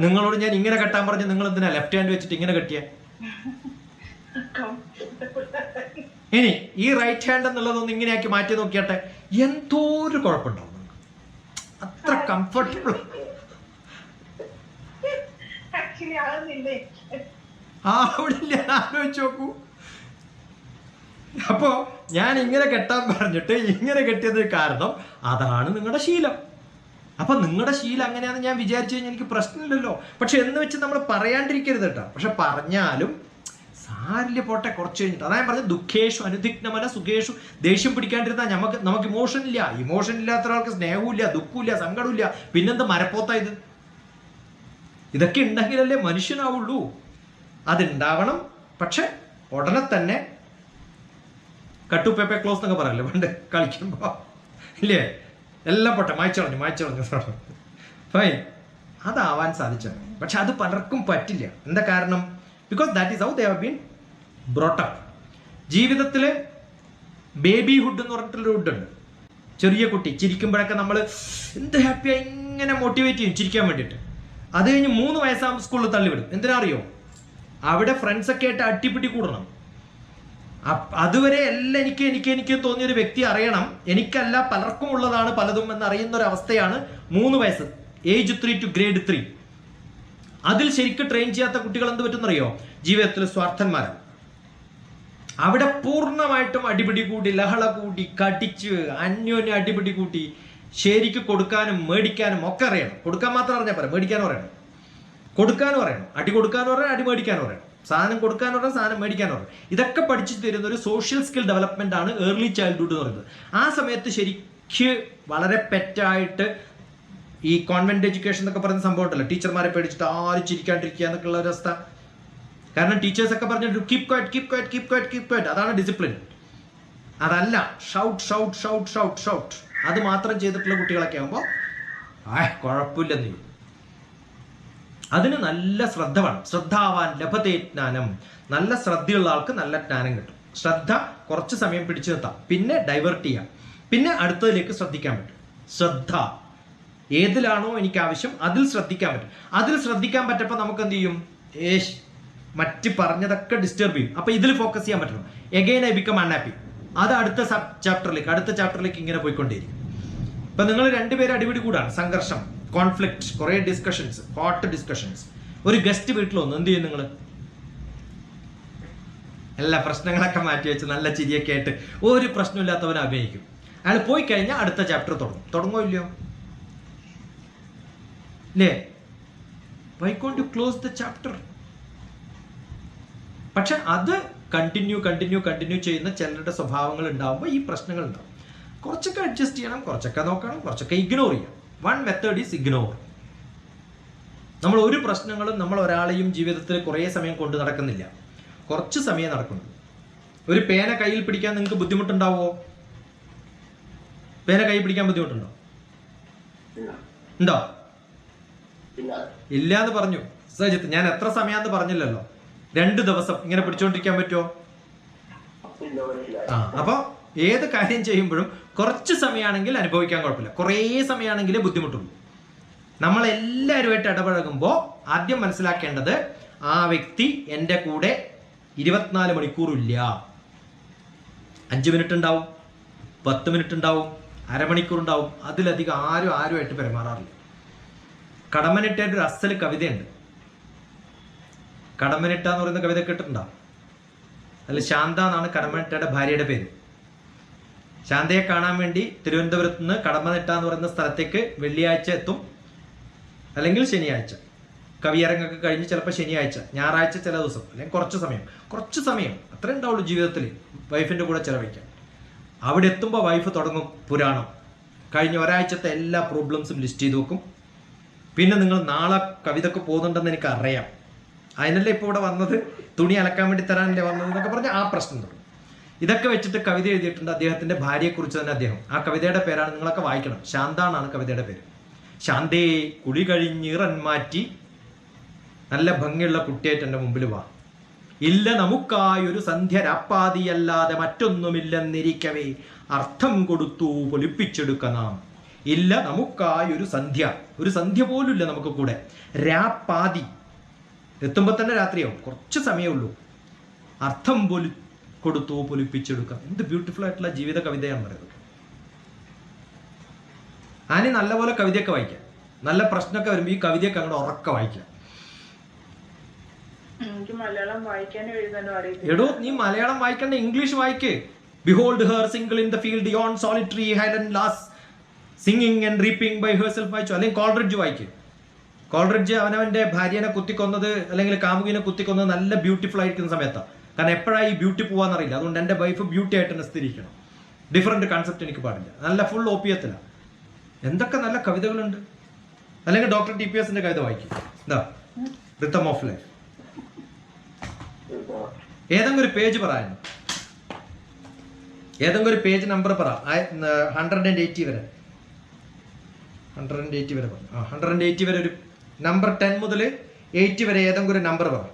നിങ്ങളോട് ഞാൻ ഇങ്ങനെ കെട്ടാൻ പറഞ്ഞു, നിങ്ങൾ എന്തിനാ ലെഫ്റ്റ് ഹാൻഡ് വെച്ചിട്ട് ഇങ്ങനെ കെട്ടിയ? ഇനി ഈ റൈറ്റ് ഹാൻഡ് എന്നുള്ളതൊന്ന് ഇങ്ങനെയാക്കി മാറ്റി നോക്കിയാട്ടെ, എന്തോ ഒരു കുഴപ്പമുണ്ടാവും. അത്ര കംഫർട്ടബിൾ അവിടെ ആലോചിച്ച് നോക്കൂ. അപ്പോ ഞാൻ ഇങ്ങനെ കെട്ടാൻ പറഞ്ഞിട്ട് ഇങ്ങനെ കെട്ടിയത് കാരണം അതാണ് നിങ്ങളുടെ ശീലം. അപ്പൊ നിങ്ങളുടെ ശീലം അങ്ങനെയാണെന്ന് ഞാൻ വിചാരിച്ചു കഴിഞ്ഞാൽ എനിക്ക് പ്രശ്നമില്ലല്ലോ. പക്ഷെ എന്ന് വെച്ച് നമ്മൾ പറയാണ്ടിരിക്കരുത് കേട്ടോ. പക്ഷെ പറഞ്ഞാലും സാരില്ല, പോട്ടെ, കുറച്ച് കഴിഞ്ഞിട്ട്. അതാ ഞാൻ പറഞ്ഞത്, ദുഃഖേഷു അനുദിഗ്നമന സുഖേഷു. ദേഷ്യം പിടിക്കാണ്ടിരുന്നാൽ നമുക്ക് ഇമോഷൻ ഇല്ല. ഇമോഷൻ ഇല്ലാത്ത ഒരാൾക്ക് സ്നേഹവും ഇല്ല, ദുഃഖവും ഇല്ല, സങ്കടവും ഇല്ല. പിന്നെന്ത് മരപ്പോത്താ ഇത്? ഇതൊക്കെ ഉണ്ടെങ്കിലല്ലേ മനുഷ്യനാവുള്ളൂ. അതുണ്ടാവണം. പക്ഷെ ഉടനെ തന്നെ കട്ടു പേപ്പർ ക്ലോസ് എന്നൊക്കെ പറയല്ലേ പണ്ട് കളിക്കുമ്പോ, ഇല്ലേ? എല്ലാം പോട്ടെ, മായ്ച്ചളഞ്ഞു ഫൈൻ. അതാവാൻ സാധിച്ചത്. പക്ഷെ അത് പലർക്കും പറ്റില്ല. എന്താ കാരണം? Because that is how they have been brought up. ജീവിതത്തിൽ ബേബിഹുഡ് എന്ന് പറഞ്ഞിട്ടുള്ളൊരു ഹുഡ് ഉണ്ട്. ചെറിയ കുട്ടി ചിരിക്കുമ്പോഴൊക്കെ നമ്മൾ എന്ത് ഹാപ്പിയായി ഇങ്ങനെ മോട്ടിവേറ്റ് ചെയ്യും ചിരിക്കാൻ വേണ്ടിയിട്ട്. അത് കഴിഞ്ഞ് 3 വയസ്സാകുമ്പോൾ സ്കൂളിൽ തള്ളിവിടും. എന്തിനാ അറിയോ? അവിടെ ഫ്രണ്ട്സൊക്കെ ആയിട്ട് അട്ടിപ്പിടി കൂടണം. അതുവരെ എല്ലാം എനിക്ക് തോന്നിയൊരു വ്യക്തി അറിയണം, എനിക്കല്ല പലർക്കും ഉള്ളതാണ് പലതും എന്നറിയുന്ന ഒരു അവസ്ഥയാണ് 3 വയസ്സ്, ഏജ് 3 to grade 3. അതിൽ ശരിക്കും ട്രെയിൻ ചെയ്യാത്ത കുട്ടികൾ എന്ത് പറ്റുന്നറിയോ? ജീവിതത്തിൽ സ്വാർത്ഥന്മാരാണ്. അവിടെ പൂർണ്ണമായിട്ടും അടിപിടി കൂടി, ലഹള കൂടി, കടിച്ച് അന്യോന്യം അടിപിടി കൂട്ടി ശരിക്ക് കൊടുക്കാനും മേടിക്കാനും ഒക്കെ അറിയണം. കൊടുക്കാൻ മാത്രം അറിഞ്ഞാൽ പോരാ, മേടിക്കാനും അറിയണം. കൊടുക്കാനും അറിയണം, അടി കൊടുക്കാനും അറിയണം, അടി മേടിക്കാനും അറിയണം, സാധനം കൊടുക്കാനും അറിയണം, സാധനം മേടിക്കാനും അറിയണം. ഇതൊക്കെ പഠിച്ചു തരുന്ന ഒരു സോഷ്യൽ സ്കിൽ ഡെവലപ്മെന്റ് ആണ് ഏർലി ചൈൽഡ്ഹുഡ് എന്ന് പറയുന്നത്. ആ സമയത്ത് ശരിക്ക് വളരെ പെറ്റായിട്ട് ഈ കോൺവെന്റ് എഡ്യൂക്കേഷൻ എന്നൊക്കെ പറയുന്ന സംഭവം ഉണ്ടല്ലോ, ടീച്ചർമാരെ പേടിച്ചിട്ട് ആരും ചിരിക്കാണ്ടിരിക്കുക എന്നൊക്കെ ഉള്ള ഒരു അവസ്ഥ. കാരണം ടീച്ചേഴ്സ് ഒക്കെ പറഞ്ഞിട്ട് keep quiet keep quiet keep quiet keep quiet, അതാണ് ഡിസിപ്ലിൻ. അതല്ല shout shout shout shout shout, അത് മാത്രം ചെയ്തിട്ടുള്ള കുട്ടികളൊക്കെ ആകുമ്പോൾ കുഴപ്പമില്ലെന്ന്. അതിന് നല്ല ശ്രദ്ധ വേണം. ശ്രദ്ധാവാൻ ലഭതേ ജ്ഞാനം. നല്ല ശ്രദ്ധയുള്ള ആൾക്ക് നല്ല ജ്ഞാനം കിട്ടും. ശ്രദ്ധ കുറച്ച് സമയം പിടിച്ചു നിർത്താം, പിന്നെ ഡൈവേർട്ട് ചെയ്യാം, പിന്നെ അടുത്തതിലേക്ക് ശ്രദ്ധിക്കാൻ പറ്റും. ശ്രദ്ധ ഏതിലാണോ എനിക്ക് ആവശ്യം അതിൽ ശ്രദ്ധിക്കാൻ പറ്റും. അതിൽ ശ്രദ്ധിക്കാൻ പറ്റപ്പോൾ നമുക്ക് എന്ത് ചെയ്യും, മറ്റ് പറഞ്ഞതൊക്കെ ഡിസ്റ്റർബ് ചെയ്യും. അപ്പൊ ഇതിൽ ഫോക്കസ് ചെയ്യാൻ പറ്റണം. Again I become unhappy. അത് അടുത്ത ചാപ്റ്ററിലേക്ക് ഇങ്ങനെ പോയിക്കൊണ്ടേയിരിക്കും. ഇപ്പൊ നിങ്ങൾ രണ്ടുപേരും അടിപിടി കൂടാണ്, സംഘർഷം, കോൺഫ്ലിക്റ്റ്, കുറെ ഡിസ്കഷൻസ്, ഹോട്ട് ഡിസ്കഷൻസ്. ഒരു ഗസ്റ്റ് വീട്ടിൽ വന്നു, എന്ത് ചെയ്യും നിങ്ങൾ? എല്ലാ പ്രശ്നങ്ങളൊക്കെ മാറ്റി വെച്ച് നല്ല ചിരിയൊക്കെ ആയിട്ട് ഒരു പ്രശ്നമില്ലാത്തവനെ അഭിനയിക്കും. അയാൾ പോയി കഴിഞ്ഞാൽ അടുത്ത ചാപ്റ്റർ തുടങ്ങുമോ ഇല്ലയോ? അല്ലേ? Why can't you close the chapter? പക്ഷെ അത് കണ്ടിന്യൂ ചെയ്യുന്ന ചിലരുടെ സ്വഭാവങ്ങൾ ഉണ്ടാകുമ്പോൾ ഈ പ്രശ്നങ്ങൾ ഉണ്ടാവും. കുറച്ചൊക്കെ അഡ്ജസ്റ്റ് ചെയ്യണം, കുറച്ചൊക്കെ നോക്കണം, കുറച്ചൊക്കെ ഇഗ്നോർ ചെയ്യണം. One method is ignore. നമ്മൾ ഒരു പ്രശ്നങ്ങളും നമ്മൾ ഒരാളെയും ജീവിതത്തിൽ കുറേ സമയം കൊണ്ട് നടക്കുന്നില്ല, കുറച്ച് സമയം നടക്കുന്നു. ഒരു പേന കയ്യിൽ പിടിക്കാൻ നിങ്ങൾക്ക് ബുദ്ധിമുട്ടുണ്ടാവോ? പേന കയ്യിൽ പിടിക്കാൻ ബുദ്ധിമുട്ടുണ്ടോ? ഉണ്ടോ? ഇല്ല എന്ന് പറഞ്ഞു സജിത്ത്. ഞാൻ എത്ര സമയാന്ന് പറഞ്ഞില്ലല്ലോ. 2 ദിവസം ഇങ്ങനെ പിടിച്ചോണ്ടിരിക്കാൻ പറ്റുമോ? അപ്പൊ ഏത് കാര്യം ചെയ്യുമ്പോഴും കുറച്ച് സമയമാണെങ്കിൽ അനുഭവിക്കാൻ കുഴപ്പമില്ല, കുറേ സമയമാണെങ്കിലേ ബുദ്ധിമുട്ടുള്ളൂ. നമ്മളെല്ലാവരുമായിട്ട് ഇടപഴകുമ്പോൾ ആദ്യം മനസ്സിലാക്കേണ്ടത് ആ വ്യക്തി എൻ്റെ കൂടെ 24 മണിക്കൂറും ഇല്ല. 5 മിനിറ്റ് ഉണ്ടാവും, 10 മിനിറ്റ് ഉണ്ടാവും, അരമണിക്കൂർ ഉണ്ടാവും. അതിലധികം ആരുമായിട്ട് പെരുമാറാറില്ല. കടമ്മനിട്ടയുടെ ഒരു അസൽ കവിതയുണ്ട്. കടമ്മനിട്ട എന്ന് പറയുന്ന കവിത കേട്ടിട്ടുണ്ടോ? അതിൽ ശാന്ത എന്നാണ് കടമ്മനിട്ടയുടെ ഭാര്യയുടെ പേര്. ശാന്തയെ കാണാൻ വേണ്ടി തിരുവനന്തപുരത്ത് നിന്ന് കടമ്മനിട്ട എന്ന് പറയുന്ന സ്ഥലത്തേക്ക് വെള്ളിയാഴ്ച എത്തും, അല്ലെങ്കിൽ ശനിയാഴ്ച. കവിയരങ്ങൊക്കെ കഴിഞ്ഞ് ചിലപ്പോൾ ശനിയാഴ്ച, ഞായറാഴ്ച ചില ദിവസം, അല്ലെങ്കിൽ കുറച്ച് സമയം അത്രേ ഉണ്ടാവുള്ളൂ ജീവിതത്തിൽ വൈഫിൻ്റെ കൂടെ ചിലവഴിക്കാൻ. അവിടെ എത്തുമ്പോൾ വൈഫ് തുടങ്ങും പുരാണം. കഴിഞ്ഞ ഒരാഴ്ചത്തെ എല്ലാ പ്രോബ്ലംസും ലിസ്റ്റ് ചെയ്ത് വെക്കും. പിന്നെ നിങ്ങൾ നാളെ കവിതക്ക് പോകുന്നുണ്ടെന്ന് എനിക്ക് അറിയാം, അതിനല്ലേ ഇപ്പോൾ ഇവിടെ വന്നത്, തുണി അലക്കാൻ വേണ്ടി തരാനല്ലേ വന്നത് എന്നൊക്കെ പറഞ്ഞ് ആ പ്രശ്നം തുടങ്ങും. ഇതൊക്കെ വെച്ചിട്ട് കവിത എഴുതിയിട്ടുണ്ട് അദ്ദേഹത്തിൻ്റെ ഭാര്യയെക്കുറിച്ച് തന്നെ. അദ്ദേഹം ആ കവിതയുടെ പേരാണ്, നിങ്ങളൊക്കെ വായിക്കണം, ശാന്ത എന്നാണ് കവിതയുടെ പേര്. ശാന്തേ കുളി കഴിഞ്ഞിറൻ മാറ്റി നല്ല ഭംഗിയുള്ള കുട്ടിയായിട്ട് എൻ്റെ മുമ്പിൽ വാ. ഇല്ല നമുക്കായൊരു സന്ധ്യ രാപ്പാതിയല്ലാതെ മറ്റൊന്നുമില്ലെന്നിരിക്കവേ അർത്ഥം കൊടുത്തു പൊലിപ്പിച്ചെടുക്ക നാം. ഇല്ല നമുക്കായൊരു സന്ധ്യ പോലും ഇല്ല നമുക്ക് കൂടെ. രാപ്പാതി എത്തുമ്പോൾ തന്നെ രാത്രിയാവും, കുറച്ച് സമയമുള്ളൂ. അർത്ഥം കൊടുത്തു പൊലിപ്പിച്ചെടുക്കാം. എന്ത് ബ്യൂട്ടിഫുൾ ആയിട്ടുള്ള ജീവിത കവിതയാണ് പറയുന്നത്. ആനി നല്ലപോലെ കവിതയൊക്കെ വായിക്കാം, നല്ല പ്രശ്നമൊക്കെ വരുമ്പോൾ ഈ കവിതയൊക്കെ അങ്ങോട്ട് ഉറക്കെ വായിക്കാം. എടോ നീ മലയാളം വായിക്കണ്ട, ഇംഗ്ലീഷ് വായിക്ക്. Behold her single in the field yon solitary Highland lass singing and reaping by herself വായിച്ചു. അല്ലെങ്കിൽ കോൾറിഡ്ജ് വായിക്ക്. കോൾറിഡ്ജ് അവനവന്റെ ഭാര്യനെ കുത്തിക്കൊന്നത് അല്ലെങ്കിൽ കാമുകിനെ കുത്തിക്കൊന്നത് നല്ല ബ്യൂട്ടിഫുൾ ആയിരിക്കുന്ന സമയത്താണ്. കാരണം എപ്പോഴാണ് ഈ ബ്യൂട്ടി പോവാന്നറിയില്ല. അതുകൊണ്ട് എൻ്റെ വൈഫ് ബ്യൂട്ടി ആയിട്ട് തന്നെ സ്ഥിരിക്കണം. ഡിഫറെന്റ് കൺസെപ്റ്റ് എനിക്ക് പാടില്ല. നല്ല ഫുൾ ഓപ്പിയത്തിലാണ്. എന്തൊക്കെ നല്ല കവിതകളുണ്ട്. അല്ലെങ്കിൽ ഡോക്ടർ TPSന്റെ കവിത വായിക്കും. എന്താ റിതം ഓഫ് ലൈഫ്. ഏതെങ്കിലും ഒരു പേജ് പറയാൻ, ഏതെങ്കിലും ഒരു പേജ് നമ്പർ പറ. 180 വരെ 180 വരെ പറഞ്ഞു. 180 വരെ ഒരു നമ്പർ 10 മുതൽ 80 വരെ ഏതെങ്കിലും ഒരു നമ്പർ പറ.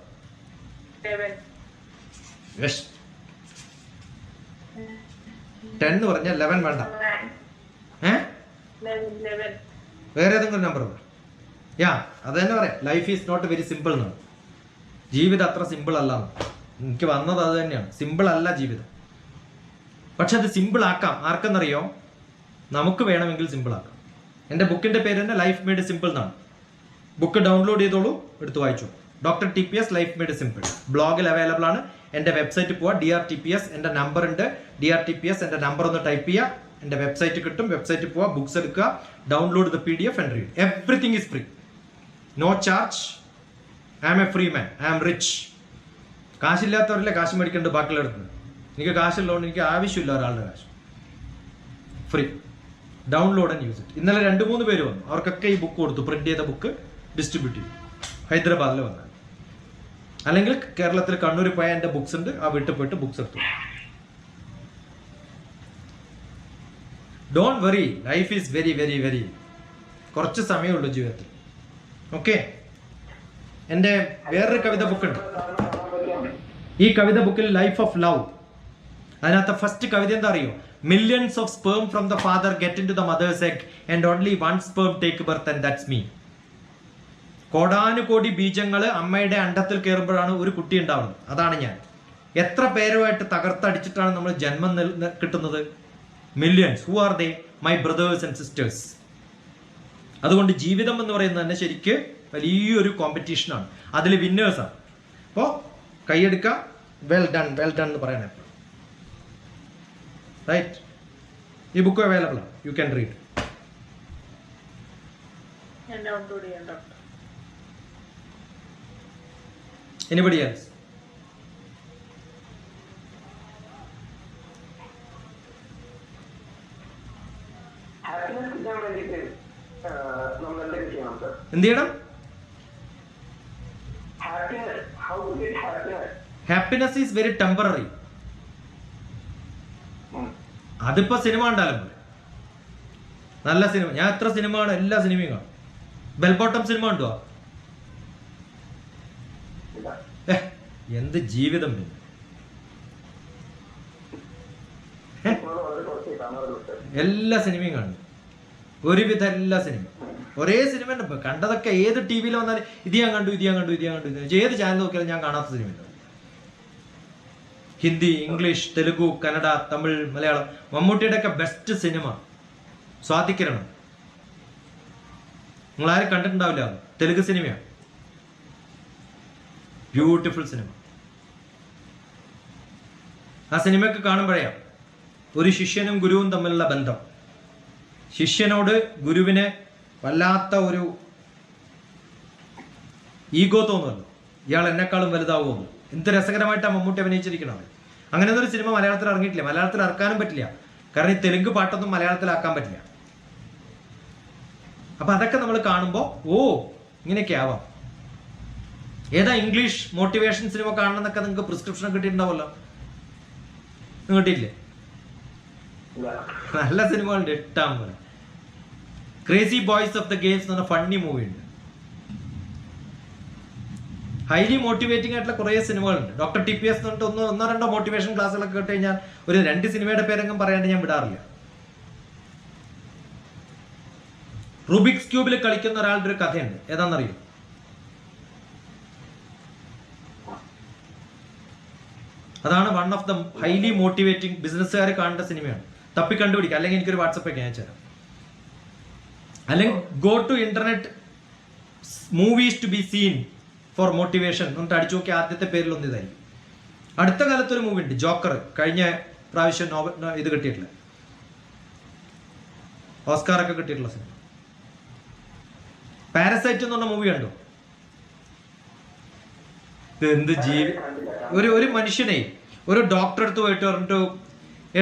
10 എന്ന് പറഞ്ഞാൽ 11 വേണ്ട. വേറെ ഏതെങ്കിലും നമ്പർ പറ. അത് തന്നെ പറയാം. Life is not very simple എന്നാണ്. ജീവിതം അത്ര സിമ്പിൾ അല്ല. എനിക്ക് വന്നത് അത് തന്നെയാണ്. സിമ്പിൾ അല്ല ജീവിതം. പക്ഷെ അത് സിമ്പിൾ ആക്കാം. ആർക്കെന്നറിയോ? നമുക്ക് വേണമെങ്കിൽ സിമ്പിൾ ആക്കാം. എൻ്റെ ബുക്കിൻ്റെ പേര് തന്നെ ലൈഫ് മെയ്ഡ് സിമ്പിൾ എന്നാണ്. ബുക്ക് ഡൗൺലോഡ് ചെയ്തോളൂ, എടുത്ത് വായിച്ചു. Doctor TPS life made simple ബ്ലോഗിൽ അവൈലബിൾ ആണ്. എൻ്റെ വെബ്സൈറ്റിൽ പോവാ, DRTPS എൻ്റെ നമ്പർ ഉണ്ട്. DRTPS എൻ്റെ നമ്പർ ഒന്ന് ടൈപ്പ് ചെയ്യുക, എൻ്റെ വെബ്സൈറ്റ് കിട്ടും. വെബ്സൈറ്റിൽ പോവാ, ബുക്സ് എടുക്കുക, download the PDF and read. Everything is free, no charge. I am a free man, I am rich. കാശില്ലാത്തവരല്ലേ കാശ് മേടിക്കേണ്ടത് ബാക്കിയുള്ളവർക്ക്. എനിക്ക് കാശുള്ളതുകൊണ്ട് എനിക്ക് ആവശ്യമില്ല ഒരാളുടെ കാശ്. Free, download and use it. ഇന്നലെ 2-3 പേര് വന്നു, അവർക്കൊക്കെ ഈ ബുക്ക് കൊടുത്തു. പ്രിന്റ് ചെയ്ത ബുക്ക് ഡിസ്ട്രിബ്യൂട്ട് ചെയ്തു. ഹൈദരാബാദിൽ വന്നാൽ, അല്ലെങ്കിൽ കേരളത്തിൽ കണ്ണൂരിൽ പോയാൽ എൻ്റെ ബുക്സ് ഉണ്ട്, ആ വീട്ടിൽ പോയിട്ട് ബുക്സ് എടുത്തു. Don't worry, life is very very very, കുറച്ച് സമയമുള്ളൂ ജീവിതത്തിൽ. ഓക്കെ, എൻ്റെ വേറൊരു കവിത ബുക്കുണ്ട്. ഈ കവിത ബുക്കിൽ ലൈഫ് ഓഫ് ലവ്, അതിനകത്ത് ഫസ്റ്റ് കവിത എന്താ അറിയോ? Millions of sperm from the father get into the mother's egg and only one sperm take birth and that's me. കോടാനുകോടി ബീജങ്ങൾ അമ്മയുടെ അണ്ടത്തിൽ കയറുമ്പോഴാണ് ഒരു കുട്ടി ഉണ്ടാവുന്നത്. അതാണ് ഞാൻ. എത്ര പേരുമായിട്ട് തകർത്തടിച്ചിട്ടാണ് നമ്മൾ ജന്മം കിട്ടുന്നത്? Millions. Who are they? My brothers and sisters. അതുകൊണ്ട് ജീവിതം എന്ന് പറയുന്നത് തന്നെ ശരിക്ക് വലിയൊരു കോമ്പറ്റീഷനാണ്. അതിൽ വിന്നേഴ്സാണ്. അപ്പോൾ കൈയെടുക്കുക, വെൽ ഡൺ വെൽ ഡൺ എന്ന് പറയണം എപ്പോഴും. റൈറ്റ്? ഈ ബുക്ക് അവൈലബിൾ ആണ്, യു ക്യാൻ റീഡ്. ഞാൻ ഡൗൺലോഡ് ചെയ്യാം ഡോക്ടർ. Anybody else? ഹാപ്പിനെസ് കിട്ടാൻ വേണ്ടിയിട്ട് നമ്മൾ എന്തൊക്കെ ചെയ്യണം സർ? എന്ത് ചെയ്യണം? Happiness, how to get happiness? Happiness is very temporary. അതിപ്പോ സിനിമ കണ്ടാലും പോലെ, നല്ല സിനിമ. ഞാൻ എത്ര സിനിമ കാണും, എല്ലാ സിനിമയും കാണും. ബെൽബോട്ടം സിനിമ കണ്ടുവാ? എന്ത് ജീവിതം പിന്നെ. എല്ലാ സിനിമയും കാണും, ഒരുവിധ എല്ലാ സിനിമയും. ഒരേ സിനിമ കണ്ടതൊക്കെ ഏത് TV-യിൽ വന്നാലും ഇത് ഞാൻ കണ്ടു, ഇത് ഞാൻ കണ്ടു, ഇത് ഞാൻ കണ്ടു. ഏത് ചാനൽ നോക്കിയാലും ഞാൻ കാണാത്ത സിനിമ. ഹിന്ദി, ഇംഗ്ലീഷ്, തെലുഗു, കന്നഡ, തമിഴ്, മലയാളം. മമ്മൂട്ടിയുടെ ഒക്കെ ബെസ്റ്റ് സിനിമ സ്വാതിക്കിരണം. നിങ്ങളാരും കണ്ടിട്ടുണ്ടാവില്ല, തെലുഗു സിനിമയാണ്. Beautiful cinema. ആ സിനിമയൊക്കെ കാണുമ്പോഴേ ഒരു ശിഷ്യനും ഗുരുവും തമ്മിലുള്ള ബന്ധം. ശിഷ്യനോട് ഗുരുവിന് വല്ലാത്ത ഒരു ഈഗോ തോന്നുമല്ലോ, ഇയാൾ എന്നെക്കാളും വലുതാവുമോ. എന്ത് രസകരമായിട്ടാണ് മമ്മൂട്ടി അഭിനയിച്ചിരിക്കണത്. അങ്ങനെ ഒരു സിനിമ മലയാളത്തിൽ ഇറങ്ങിയിട്ടില്ല. മലയാളത്തിൽ ഇറക്കാനും പറ്റില്ല, കാരണം ഈ തെലുങ്ക് പാട്ടൊന്നും മലയാളത്തിലാക്കാൻ പറ്റില്ല. അപ്പൊ അതൊക്കെ നമ്മൾ കാണുമ്പോൾ ഓ ഇങ്ങനെയൊക്കെ ആവാം. ഏതാ ഇംഗ്ലീഷ് മോട്ടിവേഷൻ സിനിമ കാണണം എന്നൊക്കെ നിങ്ങൾക്ക് പ്രിസ്ക്രിപ്ഷൻ കിട്ടിയിട്ടുണ്ടാവല്ലോ, കിട്ടിയില്ലേ? നല്ല സിനിമകളുണ്ട് ഇഷ്ടം പോലെ. Crazy boys of the games എന്ന് പറഞ്ഞ ഫണ്ണി മൂവി ഉണ്ട്. ഹൈലി മോട്ടിവേറ്റിംഗ് ആയിട്ടുള്ള കുറേ സിനിമകളുണ്ട്. ഡോക്ടർ TPS എന്ന് പറഞ്ഞിട്ട് ഒന്നോ രണ്ടോ മോട്ടിവേഷൻ ക്ലാസ്സുകളൊക്കെ കേട്ട് കഴിഞ്ഞാൽ ഒരു 2 സിനിമയുടെ പേരെങ്കിലും പറയാണ്ട് ഞാൻ വിടാറില്ല. റുബിക്സ് ക്യൂബിൽ കളിക്കുന്ന ഒരാളുടെ ഒരു കഥയുണ്ട്, ഏതാണെന്നറിയോ? അതാണ് one of the highly motivating. ബിസിനസ്സുകാർ കാണേണ്ട സിനിമയാണ്. തപ്പി കണ്ടുപിടിക്കുക, അല്ലെങ്കിൽ എനിക്കൊരു വാട്സപ്പ് ഒക്കെ അയച്ചു തരാം. അല്ലെങ്കിൽ go to internet movies to be seen for motivation എന്നിട്ട് അടിച്ചു നോക്കി ആദ്യത്തെ പേരിലൊന്നും ഇതായിരിക്കും. അടുത്ത കാലത്തൊരു മൂവി ഉണ്ട്, ജോക്കർ. കഴിഞ്ഞ പ്രാവശ്യം ഇത് കിട്ടിയിട്ടില്ല, ഓസ്കാറൊക്കെ കിട്ടിയിട്ടുള്ള സിനിമ. പാരസൈറ്റ് എന്ന് പറഞ്ഞ മൂവി കണ്ടോ? എന്ത് ഒരു മനുഷ്യനെ ഒരു ഡോക്ടർ അടുത്ത് പോയിട്ട് പറഞ്ഞിട്ട്,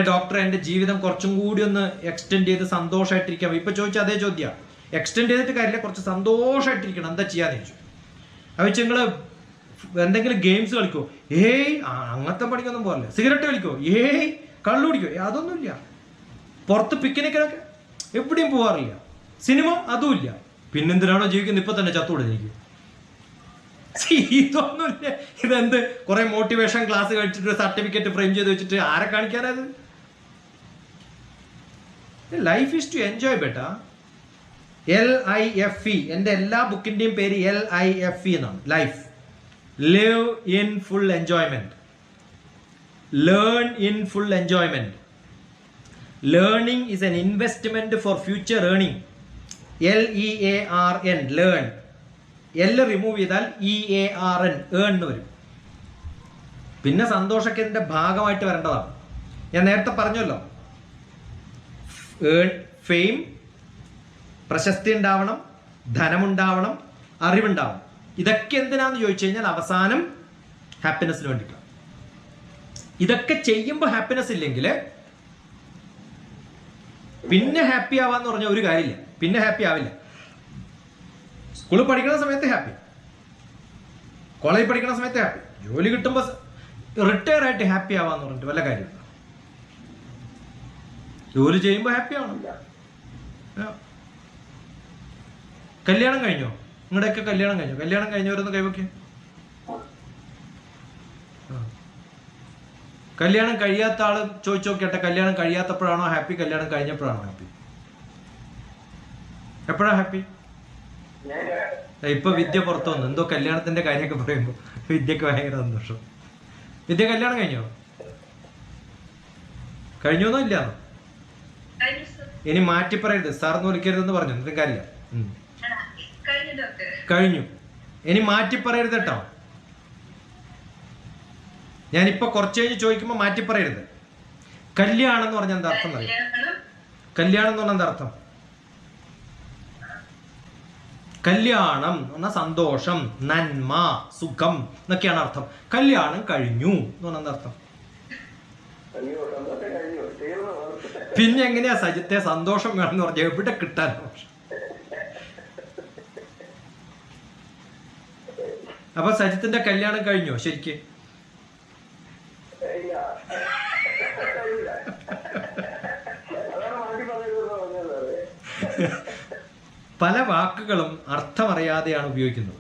ഡോക്ടർ എൻ്റെ ജീവിതം കുറച്ചും കൂടി ഒന്ന് എക്സ്റ്റെൻഡ് ചെയ്ത് സന്തോഷമായിട്ടിരിക്കാം. ഇപ്പൊ ചോദിച്ചാൽ അതേ ചോദ്യം. എക്സ്റ്റെൻഡ് ചെയ്തിട്ട് കാര്യമില്ല, കുറച്ച് സന്തോഷമായിട്ടിരിക്കണം, എന്താ ചെയ്യാന്ന് ചോദിച്ചു. അത് നിങ്ങൾ എന്തെങ്കിലും ഗെയിംസ് കളിക്കോ? അങ്ങനത്തെ പണിക്കൊന്നും പോകല്ലേ. സിഗരറ്റ് വലിക്കോ? കള്ളു കുടിക്കോ? അതൊന്നുമില്ല. പുറത്ത് പിക്നിക്കിനൊക്കെ എവിടെയും പോകാറില്ല. സിനിമ അതുമില്ല. പിന്നെന്തിനാണോ ജീവിക്കുന്നത്? ഇപ്പൊ തന്നെ ചത്തുകൂടെ എനിക്ക്? ഇതൊന്നുമില്ല. ഇതെന്ത് കുറെ മോട്ടിവേഷൻ ക്ലാസ് കഴിച്ചിട്ട് സർട്ടിഫിക്കറ്റ് ഫ്രെയിം ചെയ്ത് വെച്ചിട്ട് ആരെ കാണിക്കാനത്? Life is to enjoy ബെട്ടാ. LIFE. എൻ്റെ എല്ലാ ബുക്കിന്റെയും പേര് LIFE എന്നാണ്. Life, live in full enjoyment, learn in full enjoyment. Learning is an investment for future earning. LEARN, learn. L remove ചെയ്താൽ EARN, ഏൺ എന്ന് വരും. പിന്നെ സന്തോഷമൊക്കെ ഇതിന്റെ ഭാഗമായിട്ട് വരേണ്ടതാണ്. ഞാൻ നേരത്തെ പറഞ്ഞല്ലോ, ഫെയിം, പ്രശസ്തി ഉണ്ടാവണം, ധനമുണ്ടാവണം, അറിവുണ്ടാവണം. ഇതൊക്കെ എന്തിനാന്ന് ചോദിച്ചു കഴിഞ്ഞാൽ അവസാനം ഹാപ്പിനെസ്സിന് വേണ്ടിയിട്ടാണ്. ഇതൊക്കെ ചെയ്യുമ്പോൾ ഹാപ്പിനെസ് ഇല്ലെങ്കിൽ പിന്നെ ഹാപ്പി ആവാന്ന് പറഞ്ഞാൽ ഒരു കാര്യമില്ല, പിന്നെ ഹാപ്പി ആവില്ല. സ്കൂളിൽ പഠിക്കുന്ന സമയത്ത് ഹാപ്പി, കോളേജിൽ പഠിക്കുന്ന സമയത്ത് ഹാപ്പി, ജോലി കിട്ടുമ്പോൾ റിട്ടയർ ആയിട്ട് ഹാപ്പി ആവാന്ന് പറഞ്ഞിട്ട് വല്ല കാര്യമില്ല. ജോലി ചെയ്യുമ്പോൾ ഹാപ്പി ആവണം. കല്യാണം കഴിഞ്ഞോ? നിങ്ങളുടെയൊക്കെ കല്യാണം കഴിഞ്ഞോ? കല്യാണം കഴിഞ്ഞവരൊന്ന് കൈവയ്ക്ക്. കല്യാണം കഴിയാത്ത ആള് ചോദിച്ചു നോക്കിയട്ടെ, കല്യാണം കഴിയാത്തപ്പോഴാണോ ഹാപ്പി, കല്യാണം കഴിഞ്ഞപ്പോഴാണോ ഹാപ്പി? എപ്പോഴാ ഹാപ്പി? ഇപ്പൊ വിദ്യ പുറത്തു വന്നു, എന്തോ കല്യാണത്തിന്റെ കാര്യമൊക്കെ പറയുമ്പോ വിദ്യക്ക് ഭയങ്കര സന്തോഷം. വിദ്യ കല്യാണം കഴിഞ്ഞോ? കഴിഞ്ഞോന്നോ ഇല്ലാന്നോ? ഇനി മാറ്റി പറയരുത്, സാറിന് വിളിക്കരുതെന്ന് പറഞ്ഞു, എന്തെങ്കിലും കാര്യമില്ല. കഴിഞ്ഞു, ഇനി മാറ്റി പറയരുത് കേട്ടോ. ഞാനിപ്പോ കുറച്ച് കഴിഞ്ഞ് ചോദിക്കുമ്പോ മാറ്റി പറയരുത്. കല്യാണം എന്ന് പറഞ്ഞാൽ എന്താ അർത്ഥം അറിയാം? കല്യാണം എന്ന് പറഞ്ഞാൽ എന്താ അർത്ഥം? കല്യാണം എന്ന് പറഞ്ഞാൽ സന്തോഷം, നന്മ, സുഖം എന്നൊക്കെയാണ് അർത്ഥം. കല്യാണം കഴിഞ്ഞു എന്ന് പറഞ്ഞാൽ എന്താ അർത്ഥം? പിന്നെ എങ്ങനെയാ സജിത്തെ സന്തോഷം വേണമെന്ന് പറഞ്ഞാൽ എവിടെ കിട്ടാൻ? അപ്പൊ സജിത്തിന്റെ കല്യാണം കഴിഞ്ഞോ ശരിക്ക്? പല വാക്കുകളും അർത്ഥമറിയാതെയാണ് ഉപയോഗിക്കുന്നത്.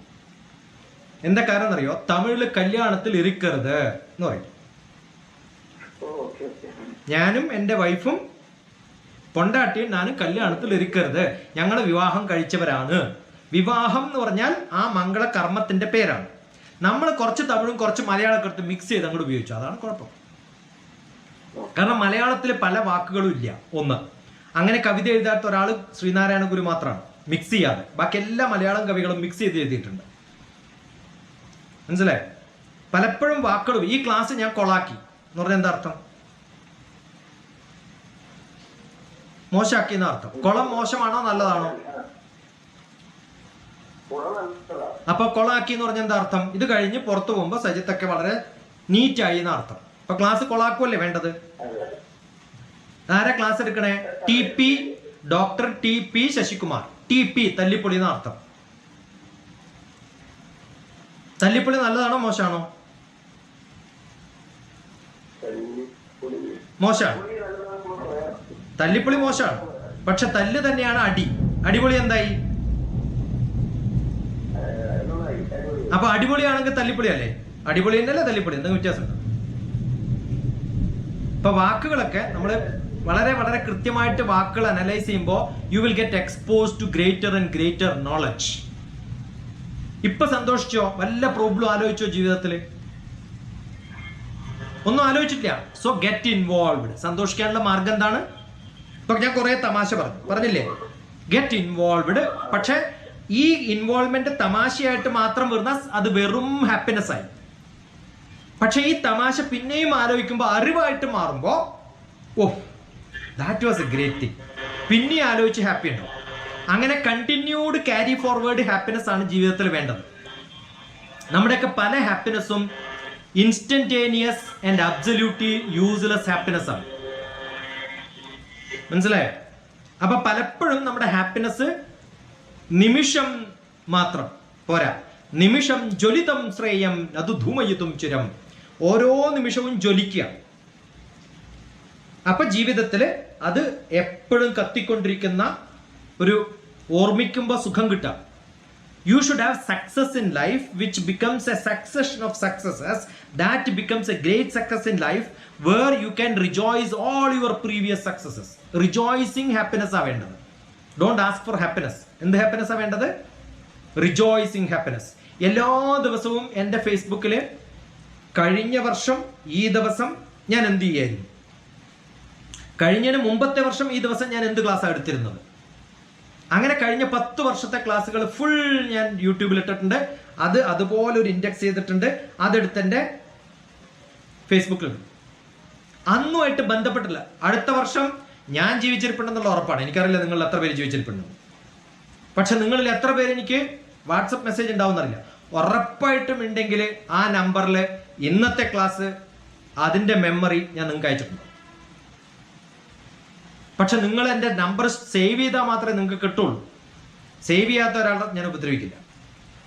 എന്താ കാരണം എന്നറിയോ? തമിഴില് കല്യാണത്തിൽ ഇരിക്കരുത് എന്ന് പറയും. ഞാനും എൻ്റെ വൈഫും പൊണ്ടാട്ടിയും ഞാനും കല്യാണത്തിൽ ഇരിക്കരുത്, ഞങ്ങൾ വിവാഹം കഴിച്ചവരാണ്. വിവാഹം എന്ന് പറഞ്ഞാൽ ആ മംഗള കർമ്മത്തിന്റെ പേരാണ്. നമ്മൾ കുറച്ച് തമിഴും കുറച്ച് മലയാളമൊക്കെ എടുത്ത് മിക്സ് ചെയ്ത് അങ്ങോട്ട് ഉപയോഗിച്ചു, അതാണ് കുഴപ്പം. കാരണം മലയാളത്തിൽ പല വാക്കുകളും ഇല്ല. ഒന്ന്, അങ്ങനെ കവിത എഴുതാത്ത ഒരാൾ ശ്രീനാരായണ ഗുരു മാത്രമാണ് മിക്സ് ചെയ്യാതെ. ബാക്കി എല്ലാ മലയാളം കവികളും മിക്സ് ചെയ്ത് എഴുതിയിട്ടുണ്ട്. മനസ്സിലായോ? പലപ്പോഴും വാക്കുകളും ഈ ക്ലാസ് ഞാൻ കൊളാക്കി എന്ന് പറഞ്ഞാൽ എന്താ അർത്ഥം? മോശമാക്കി എന്ന അർത്ഥം. കുളം മോശമാണോ നല്ലതാണോ? അപ്പൊ കൊളാക്കി എന്ന് പറഞ്ഞാൽ എന്താ അർത്ഥം? ഇത് കഴിഞ്ഞ് പുറത്തു പോകുമ്പോ സജിത്തൊക്കെ വളരെ നീറ്റായി എന്ന അർത്ഥം. അപ്പൊ ക്ലാസ് കൊളാക്കുമല്ലേ വേണ്ടത്? ആരാ ക്ലാസ് എടുക്കണേ? TP doctor TP Sasikumar. TP തല്ലിപ്പൊളി എന്ന അർത്ഥം. തല്ലിപ്പൊളി നല്ലതാണോ മോശമാണോ? മോശമാണ്. തല്ലിപ്പൊളി മോശമാണ്, പക്ഷെ തല്ല് തന്നെയാണ് അടി. അടിപൊളി എന്തായി? അപ്പൊ അടിപൊളിയാണെങ്കിൽ തല്ലിപ്പൊളി അല്ലേ? അടിപൊളി തന്നെയല്ലേ തല്ലിപ്പൊളി? എന്തെങ്കിലും വ്യത്യാസമുണ്ടോ? ഇപ്പൊ വാക്കുകളൊക്കെ നമ്മൾ വളരെ വളരെ കൃത്യമായിട്ട് വാക്കുകൾ അനലൈസ് ചെയ്യുമ്പോൾ you will get expose to greater and greater knowledge. ഇപ്പൊ സന്തോഷിച്ചോ? വല്ല പ്രോബ്ലം ആലോചിച്ചോ ജീവിതത്തിൽ? ഒന്നും ആലോചിച്ചിട്ടില്ല. So get involved. സന്തോഷിക്കാനുള്ള മാർഗം എന്താണ്? ഇപ്പൊ ഞാൻ കുറെ തമാശ പറഞ്ഞില്ലേ? Get involved. പക്ഷെ ഈ ഇൻവോൾവ്മെന്റ് തമാശയായിട്ട് മാത്രം വരുന്ന അത് വെറും ഹാപ്പിനെസ് ആയി. പക്ഷെ ഈ തമാശ പിന്നെയും ആലോചിക്കുമ്പോൾ അറിവായിട്ട് മാറുമ്പോ oh that was a great thing, പിന്നെ ആലോചിച്ച് ഹാപ്പി ഉണ്ടാവും. അങ്ങനെ കണ്ടിന്യൂഡ് ക്യാരി ഫോർവേഡ് ഹാപ്പിനെസ് ആണ് ജീവിതത്തിൽ വേണ്ടത്. നമ്മുടെയൊക്കെ പല ഹാപ്പിനെസ്സും instantaneous and absolutely useless happiness ആണ്. മനസ്സിലായോ? അപ്പൊ പലപ്പോഴും നമ്മുടെ ഹാപ്പിനെസ് നിമിഷം മാത്രം പോരാ. നിമിഷം ജ്വലിതം ശ്രേയം അത് ധൂമയുതും ചിരം. ഓരോ നിമിഷവും ജ്വലിക്കുക. അപ്പൊ ജീവിതത്തില് അത് എപ്പോഴും കത്തിക്കൊണ്ടിരിക്കുന്ന ഒരു ഓർമ്മിക്കുമ്പോൾ സുഖം കിട്ടാം. You should have success in life which becomes a succession of successes that becomes a great success in life where you can rejoice all your previous successes. Rejoicing happiness ആ വേണ്ടത്. Don't ask for happiness. എന്ത് happiness ആ വേണ്ടത്? Rejoicing happiness. എല്ലാ ദിവസവും എൻ്റെ ഫേസ്ബുക്കിൽ കഴിഞ്ഞ വർഷം ഈ ദിവസം ഞാൻ എന്ത് ചെയ്യായിരുന്നു, കഴിഞ്ഞതിന് മുമ്പത്തെ വർഷം ഈ ദിവസം ഞാൻ എന്ത് ക്ലാസ്സാണ് എടുത്തിരുന്നത്, അങ്ങനെ കഴിഞ്ഞ 10 വർഷത്തെ ക്ലാസ്സുകൾ ഫുൾ ഞാൻ യൂട്യൂബിൽ ഇട്ടിട്ടുണ്ട്. അത് അതുപോലെ ഒരു ഇൻഡെക്സ് ചെയ്തിട്ടുണ്ട്. അതെടുത്ത് എൻ്റെ ഫേസ്ബുക്കിലുണ്ട്. അന്നുമായിട്ട് ബന്ധപ്പെട്ടില്ല. അടുത്ത വർഷം ഞാൻ ജീവിച്ചിരിപ്പുണ്ടെന്നുള്ള ഉറപ്പാണ്. എനിക്കറിയില്ല നിങ്ങളിൽ എത്ര പേര് ജീവിച്ചിരിപ്പുണ്ടെന്ന്. പക്ഷെ നിങ്ങളിൽ എത്ര പേര് എനിക്ക് വാട്സപ്പ് മെസ്സേജ് ഉണ്ടാവുമെന്നറിയില്ല. ഉറപ്പായിട്ടും ഉണ്ടെങ്കിൽ ആ നമ്പറിൽ ഇന്നത്തെ ക്ലാസ് അതിൻ്റെ മെമ്മറി ഞാൻ നിങ്ങൾക്ക് അയച്ചിട്ടുണ്ട്. പക്ഷെ നിങ്ങൾ എൻ്റെ നമ്പർ സേവ് ചെയ്താൽ മാത്രമേ നിങ്ങൾക്ക് കിട്ടുള്ളൂ. സേവ് ചെയ്യാത്ത ഒരാളെ ഞാൻ ഉപദ്രവിക്കില്ല.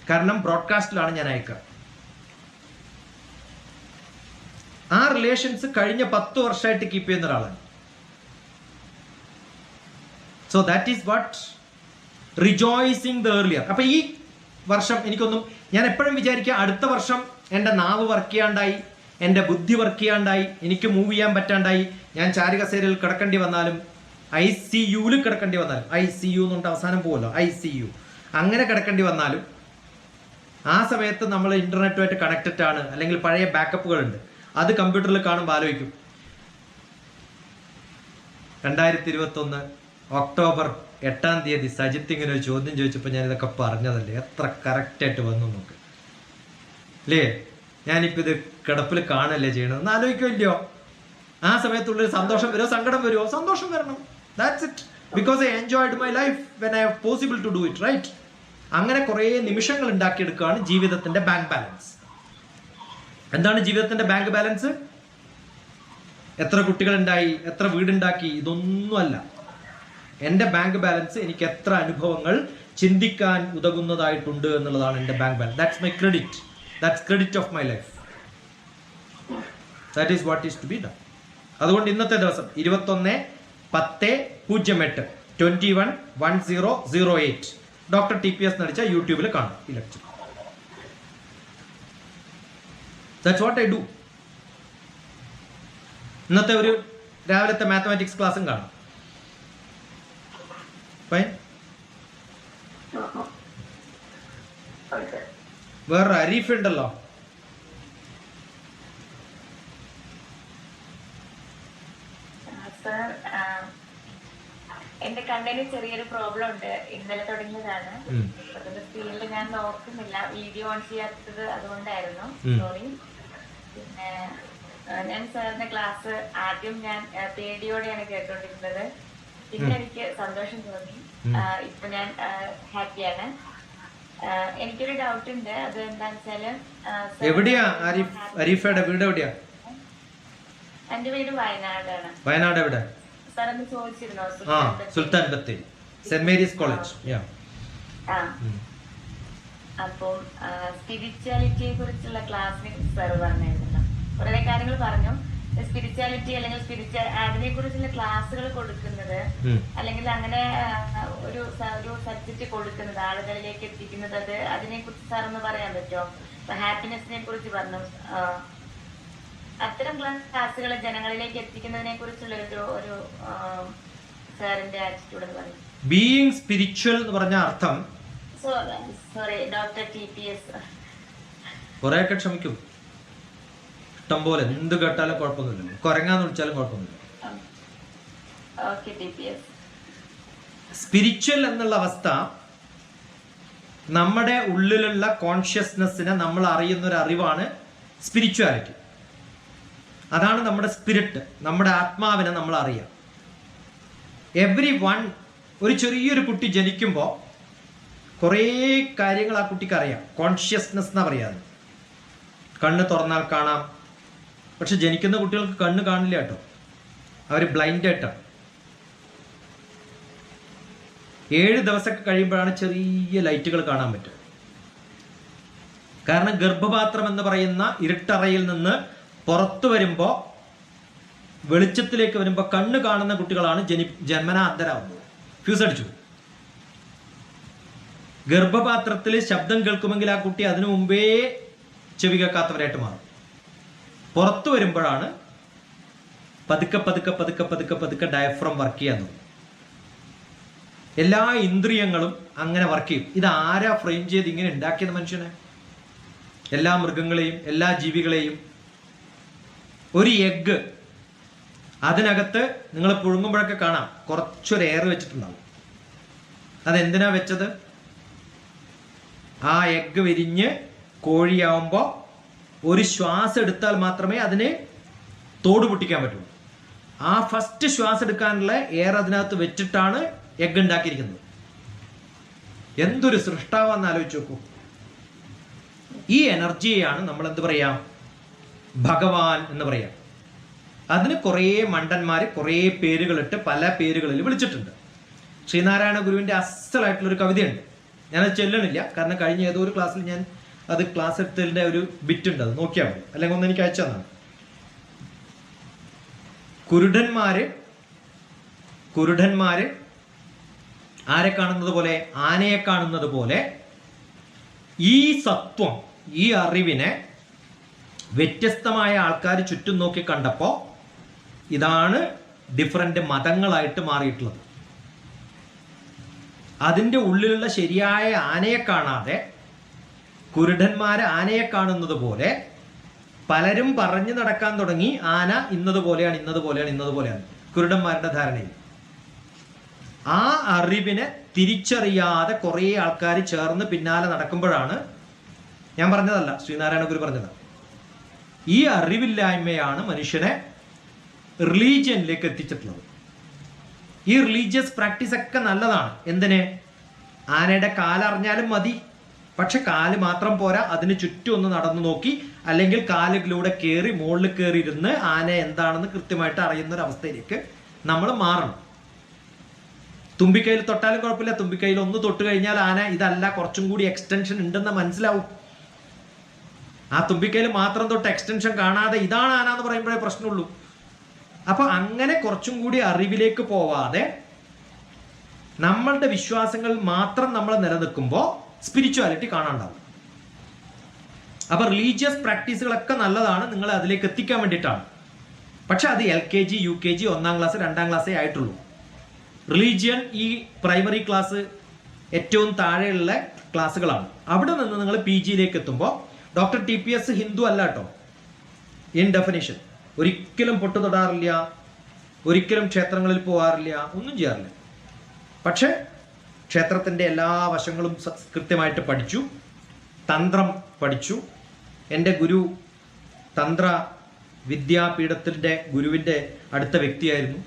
കാരണം ബ്രോഡ്കാസ്റ്റിലാണ് ഞാൻ അയക്കുക. ആ റിലേഷൻസ് കഴിഞ്ഞ 10 വർഷമായിട്ട് കീപ്പ് ചെയ്യുന്ന ഒരാളാണ്. So that is what rejoicing the earlier. അപ്പൊ ഈ വർഷം എനിക്കൊന്നും, ഞാൻ എപ്പോഴും വിചാരിക്കുക അടുത്ത വർഷം എൻ്റെ നാവ് വർക്ക് ചെയ്യാണ്ടായി, എൻ്റെ ബുദ്ധി വർക്ക് ചെയ്യാണ്ടായി, എനിക്ക് മൂവ് ചെയ്യാൻ പറ്റാണ്ടായി, ഞാൻ ചാരുകസേരയിൽ കിടക്കേണ്ടി വന്നാലും, ICUവിൽ കിടക്കേണ്ടി വന്നാലും, ICU എന്നുകൊണ്ട് അവസാനം പോകുമല്ലോ, ICU അങ്ങനെ കിടക്കേണ്ടി വന്നാലും ആ സമയത്ത് നമ്മൾ ഇന്റർനെറ്റുമായിട്ട് കണക്റ്റഡ് ആണ്, അല്ലെങ്കിൽ പഴയ ബാക്കപ്പുകളുണ്ട്, അത് കമ്പ്യൂട്ടറിൽ കാണുമ്പോൾ ആലോചിക്കും 2021 ഒക്ടോബർ 8-ാം തീയതി സജിത്ത് ഇങ്ങനെ ഒരു ചോദ്യം ചോദിച്ചപ്പോൾ ഞാൻ ഇതൊക്കെ പറഞ്ഞതല്ലേ, എത്ര കറക്റ്റായിട്ട് വന്നു നോക്ക് അല്ലേ. ഞാനിപ്പോൾ ഇത് കിടപ്പിൽ കാണല്ലേ ചെയ്യണമെന്ന് ആലോചിക്കുമല്ലോ. ആ സമയത്തുള്ളൊരു സന്തോഷം വരുമോ സങ്കടം വരുമോ? സന്തോഷം വരണം. That's it. Because I enjoyed my life when I have possible to do it, right? അങ്ങനെ കുറേ നിമിഷങ്ങൾ ഉണ്ടാക്കിയെടുക്കുകയാണ് ജീവിതത്തിന്റെ ബാങ്ക് ബാലൻസ്. എന്താണ് ജീവിതത്തിന്റെ ബാങ്ക് ബാലൻസ്? എത്ര കുട്ടികളുണ്ടായി, എത്ര വീടുണ്ടാക്കി, ഇതൊന്നുമല്ല. എൻ്റെ ബാങ്ക് ബാലൻസ് എനിക്ക് എത്ര അനുഭവങ്ങൾ ചിന്തിക്കാൻ ഉതകുന്നതായിട്ടുണ്ട് എന്നുള്ളതാണ് എൻ്റെ bank balance. That's my credit. That's credit of my life. That is what is to be done. അതുകൊണ്ട് ഇന്നത്തെ ദിവസം 21/10/08 211008 ഡോക്ടർ TPS നടിച്ച യൂട്യൂബിൽ കാണാം ഈ lecture. That's what I do. ഇന്നത്തെ ഒരു രാവിലത്തെ മാത്തമാറ്റിക്സ് ക്ലാസ്സും കാണാം. വേറൊരു അരീഫ് ഉണ്ടല്ലോ. എന്റെ കണ്ണിന് ചെറിയൊരു പ്രോബ്ലം ഉണ്ട്. ഇന്നലെ തുടങ്ങിയതാണ്. സ്ക്രീനിൽ ഞാൻ നോക്കുന്നില്ല, വീഡിയോ ഓൺ ചെയ്യാത്തത് അതുകൊണ്ടായിരുന്നു, സോറി. പിന്നെ ഞാൻ സാറിന്റെ ക്ലാസ് ആദ്യം ഞാൻ പേടിയോടെയാണ് കേട്ടോണ്ടിരുന്നത്. പിന്നെ എനിക്ക് സന്തോഷം തോന്നി. ഇപ്പൊ ഞാൻ ഹാപ്പിയാണ്. എനിക്കൊരു ഡൗട്ട് ഉണ്ട്. അത് എന്താന്ന് വെച്ചാല്, എവിടെയാ അരീഫയുടെ വീട്? എവിടെയാ? എന്റെ വീട് വയനാടാണ്. വയനാട് എവിടെ? സാറൊന്ന് ചോദിച്ചിരുന്നോ? Sultan Bathery saint Mary's college. അപ്പം സ്പിരിച്വാലിറ്റിയെ കുറിച്ചുള്ള ക്ലാസ്സിനെ കുറിച്ച് സാറ് പറഞ്ഞായിരുന്നല്ലോ. കുറെ കാര്യങ്ങൾ പറഞ്ഞു. സ്പിരിച്വാലിറ്റി അല്ലെങ്കിൽ അതിനെ കുറിച്ചുള്ള ക്ലാസ്സുകൾ കൊടുക്കുന്നത്, അല്ലെങ്കിൽ അങ്ങനെ ഒരു സബ്ജക്റ്റ് കൊടുക്കുന്നത്, ആളുകളിലേക്ക് എത്തിക്കുന്നത്, അതിനെ കുറിച്ച് സാർ ഒന്ന് പറയാൻ പറ്റുമോ? ഹാപ്പിനെസിനെ കുറിച്ച് പറഞ്ഞു. അത്തരം ക്ലാസ്സുകൾ ജനങ്ങളിലേക്ക് എത്തിക്കുന്നതിനെ കുറിച്ചുള്ള ഒരു സാറിന്റെ ആറ്റിറ്റ്യൂഡ് എന്ന് പറയും. ബീയിങ് സ്പിരിച്വൽ എന്ന് പറഞ്ഞ അർത്ഥം, സോറി ഡോക്ടർ TPS, കുറെയൊക്കെ ക്ഷമിക്കും. ഇഷ്ടം പോലെ എന്ത് കേട്ടാലും കുഴപ്പമൊന്നുമില്ല, കുരങ്ങാന്ന് വിളിച്ചാലും കുഴപ്പമൊന്നുമില്ല. സ്പിരിച്വൽ എന്നുള്ള അവസ്ഥ നമ്മുടെ ഉള്ളിലുള്ള കോൺഷ്യസ്നെസ്സിനെ നമ്മൾ അറിയുന്ന ഒരു അറിവാണ് സ്പിരിച്വാലിറ്റി. അതാണ് നമ്മുടെ സ്പിരിറ്റ്, നമ്മുടെ ആത്മാവിനെ നമ്മൾ അറിയാം. എവ്രി ഒരു ചെറിയൊരു കുട്ടി ജനിക്കുമ്പോൾ കുറേ കാര്യങ്ങൾ ആ കുട്ടിക്ക് അറിയാം. കോൺഷ്യസ്നെസ് എന്നാ പറയാതെ. കണ്ണ് തുറന്നാൽ കാണാം. പക്ഷെ ജനിക്കുന്ന കുട്ടികൾക്ക് കണ്ണ് കാണില്ല കേട്ടോ, അവർ ബ്ലൈൻഡ് ആയിട്ടാണ്. 7 ദിവസമൊക്കെ കഴിയുമ്പോഴാണ് ചെറിയ ലൈറ്റുകൾ കാണാൻ പറ്റുക. കാരണം ഗർഭപാത്രം എന്ന് പറയുന്ന ഇരുട്ടറയിൽ നിന്ന് പുറത്തു വരുമ്പോൾ, വെളിച്ചത്തിലേക്ക് വരുമ്പോൾ കണ്ണ് കാണുന്ന കുട്ടികളാണ് ജന്മനാ അന്ധരാകുന്നത്. ഫ്യൂസ് അടിച്ചു. ഗർഭപാത്രത്തിൽ ശബ്ദം കേൾക്കുമെങ്കിൽ ആ കുട്ടി അതിനു മുമ്പേ ചെവി കേൾക്കാത്തവരായിട്ട് മാറും. പുറത്തു വരുമ്പോഴാണ് പതുക്കെ പതുക്കെ പതുക്കെ പതുക്കെ പതുക്കെ ഡയഫ്രം വർക്ക് ചെയ്യാൻ തുടങ്ങും. എല്ലാ ഇന്ദ്രിയങ്ങളും അങ്ങനെ വർക്ക് ചെയ്യും. ഇത് ആരാ ഫ്രെയിം ചെയ്ത് ഇങ്ങനെ ഉണ്ടാക്കിയത് മനുഷ്യനെ? എല്ലാ മൃഗങ്ങളെയും എല്ലാ ജീവികളെയും. ഒരു എഗ്ഗ്, അതിനകത്ത് നിങ്ങൾ പുഴുങ്ങുമ്പോഴൊക്കെ കാണാം കുറച്ചൊരു എയർ വെച്ചിട്ടുണ്ടാവും. അതെന്തിനാ വെച്ചത്? ആ എഗ്ഗ് വിരിഞ്ഞ് കോഴിയാവുമ്പോൾ ഒരു ശ്വാസം എടുത്താൽ മാത്രമേ അതിനെ തോട് പൊട്ടിക്കാൻ പറ്റുള്ളൂ. ആ ഫസ്റ്റ് ശ്വാസം എടുക്കാനുള്ള എയർ അതിനകത്ത് വെച്ചിട്ടാണ് എഗ് ഉണ്ടാക്കിയിരിക്കുന്നത്. എന്തൊരു സൃഷ്ടാവാന്ന് ആലോചിച്ച് നോക്കൂ. ഈ എനർജിയെയാണ് നമ്മൾ എന്ത് പറയാം, ഭഗവാൻ എന്ന് പറയാം. അതിന് കുറേ മണ്ടന്മാർ കുറേ പേരുകളിട്ട് പല പേരുകളിൽ വിളിച്ചിട്ടുണ്ട്. ശ്രീനാരായണ ഗുരുവിൻ്റെ അസലായിട്ടുള്ളൊരു കവിതയുണ്ട്. ഞാനത് ചെല്ലണില്ല, കാരണം കഴിഞ്ഞ ഏതോ ഒരു ക്ലാസ്സിൽ ഞാൻ അത് ക്ലാസ് എടുത്തതിൻ്റെ ഒരു ബിറ്റ് ഉണ്ട്, അത് നോക്കിയാൽ മതി, അല്ലെങ്കിൽ ഒന്ന് എനിക്ക് അയച്ചു തന്നാണ്. കുരുടന്മാര് ആരെ കാണുന്നത് പോലെ, ആനയെ കാണുന്നത് പോലെ ഈ സത്വം, ഈ അറിവിനെ വ്യത്യസ്തമായ ആൾക്കാർ ചുറ്റും നോക്കി കണ്ടപ്പോൾ ഇതാണ് ഡിഫറെൻ്റ് മതങ്ങളായിട്ട് മാറിയിട്ടുള്ളത്. അതിൻ്റെ ഉള്ളിലുള്ള ശരിയായ ആനയെ കാണാതെ കുരുടന്മാർ ആനയെ കാണുന്നത് പോലെ പലരും പറഞ്ഞു നടക്കാൻ തുടങ്ങി. ആന ഇന്നതുപോലെയാണ്, ഇന്നതുപോലെയാണ്, ഇന്നതുപോലെയാണ് കുരുടന്മാരുടെ ധാരണയിൽ. ആ അറിവിനെ തിരിച്ചറിയാതെ കുറേ ആൾക്കാർ ചേർന്ന് പിന്നാലെ നടക്കുമ്പോഴാണ്, ഞാൻ പറഞ്ഞതല്ല, ശ്രീനാരായണ ഗുരു പറഞ്ഞതാണ്, ഈ അറിവില്ലായ്മയാണ് മനുഷ്യനെ റിലീജിയനിലേക്ക് എത്തിച്ചിട്ടുള്ളത്. ഈ റിലീജിയസ് പ്രാക്ടീസ് ഒക്കെ നല്ലതാണ്. എന്തിന്? ആനയുടെ കാലറിഞ്ഞാലും മതി, പക്ഷെ കാല് മാത്രം പോരാ, അതിന് ചുറ്റും ഒന്ന് നടന്നു നോക്കി, അല്ലെങ്കിൽ കാലുകളിലൂടെ കയറി മുകളിൽ കയറി ഇരുന്ന് ആന എന്താണെന്ന് കൃത്യമായിട്ട് അറിയുന്ന ഒരു അവസ്ഥയിലേക്ക് നമ്മൾ മാറണം. തുമ്പിക്കൈയിൽ തൊട്ടാലും കുഴപ്പമില്ല, തുമ്പിക്കൈയിൽ ഒന്ന് തൊട്ട് കഴിഞ്ഞാൽ ആന ഇതല്ല, കുറച്ചും കൂടി എക്സ്റ്റൻഷൻ ഉണ്ടെന്ന് മനസ്സിലാവും. ആ തുമ്പിക്കൈയിൽ മാത്രം തൊട്ട് എക്സ്റ്റൻഷൻ കാണാതെ ഇതാണ് ആന എന്ന് പറയുമ്പോഴേ പ്രശ്നമുള്ളൂ. അപ്പൊ അങ്ങനെ കുറച്ചും കൂടി അറിവിലേക്ക് പോവാതെ നമ്മളുടെ വിശ്വാസങ്ങൾ മാത്രം നമ്മൾ നിലനിൽക്കുമ്പോൾ സ്പിരിച്വാലിറ്റി കാണാണ്ടാവും. അപ്പൊ റിലീജിയസ് പ്രാക്ടീസുകളൊക്കെ നല്ലതാണ്, നിങ്ങളെ അതിലേക്ക് എത്തിക്കാൻ വേണ്ടിയിട്ടാണ്. പക്ഷെ അത് LKG UKG 1ാം ക്ലാസ് 2ാം ക്ലാസ്സേ ആയിട്ടുള്ളൂ. റിലീജിയൻ ഈ പ്രൈമറി ക്ലാസ് ഏറ്റവും താഴെയുള്ള ക്ലാസ്സുകളാണ്. അവിടെ നിന്ന് നിങ്ങൾ PGയിലേക്ക് എത്തുമ്പോൾ ഡോക്ടർ TPS ഹിന്ദു അല്ല കേട്ടോ. ഇൻ ഡെഫിനിഷൻ ഒരിക്കലും പൊട്ടു തൊടാറില്ല, ഒരിക്കലും ക്ഷേത്രങ്ങളിൽ പോകാറില്ല, ഒന്നും ചെയ്യാറില്ല. പക്ഷെ ക്ഷേത്രത്തിൻ്റെ എല്ലാ വശങ്ങളും കൃത്യമായിട്ട് പഠിച്ചു, തന്ത്രം പഠിച്ചു. എൻ്റെ ഗുരു തന്ത്ര വിദ്യാപീഠത്തിൻ്റെ ഗുരുവിൻ്റെ അടുത്ത വ്യക്തിയായിരുന്നു.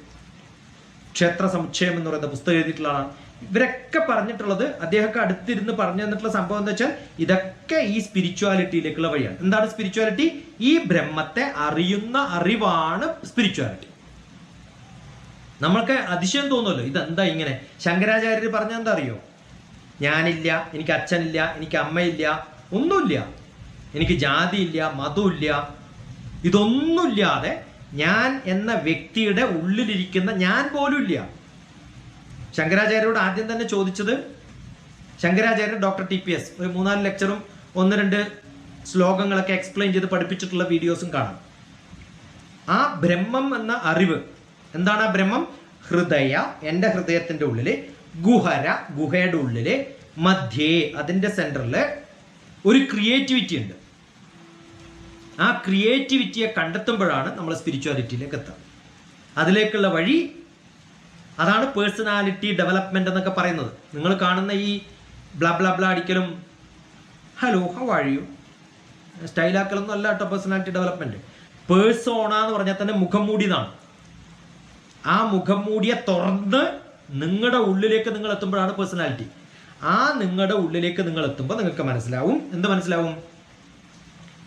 ക്ഷേത്ര സമുച്ചയം എന്ന് പറയുന്ന പുസ്തകം എഴുതിയിട്ടുള്ള ആളാണ്. ഇവരൊക്കെ പറഞ്ഞിട്ടുള്ളത്, അദ്ദേഹമൊക്കെ അടുത്തിരുന്ന് പറഞ്ഞു തന്നിട്ടുള്ള സംഭവം എന്താ വെച്ചാൽ ഇതൊക്കെ ഈ സ്പിരിച്വാലിറ്റിയിലേക്കുള്ള വഴിയാണ്. എന്താണ് സ്പിരിച്വാലിറ്റി? ഈ ബ്രഹ്മത്തെ അറിയുന്ന അറിവാണ് സ്പിരിച്വാലിറ്റി. നമ്മൾക്ക് അതിശയം തോന്നുമല്ലോ, ഇതെന്താ ഇങ്ങനെ? ശങ്കരാചാര്യർ പറഞ്ഞ എന്താ അറിയോ? ഞാനില്ല, എനിക്ക് അച്ഛനില്ല, എനിക്ക് അമ്മയില്ല, ഒന്നുമില്ല, എനിക്ക് ജാതിയില്ല, മതമില്ല, ഇതൊന്നുമില്ലാതെ ഞാൻ എന്ന വ്യക്തിയുടെ ഉള്ളിലിരിക്കുന്ന ഞാൻ പോലും ഇല്ല. ശങ്കരാചാര്യരോട് ആദ്യം തന്നെ ചോദിച്ചത്, ശങ്കരാചാര്യർ ഡോക്ടർ TPS ഒരു 3-4 ലെക്ചറും 1-2 ശ്ലോകങ്ങളൊക്കെ എക്സ്പ്ലെയിൻ ചെയ്ത് പഠിപ്പിച്ചിട്ടുള്ള വീഡിയോസും കാണാം. ആ ബ്രഹ്മം എന്ന അറിവ് എന്താണ്? ആ ബ്രഹ്മം ഹൃദയ, എൻ്റെ ഹൃദയത്തിൻ്റെ ഉള്ളില്, ഗുഹര, ഗുഹയുടെ ഉള്ളില്, മധ്യേ അതിൻ്റെ സെൻറ്ററിൽ ഒരു ക്രിയേറ്റിവിറ്റി ഉണ്ട്. ആ ക്രിയേറ്റിവിറ്റിയെ കണ്ടെത്തുമ്പോഴാണ് നമ്മൾ സ്പിരിച്വാലിറ്റിയിലേക്ക് എത്തുക. അതിലേക്കുള്ള വഴി അതാണ് പേഴ്സണാലിറ്റി ഡെവലപ്മെന്റ് എന്നൊക്കെ പറയുന്നത്. നിങ്ങൾ കാണുന്ന ഈ ബ്ലാ ബ്ലാ ബ്ലാ അടിക്കലും ഹലോ ഹൗ ആർ യു സ്റ്റൈലാക്കലൊന്നും അല്ല കേട്ടോ പേഴ്സണാലിറ്റി ഡെവലപ്മെന്റ്. പേഴ്സോണ എന്ന് പറഞ്ഞാൽ തന്നെ മുഖം മൂടിയതാണ്. ആ മുഖം മൂടിയെ തുറന്ന് നിങ്ങളുടെ ഉള്ളിലേക്ക് നിങ്ങൾ എത്തുമ്പോഴാണ് പേഴ്സണാലിറ്റി. ആ നിങ്ങളുടെ ഉള്ളിലേക്ക് നിങ്ങൾ എത്തുമ്പോൾ നിങ്ങൾക്ക് മനസ്സിലാവും, എന്ത് മനസ്സിലാവും?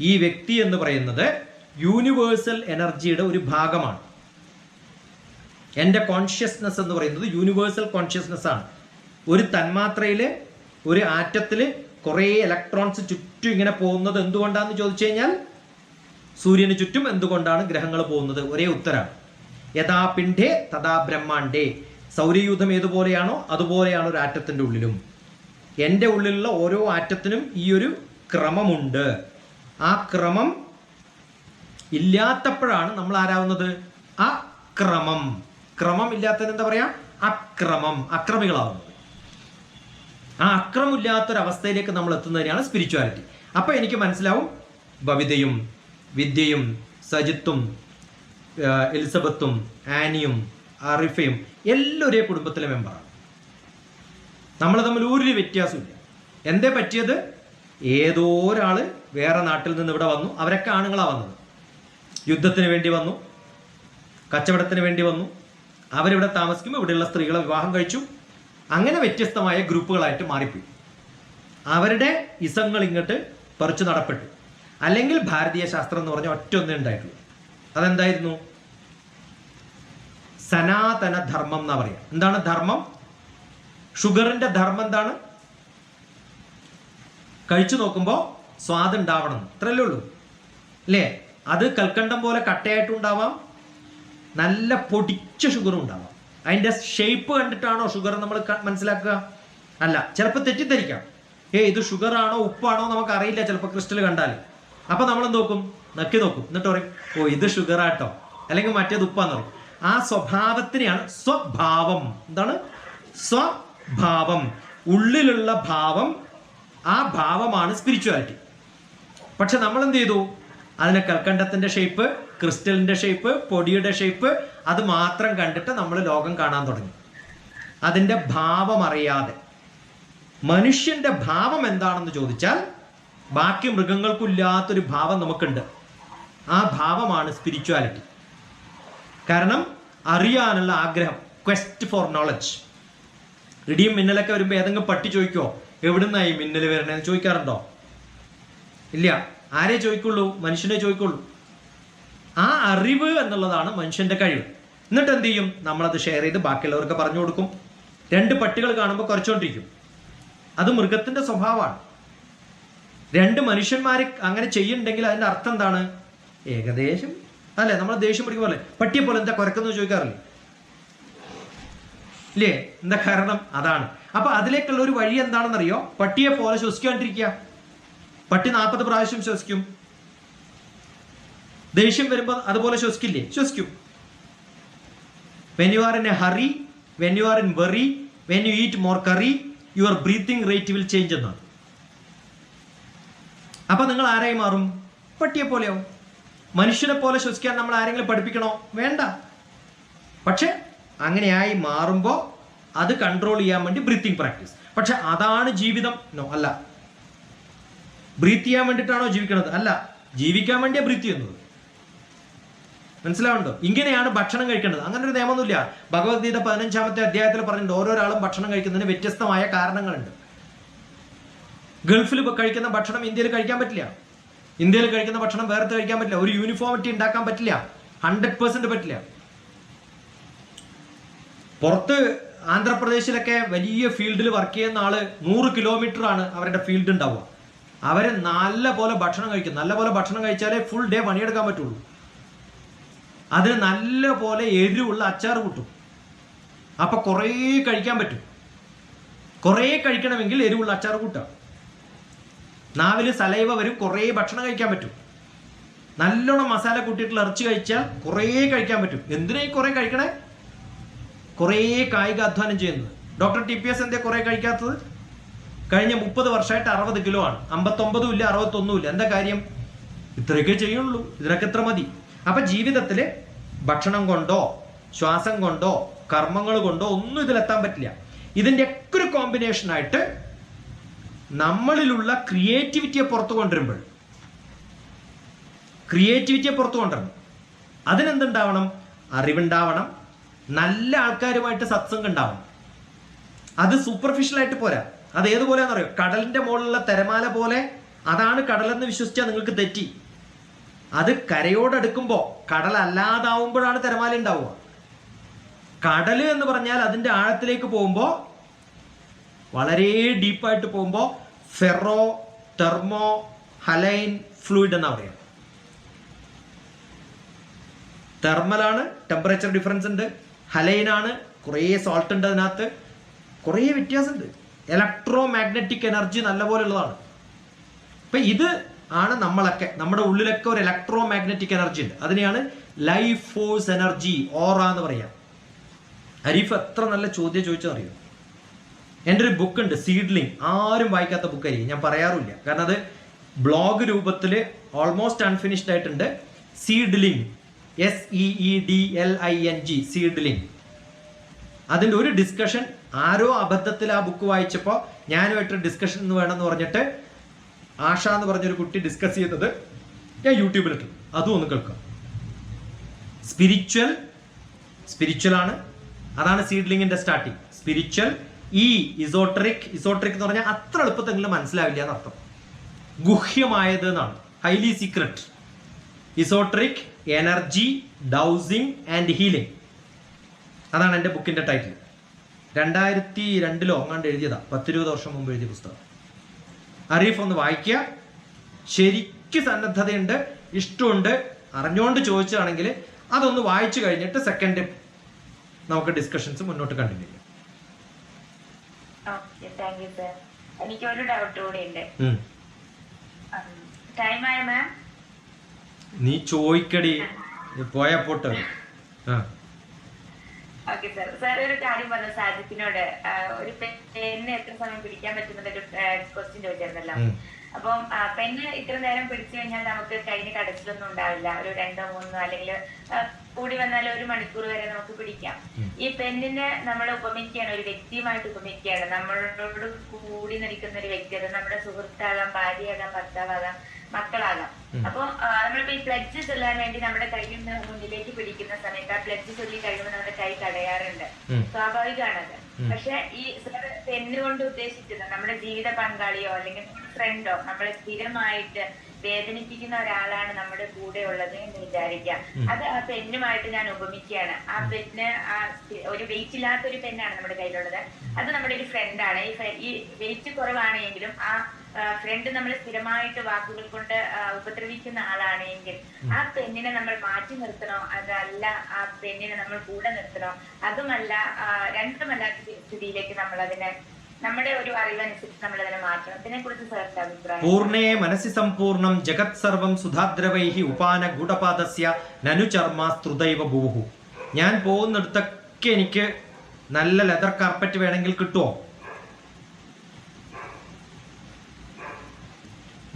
ഈ വ്യക്തി എന്ന് പറയുന്നത് യൂണിവേഴ്സൽ എനർജിയുടെ ഒരു ഭാഗമാണ്. എൻ്റെ കോൺഷ്യസ്നെസ് എന്ന് പറയുന്നത് യൂണിവേഴ്സൽ കോൺഷ്യസ്നെസ് ആണ്. ഒരു തന്മാത്രയിൽ, ഒരു ആറ്റത്തിൽ കുറേ ഇലക്ട്രോൺസ് ചുറ്റും ഇങ്ങനെ പോകുന്നത് എന്തുകൊണ്ടാണെന്ന് ചോദിച്ചു കഴിഞ്ഞാൽ സൂര്യന് ചുറ്റും എന്തുകൊണ്ടാണ് ഗ്രഹങ്ങൾ പോകുന്നത്? ഒരേ ഉത്തരമാണ്. യഥാ പിണ്ഡേ തഥാ ബ്രഹ്മാണ്ടേ. സൗരയൂഥം ഏതുപോലെയാണോ അതുപോലെയാണ് ഒരു ആറ്റത്തിൻ്റെ ഉള്ളിലും. എൻ്റെ ഉള്ളിലുള്ള ഓരോ ആറ്റത്തിനും ഈ ഒരു ക്രമമുണ്ട്. ആ ക്രമം ഇല്ലാത്തപ്പോഴാണ് നമ്മൾ ആരാവുന്നത്? അക്രമം. ക്രമം ഇല്ലാത്തതിന് എന്താ പറയാ? അക്രമം, അക്രമികളാവുന്നത്. ആ അക്രമമില്ലാത്തൊരവസ്ഥയിലേക്ക് നമ്മൾ എത്തുന്നതിനാണ് സ്പിരിച്വാലിറ്റി. അപ്പൊ എനിക്ക് മനസ്സിലാവും ബബിതയും വിദ്യയും സജിത്തും എലിസബത്തും ആനിയും ആറിഫയും എല്ലാം ഒരേ കുടുംബത്തിലെ മെമ്പറാണ്. നമ്മൾ തമ്മിൽ ഒരു വ്യത്യാസമില്ല. എന്തേ പറ്റിയത്? ഏതോ ഒരാൾ വേറെ നാട്ടിൽ നിന്ന് ഇവിടെ വന്നു. അവരൊക്കെ ആണുങ്ങളാണ് വന്നത്. യുദ്ധത്തിന് വേണ്ടി വന്നു. കച്ചവടത്തിന് വേണ്ടി വന്നു, അവരിവിടെ താമസിക്കുമ്പോൾ ഇവിടെയുള്ള സ്ത്രീകളെ വിവാഹം കഴിച്ചു. അങ്ങനെ വ്യത്യസ്തമായ ഗ്രൂപ്പുകളായിട്ട് മാറിപ്പോയി. അവരുടെ ഇസങ്ങൾ ഇങ്ങോട്ട് പറിച്ചു നടപ്പെട്ടു. അല്ലെങ്കിൽ ഭാരതീയ ശാസ്ത്രം എന്ന് പറഞ്ഞ ഒറ്റ ഒന്നേ ഉണ്ടായിട്ടുള്ളൂ. അതെന്തായിരുന്നു? സനാതന ധർമ്മം എന്നാ പറയാ. എന്താണ് ധർമ്മം? ഷുഗറിന്റെ ധർമ്മം എന്താണ്? കഴിച്ചു നോക്കുമ്പോൾ സ്വാദ് ഉണ്ടാവണം, അത്രയല്ലേ ഉള്ളൂ അല്ലേ? അത് കൽക്കണ്ടം പോലെ കട്ടയായിട്ടുണ്ടാവാം, നല്ല പൊടിച്ച ഷുഗറും ഉണ്ടാവാം. അതിന്റെ ഷേപ്പ് കണ്ടിട്ടാണോ ഷുഗർ നമ്മൾ മനസ്സിലാക്കുക? അല്ല, ചിലപ്പോൾ തെറ്റിദ്ധരിക്കാം. ഇത് ഷുഗർ ആണോ ഉപ്പാണോ നമുക്ക് അറിയില്ല ചിലപ്പോൾ ക്രിസ്റ്റൽ കണ്ടാൽ. അപ്പൊ നമ്മൾ എന്ത് നോക്കും? നക്കി നോക്കും, എന്നിട്ട് പറയും ഇത് ഷുഗർ ആട്ടോ, അല്ലെങ്കിൽ മറ്റേത് ഉപ്പാന്ന് പറയും. ആ സ്വഭാവത്തിനെയാണ് സ്വഭാവം. എന്താണ് സ്വഭാവം? ഉള്ളിലുള്ള ഭാവം, ആ ഭാവമാണ് സ്പിരിച്വാലിറ്റി. പക്ഷെ നമ്മൾ എന്ത് ചെയ്തു? അതിനെ കൽക്കണ്ടത്തിന്റെ ഷേപ്പ്, ക്രിസ്റ്റലിന്റെ ഷേപ്പ്, പൊടിയുടെ ഷേപ്പ്, അത് മാത്രം കണ്ടിട്ട് നമ്മൾ ലോകം കാണാൻ തുടങ്ങി, അതിന്റെ ഭാവം അറിയാതെ. മനുഷ്യന്റെ ഭാവം എന്താണെന്ന് ചോദിച്ചാൽ ബാക്കി മൃഗങ്ങൾക്കില്ലാത്തൊരു ഭാവം നമുക്കുണ്ട്. ആ ഭാവമാണ് സ്പിരിച്വാലിറ്റി. കാരണം അറിയാനുള്ള ആഗ്രഹം, ക്വസ്റ്റ് ഫോർ നോളജ്. ഇടിയും മിന്നലൊക്കെ വരുമ്പോൾ ഏതെങ്കിലും പട്ടി ചോദിക്കോ എവിടുന്നായി മിന്നൽ വരണേന്ന് ചോദിക്കാറുണ്ടോ? ഇല്ല. ആരേ ചോദിക്കുള്ളൂ? മനുഷ്യനെ ചോദിക്കുള്ളൂ. ആ അറിവ് എന്നുള്ളതാണ് മനുഷ്യന്റെ കഴിവ്. എന്നിട്ട് എന്ത് ചെയ്യും? നമ്മളത് ഷെയർ ചെയ്ത് ബാക്കിയുള്ളവർക്ക് പറഞ്ഞു കൊടുക്കും. 2 പട്ടികൾ കാണുമ്പോൾ കുറച്ചുകൊണ്ടിരിക്കും. അത് മൃഗത്തിന്റെ സ്വഭാവമാണ്. 2 മനുഷ്യന്മാർ അങ്ങനെ ചെയ്യുന്നുണ്ടെങ്കിൽ അതിന്റെ അർത്ഥം എന്താണ്? ഏകദേശം അല്ലെ, നമ്മൾ ദേഷ്യം പിടിക്കും പോലെ പട്ടിയെ പോലെ എന്താ കുരക്കുന്നു ചോദിക്കാറില്ലേ? ഇല്ലേ? എന്താ കാരണം? അതാണ്. അപ്പൊ അതിലേക്കുള്ള ഒരു വഴി എന്താണെന്നറിയോ? പട്ടിയെ പോലെ ശ്വസിക്കാണ്ടിരിക്കുക. പട്ടി 40 പ്രാവശ്യം ശ്വസിക്കും. ദേഷ്യം വരുമ്പോൾ അതുപോലെ ശ്വസിക്കില്ലേ? ശ്വസിക്കും. When you are in a hurry, when you are in worry, when you eat more curry, your breathing rate will change എന്നാണ്. അപ്പൊ നിങ്ങൾ ആരായി മാറും? പട്ടിയെ പോലെയാവും. മനുഷ്യനെ പോലെ ശ്വസിക്കാൻ നമ്മൾ ആരെങ്കിലും പഠിപ്പിക്കണോ? വേണ്ട. പക്ഷെ അങ്ങനെയായി മാറുമ്പോൾ അത് കൺട്രോൾ ചെയ്യാൻ വേണ്ടി ബ്രീത്തിങ് പ്രാക്ടീസ്. പക്ഷെ അതാണ് ജീവിതം? നോ, അല്ല. ബ്രീത്ത് ചെയ്യാൻ വേണ്ടിയിട്ടാണോ ജീവിക്കണത്? അല്ല, ജീവിക്കാൻ വേണ്ടിയാണ് ബ്രീത്ത് ചെയ്യുന്നത്. മനസ്സിലാവുണ്ടോ? ഇങ്ങനെയാണ് ഭക്ഷണം കഴിക്കേണ്ടത്. അങ്ങനെ ഒരു നിയമമൊന്നുമില്ല. ഭഗവത്ഗീത 15-ാമത്തെ അധ്യായത്തിൽ പറഞ്ഞിട്ടുണ്ട് ഓരോരാളും ഭക്ഷണം കഴിക്കുന്നതിന് വ്യത്യസ്തമായ കാരണങ്ങളുണ്ട്. ഗൾഫിൽ കഴിക്കുന്ന ഭക്ഷണം ഇന്ത്യയിൽ കഴിക്കാൻ പറ്റില്ല. ഇന്ത്യയിൽ കഴിക്കുന്ന ഭക്ഷണം വേറെ കഴിക്കാൻ പറ്റില്ല. ഒരു യൂണിഫോമിറ്റി ഉണ്ടാക്കാൻ പറ്റില്ല. 100% പറ്റില്ല. പുറത്ത് ആന്ധ്രാപ്രദേശിലൊക്കെ വലിയ ഫീൽഡിൽ വർക്ക് ചെയ്യുന്ന ആള് 100 കിലോമീറ്റർ ആണ് അവരുടെ ഫീൽഡ് ഉണ്ടാവുക. അവര് നല്ല പോലെ ഭക്ഷണം കഴിക്കും. നല്ല പോലെ ഭക്ഷണം കഴിച്ചാലേ ഫുൾ ഡേ പണിയെടുക്കാൻ പറ്റുള്ളൂ. അതിന് നല്ല പോലെ എരിവുള്ള അച്ചാർ കൂട്ടും. അപ്പൊ കുറേ കഴിക്കാൻ പറ്റും. കുറേ കഴിക്കണമെങ്കിൽ എരിവുള്ള അച്ചാർ കൂട്ടാം. നാവില് സലൈവ വരും, കുറേ ഭക്ഷണം കഴിക്കാൻ പറ്റും. നല്ലോണം മസാല കൂട്ടിയിട്ടുള്ള ഇറച്ചി കഴിച്ചാൽ കുറേ കഴിക്കാൻ പറ്റും. എന്തിനായി കുറേ കഴിക്കണേ? കുറേ കായിക അധ്വാനം ചെയ്യുന്നത്. ഡോക്ടർ TPS എന്തേ കുറേ കഴിക്കാത്തത്? കഴിഞ്ഞ 30 വർഷമായിട്ട് 60 കിലോ ആണ്. 59 ഇല്ല, 61 ഇല്ല. എന്താ കാര്യം? ഇത്രയൊക്കെ ചെയ്യുള്ളൂ. ഇതിനൊക്കെ ഇത്ര മതി. അപ്പൊ ജീവിതത്തില് ഭക്ഷണം കൊണ്ടോ ശ്വാസം കൊണ്ടോ കർമ്മങ്ങൾ കൊണ്ടോ ഒന്നും ഇതിലെത്താൻ പറ്റില്ല. ഇതിന്റെ ഒക്കെ ഒരു കോമ്പിനേഷൻ ആയിട്ട് നമ്മളിലുള്ള ക്രിയേറ്റിവിറ്റിയെ പുറത്തു കൊണ്ടുവരുമ്പോൾ, അതിനെന്തുണ്ടാവണം? അറിവുണ്ടാവണം. നല്ല ആൾക്കാരുമായിട്ട് സത്സംഗം ഉണ്ടാവണം. അത് സൂപ്പർഫിഷ്യൽ ആയിട്ട് പോരാ. അത് ഏതുപോലെയാണെന്നറിയോ? കടലിന്റെ മുകളിലുള്ള തിരമാല പോലെ. അതാണ് കടലെന്ന് വിശ്വസിച്ചാൽ നിങ്ങൾക്ക് തെറ്റി. അത് കരയോടടുക്കുമ്പോൾ, കടൽ അല്ലാതാവുമ്പോഴാണ് തിരമാല ഉണ്ടാവുക. കടല് എന്ന് പറഞ്ഞാൽ അതിന്റെ ആഴത്തിലേക്ക് പോകുമ്പോൾ, വളരെ ഡീപ്പായിട്ട് പോകുമ്പോൾ ഫെറോ തെർമോ ഹലൈൻ ഫ്ലൂയിഡ് എന്നാ പറയുക. തെർമലാണ്, ടെമ്പറേച്ചർ ഡിഫറൻസ് ഉണ്ട്. ഹലൈനാണ്, കുറേ സോൾട്ട് ഉണ്ട് അതിനകത്ത്, കുറേ വ്യത്യാസമുണ്ട്. ഇലക്ട്രോ മാഗ്നറ്റിക് എനർജി നല്ലപോലെ ഉള്ളതാണ്. അപ്പൊ ഇത് ആണ് നമ്മളൊക്കെ, നമ്മുടെ ഉള്ളിലൊക്കെ ഒരു ഇലക്ട്രോ മാഗ്നറ്റിക് എനർജി ഉണ്ട്. അതിനെയാണ് ലൈഫ് ഫോഴ്സ് എനർജി, ഓറ എന്ന് പറയാം. ഹരീഫ് എത്ര നല്ല ചോദ്യം ചോദിച്ചറിയോ? എൻ്റെ ഒരു ബുക്ക് ഉണ്ട്, സീഡ്ലിംഗ്. ആരും വായിക്കാത്ത ബുക്കായിരിക്കും, ഞാൻ പറയാറില്ല. കാരണം അത് ബ്ലോഗ് രൂപത്തിൽ ഓൾമോസ്റ്റ് അൺഫിനിഷ്ഡ് ആയിട്ടുണ്ട്. Seedling, SEEDLING, seedling. അതിൻ്റെ ഒരു ഡിസ്കഷൻ ആരോ അബദ്ധത്തിൽ ആ ബുക്ക് വായിച്ചപ്പോൾ ഞാനുമായിട്ട് ഡിസ്കഷൻ എന്ന് വേണമെന്ന് പറഞ്ഞിട്ട് ആഷ എന്ന് പറഞ്ഞൊരു കുട്ടി ഡിസ്കസ് ചെയ്തത് ഞാൻ യൂട്യൂബിലിട്ടു. അതും ഒന്ന് കേൾക്കാം. സ്പിരിച്വൽ സ്പിരിച്വൽ ആണ്. അതാണ് സീഡ്ലിങ്ങിന്റെ സ്റ്റാർട്ടിങ്. സ്പിരിച്വൽ, ഇസോട്രിക് എന്ന് പറഞ്ഞാൽ അത്ര എളുപ്പത്തിൽ മനസ്സിലാവില്ല എന്നർത്ഥം. ഗുഹ്യമായത് എന്നാണ്, highly secret. Esoteric, energy, dowsing and healing. അതാണ് എൻ്റെ ബുക്കിന്റെ ടൈറ്റിൽ. 2002 അങ്ങാണ്ട് എഴുതിയതാ, 10-20 വർഷം മുമ്പ് എഴുതിയ പുസ്തകം. അരീഫ് ഒന്ന് വായിക്കുക. ശരിക്ക് സന്നദ്ധതയുണ്ട്, ഇഷ്ടമുണ്ട്, അറിഞ്ഞുകൊണ്ട് ചോദിച്ചാണെങ്കിൽ അതൊന്ന് വായിച്ചു കഴിഞ്ഞിട്ട് സെക്കൻഡ് നമുക്ക് ഡിസ്കഷൻസ് മുന്നോട്ട് കണ്ടിന്യൂ ചെയ്യാം. Okay, thank you sir. എനിക്ക് ഒരു ഡൗട്ട് കൂടി ഉണ്ട്. ടൈം ആയ മാം? നീ ചോദിക്കടി, പോയാ പോട്ടെ. Okay sir. സാർ ഒരു കാര്യം പറഞ്ഞു സാജിത്തിനോട്, ഒരു പെണ്ണ് എത്ര സമയം പിടിക്കാൻ പറ്റുന്നൊരു ക്വസ്റ്റ്യൻ ചോദിച്ചായിരുന്നല്ലോ. അപ്പം പെണ്ണ് ഇത്ര നേരം പിടിച്ചു കഴിഞ്ഞാൽ നമുക്ക് കയ്യിന് കടച്ചിലൊന്നും ഉണ്ടാവില്ല. ഒരു 2-3 അല്ലെങ്കിൽ കൂടി വന്നാൽ 1 മണിക്കൂർ വരെ നമുക്ക് പിടിക്കാം. ഈ പെണ്ണിനെ നമ്മൾ ഉപമിക്കുകയാണ്, ഒരു വ്യക്തിയുമായിട്ട് ഉപമിക്കുകയാണ്. നമ്മളോട് കൂടി നിൽക്കുന്ന ഒരു വ്യക്തി, അത് നമ്മുടെ സുഹൃത്താകാം, ഭാര്യയാകാം, ഭർത്താവാകാം, മക്കളാകാം. അപ്പൊ നമ്മളിപ്പോ ഈ പ്ലഡ്ജ് ചൊല്ലാൻ വേണ്ടി നമ്മുടെ കയ്യിൽ നിന്ന് മുന്നിലേക്ക് പിടിക്കുന്ന സമയത്ത് ആ പ്ലഡ്ജ് ചൊല്ലി കഴിയുമ്പോൾ നമ്മുടെ കൈ തടയാറുണ്ട്, സ്വാഭാവികമാണത്. പക്ഷെ ഈ പെണ്ണ് കൊണ്ട് ഉദ്ദേശിച്ചത് നമ്മുടെ ജീവിത പങ്കാളിയോ അല്ലെങ്കിൽ ഫ്രണ്ടോ നമ്മളെ സ്ഥിരമായിട്ട് വേദനിപ്പിക്കുന്ന ഒരാളാണ് നമ്മുടെ കൂടെ ഉള്ളത് എന്ന് വിചാരിക്കാം. അത് ആ പെണ്ണുമായിട്ട് ഞാൻ ഉപമിക്കുകയാണ്. ആ പെണ്ണ് ഒരു വെയിറ്റ് ഇല്ലാത്തൊരു പെണ്ണാണ് നമ്മുടെ കയ്യിലുള്ളത്. അത് നമ്മുടെ ഒരു ഫ്രണ്ടാണ്. ഈ വെയിറ്റ് കുറവാണെങ്കിലും ആ ഫ്രണ്ട് നമ്മൾ സ്ഥിരമായിട്ട് വാക്കുകൾ കൊണ്ട് ഉപദ്രവിക്കുന്ന ആളാണെങ്കിൽ ആ പെണ്ണിനെ നമ്മൾ മാറ്റി നിർത്തണോ, അതല്ല ആ പെണ്ണിനെ നമ്മൾ കൂടെ നിർത്തണോ? അതുമല്ല, രണ്ടുമല്ലാത്ത സ്ഥിതിയിലേക്ക് നമ്മൾ അതിനെ നമ്മുടെ ഒരു അറിവനുസരിച്ച് നമ്മൾ അതിനെ മാറ്റണം. ഇതിനെ കുറിച്ച് സാറിന്റെ അഭിപ്രായം? പൂർണ്ണേ മനസ്സി സമ്പൂർണം ജഗത് സർവം സുധാദ്രവൈഹി ഉപാന ഗൂഢപാദസ്യ നനു ചർമ്മ സ്തുതൈവ ഭൂഹു. ഞാൻ പോകുന്നിടത്തൊക്കെ എനിക്ക് നല്ല ലെതർ കാർപ്പറ്റ് വേണമെങ്കിൽ കിട്ടുമോ?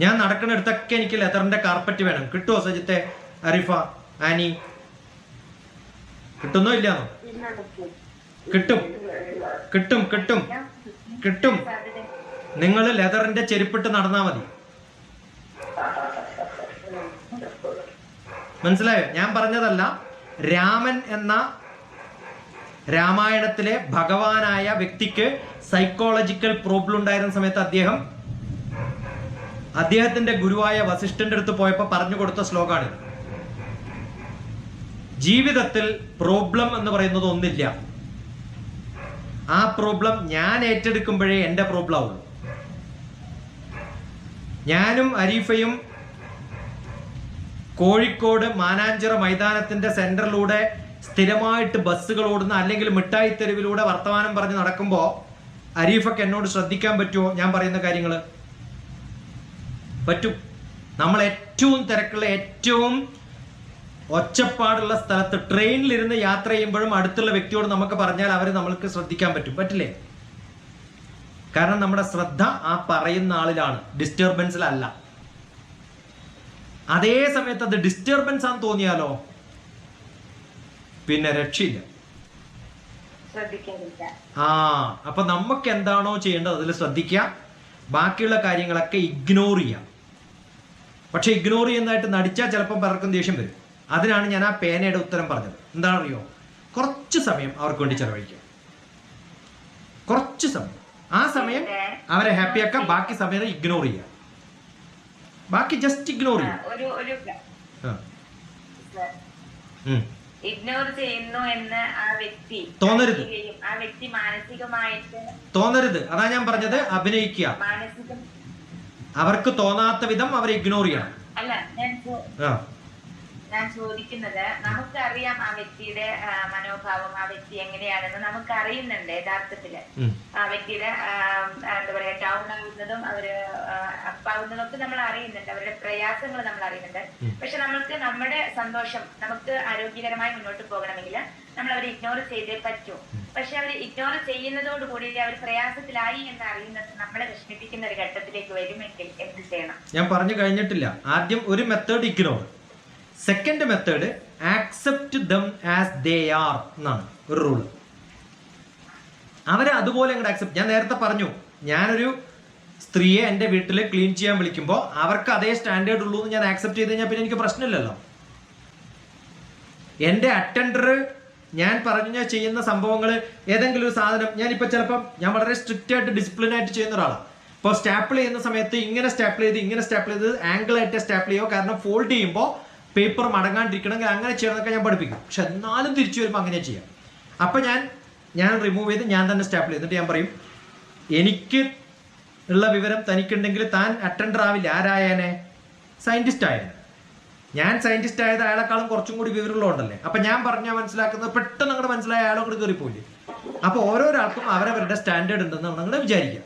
ഞാൻ നടക്കുന്നിടത്തൊക്കെ എനിക്ക് ലെതറിന്റെ കാർപ്പറ്റ് വേണം, കിട്ടുമോ സജിത്തെ, അരിഫ, ആനി? കിട്ടുന്നോ ഇല്ലാന്നോ? കിട്ടും കിട്ടും കിട്ടും കിട്ടും. നിങ്ങൾ ലെതറിന്റെ ചെരുപ്പിട്ട് നടന്നാ മതി. മനസ്സിലായോ? ഞാൻ പറഞ്ഞതല്ല. രാമൻ എന്ന രാമായണത്തിലെ ഭഗവാനായ വ്യക്തിക്ക് സൈക്കോളജിക്കൽ പ്രോബ്ലം ഉണ്ടായിരുന്ന സമയത്ത് അദ്ദേഹത്തിന്റെ ഗുരുവായ വസിഷ്ഠന്റെ അടുത്ത് പോയപ്പോൾ പറഞ്ഞു കൊടുത്ത ശ്ലോകമാണ്. ജീവിതത്തിൽ പ്രോബ്ലം എന്ന് പറയുന്നത് ഒന്നില്ല. ആ പ്രോബ്ലം ഞാൻ ഏറ്റെടുക്കുമ്പോഴേ എൻ്റെ പ്രോബ്ലം ആവുള്ളൂ. ഞാനും അരീഫയും കോഴിക്കോട് മാനാഞ്ചിറ മൈതാനത്തിന്റെ സെന്ററിലൂടെ സ്ഥിരമായിട്ട് ബസ്സുകൾ ഓടുന്ന അല്ലെങ്കിൽ മിഠായി തെരുവിലൂടെ വർത്തമാനം പറഞ്ഞ് നടക്കുമ്പോൾ അരീഫക്ക് എന്നോട് ശ്രദ്ധിക്കാൻ പറ്റുമോ ഞാൻ പറയുന്ന കാര്യങ്ങൾ? പറ്റും. നമ്മൾ ഏറ്റവും തിരക്കുള്ള, ഏറ്റവും ഒച്ചപ്പാടുള്ള സ്ഥലത്ത് ട്രെയിനിലിരുന്ന് യാത്ര ചെയ്യുമ്പോഴും അടുത്തുള്ള വ്യക്തിയോട് നമുക്ക് പറഞ്ഞാൽ അവർ നമ്മൾക്ക് ശ്രദ്ധിക്കാൻ പറ്റും, പറ്റില്ലേ? കാരണം നമ്മുടെ ശ്രദ്ധ ആ പറയുന്ന ആളിലാണ്, ഡിസ്റ്റർബൻസിലല്ല. അതേ സമയത്ത് അത് ഡിസ്റ്റർബൻസ് ആണെന്ന് തോന്നിയാലോ പിന്നെ രക്ഷയില്ല. അപ്പൊ നമുക്ക് എന്താണോ ചെയ്യേണ്ടത് അതിൽ ശ്രദ്ധിക്കുക, ബാക്കിയുള്ള കാര്യങ്ങളൊക്കെ ഇഗ്നോർ ചെയ്യാം. പക്ഷെ ഇഗ്നോർ ചെയ്യുന്നതായിട്ട് നടിച്ചാൽ ചിലപ്പോൾ പലർക്കും ദേഷ്യം വരും. അതിനാണ് ഞാൻ ആ പേനയുടെ ഉത്തരം പറഞ്ഞത്. എന്താണെന്നറിയോ? കുറച്ച് സമയം അവർക്ക് വേണ്ടി ചെലവഴിക്കുക, കുറച്ച് സമയം. ആ സമയം അവരെ ഹാപ്പിയാക്കാം, ബാക്കി സമയം ഇഗ്നോർ ചെയ്യുക, ബാക്കി ജസ്റ്റ് ഇഗ്നോർ ചെയ്യുക. ഇഗ്നോർ ചെയ്യുന്നു എന്ന് ആ വ്യക്തി തോന്നരുത്, ആ വ്യക്തി മാനസികമായിട്ട് തോന്നരുത്. അതാ ഞാൻ പറഞ്ഞത്, അഭിനയിക്കുക. അവർക്ക് തോന്നാത്ത വിധം അവരെ ഇഗ്നോർ ചെയ്യണം. അല്ല, ഞാൻ ചോദിക്കുന്നത്, നമുക്കറിയാം ആ വ്യക്തിയുടെ മനോഭാവം, ആ വ്യക്തി എങ്ങനെയാണെന്ന് നമുക്ക് അറിയുന്നുണ്ട്. യഥാർത്ഥത്തില് ആ വ്യക്തിയുടെ എന്താ പറയാ, ഡൗൺ ആവുന്നതും അവര് അപ്പാവുന്നതും ഒക്കെ നമ്മൾ അറിയുന്നുണ്ട്, അവരുടെ പ്രയാസങ്ങൾ നമ്മൾ അറിയുന്നുണ്ട്. പക്ഷെ നമുക്ക് നമ്മുടെ സന്തോഷം, നമുക്ക് ആരോഗ്യകരമായി മുന്നോട്ട് പോകണമെങ്കിൽ നമ്മൾ അവരെ ഇഗ്നോർ ചെയ്തേ പറ്റൂ. പക്ഷെ അവർ ഇഗ്നോർ ചെയ്യുന്നതോടുകൂടി അവർ പ്രയാസത്തിലായി എന്ന് അറിയുന്നത് നമ്മളെ വിഷമിപ്പിക്കുന്ന ഒരു ഘട്ടത്തിലേക്ക് വരുമെങ്കിൽ എന്ത് ചെയ്യണം? ഞാൻ പറഞ്ഞു കഴിഞ്ഞിട്ടില്ല. ആദ്യം ഒരു method ignore, second method accept them as they are എന്നാണ് ഒരു റൂള്. അവരെ അതുപോലെ അങ്ങോട്ട് ആക്സെപ്റ്റ്. ഞാൻ നേരത്തെ പറഞ്ഞു, ഞാനൊരു സ്ത്രീയെ എൻ്റെ വീട്ടിൽ ക്ലീൻ ചെയ്യാൻ വിളിക്കുമ്പോൾ അവർക്ക് അതേ സ്റ്റാൻഡേർഡ് ഉള്ളൂ എന്ന് ഞാൻ ആക്സെപ്റ്റ് ചെയ്ത് കഴിഞ്ഞാൽ പിന്നെ എനിക്ക് പ്രശ്നമില്ലല്ലോ. എൻ്റെ അറ്റൻഡർ ഞാൻ പറഞ്ഞ ചെയ്യുന്ന സംഭവങ്ങൾ ഏതെങ്കിലും ഒരു സാധനം ഞാനിപ്പോൾ ചിലപ്പം ഞാൻ വളരെ സ്ട്രിക്റ്റ് ആയിട്ട് ഡിസിപ്ലിൻ ആയിട്ട് ചെയ്യുന്ന ഒരാളാണ്. ഇപ്പോൾ സ്റ്റാപ്പിൾ ചെയ്യുന്ന സമയത്ത് ഇങ്ങനെ സ്റ്റാപ്പിൾ ചെയ്ത് ആംഗിൾ ആയിട്ട് സ്റ്റാപ്പിൾ ചെയ്യുമോ, കാരണം ഫോൾഡ് ചെയ്യുമ്പോൾ പേപ്പർ മടങ്ങാണ്ടിരിക്കണമെങ്കിൽ അങ്ങനെ ചെയ്യണമെന്നൊക്കെ ഞാൻ പഠിപ്പിക്കും. പക്ഷെ എന്നാലും തിരിച്ചു വരുമ്പോൾ അങ്ങനെ ചെയ്യാം. അപ്പം ഞാൻ റിമൂവ് ചെയ്ത് ഞാൻ തന്നെ സ്റ്റാപ്പിൾ ചെയ്തിട്ട് ഞാൻ പറയും, എനിക്ക് ഉള്ള വിവരം തനിക്കുണ്ടെങ്കിൽ താൻ അറ്റൻഡർ ആവില്ല. ആരായനെ? സയൻറ്റിസ്റ്റ് ആയിരുന്നു. ഞാൻ സയൻറ്റിസ്റ്റ് ആയത് അയാളെക്കാളും കുറച്ചും കൂടി വിവരമുള്ളതുകൊണ്ടല്ലേ. അപ്പം ഞാൻ പറഞ്ഞാൽ മനസ്സിലാക്കുന്നത് പെട്ടെന്ന് അങ്ങോട്ട് മനസ്സിലായ അയാളോട് കയറിപ്പോയില്ലേ. അപ്പോൾ ഓരോരാൾക്കും അവരവരുടെ സ്റ്റാൻഡേർഡ് ഉണ്ടെന്ന് നിങ്ങൾ വിചാരിക്കുക.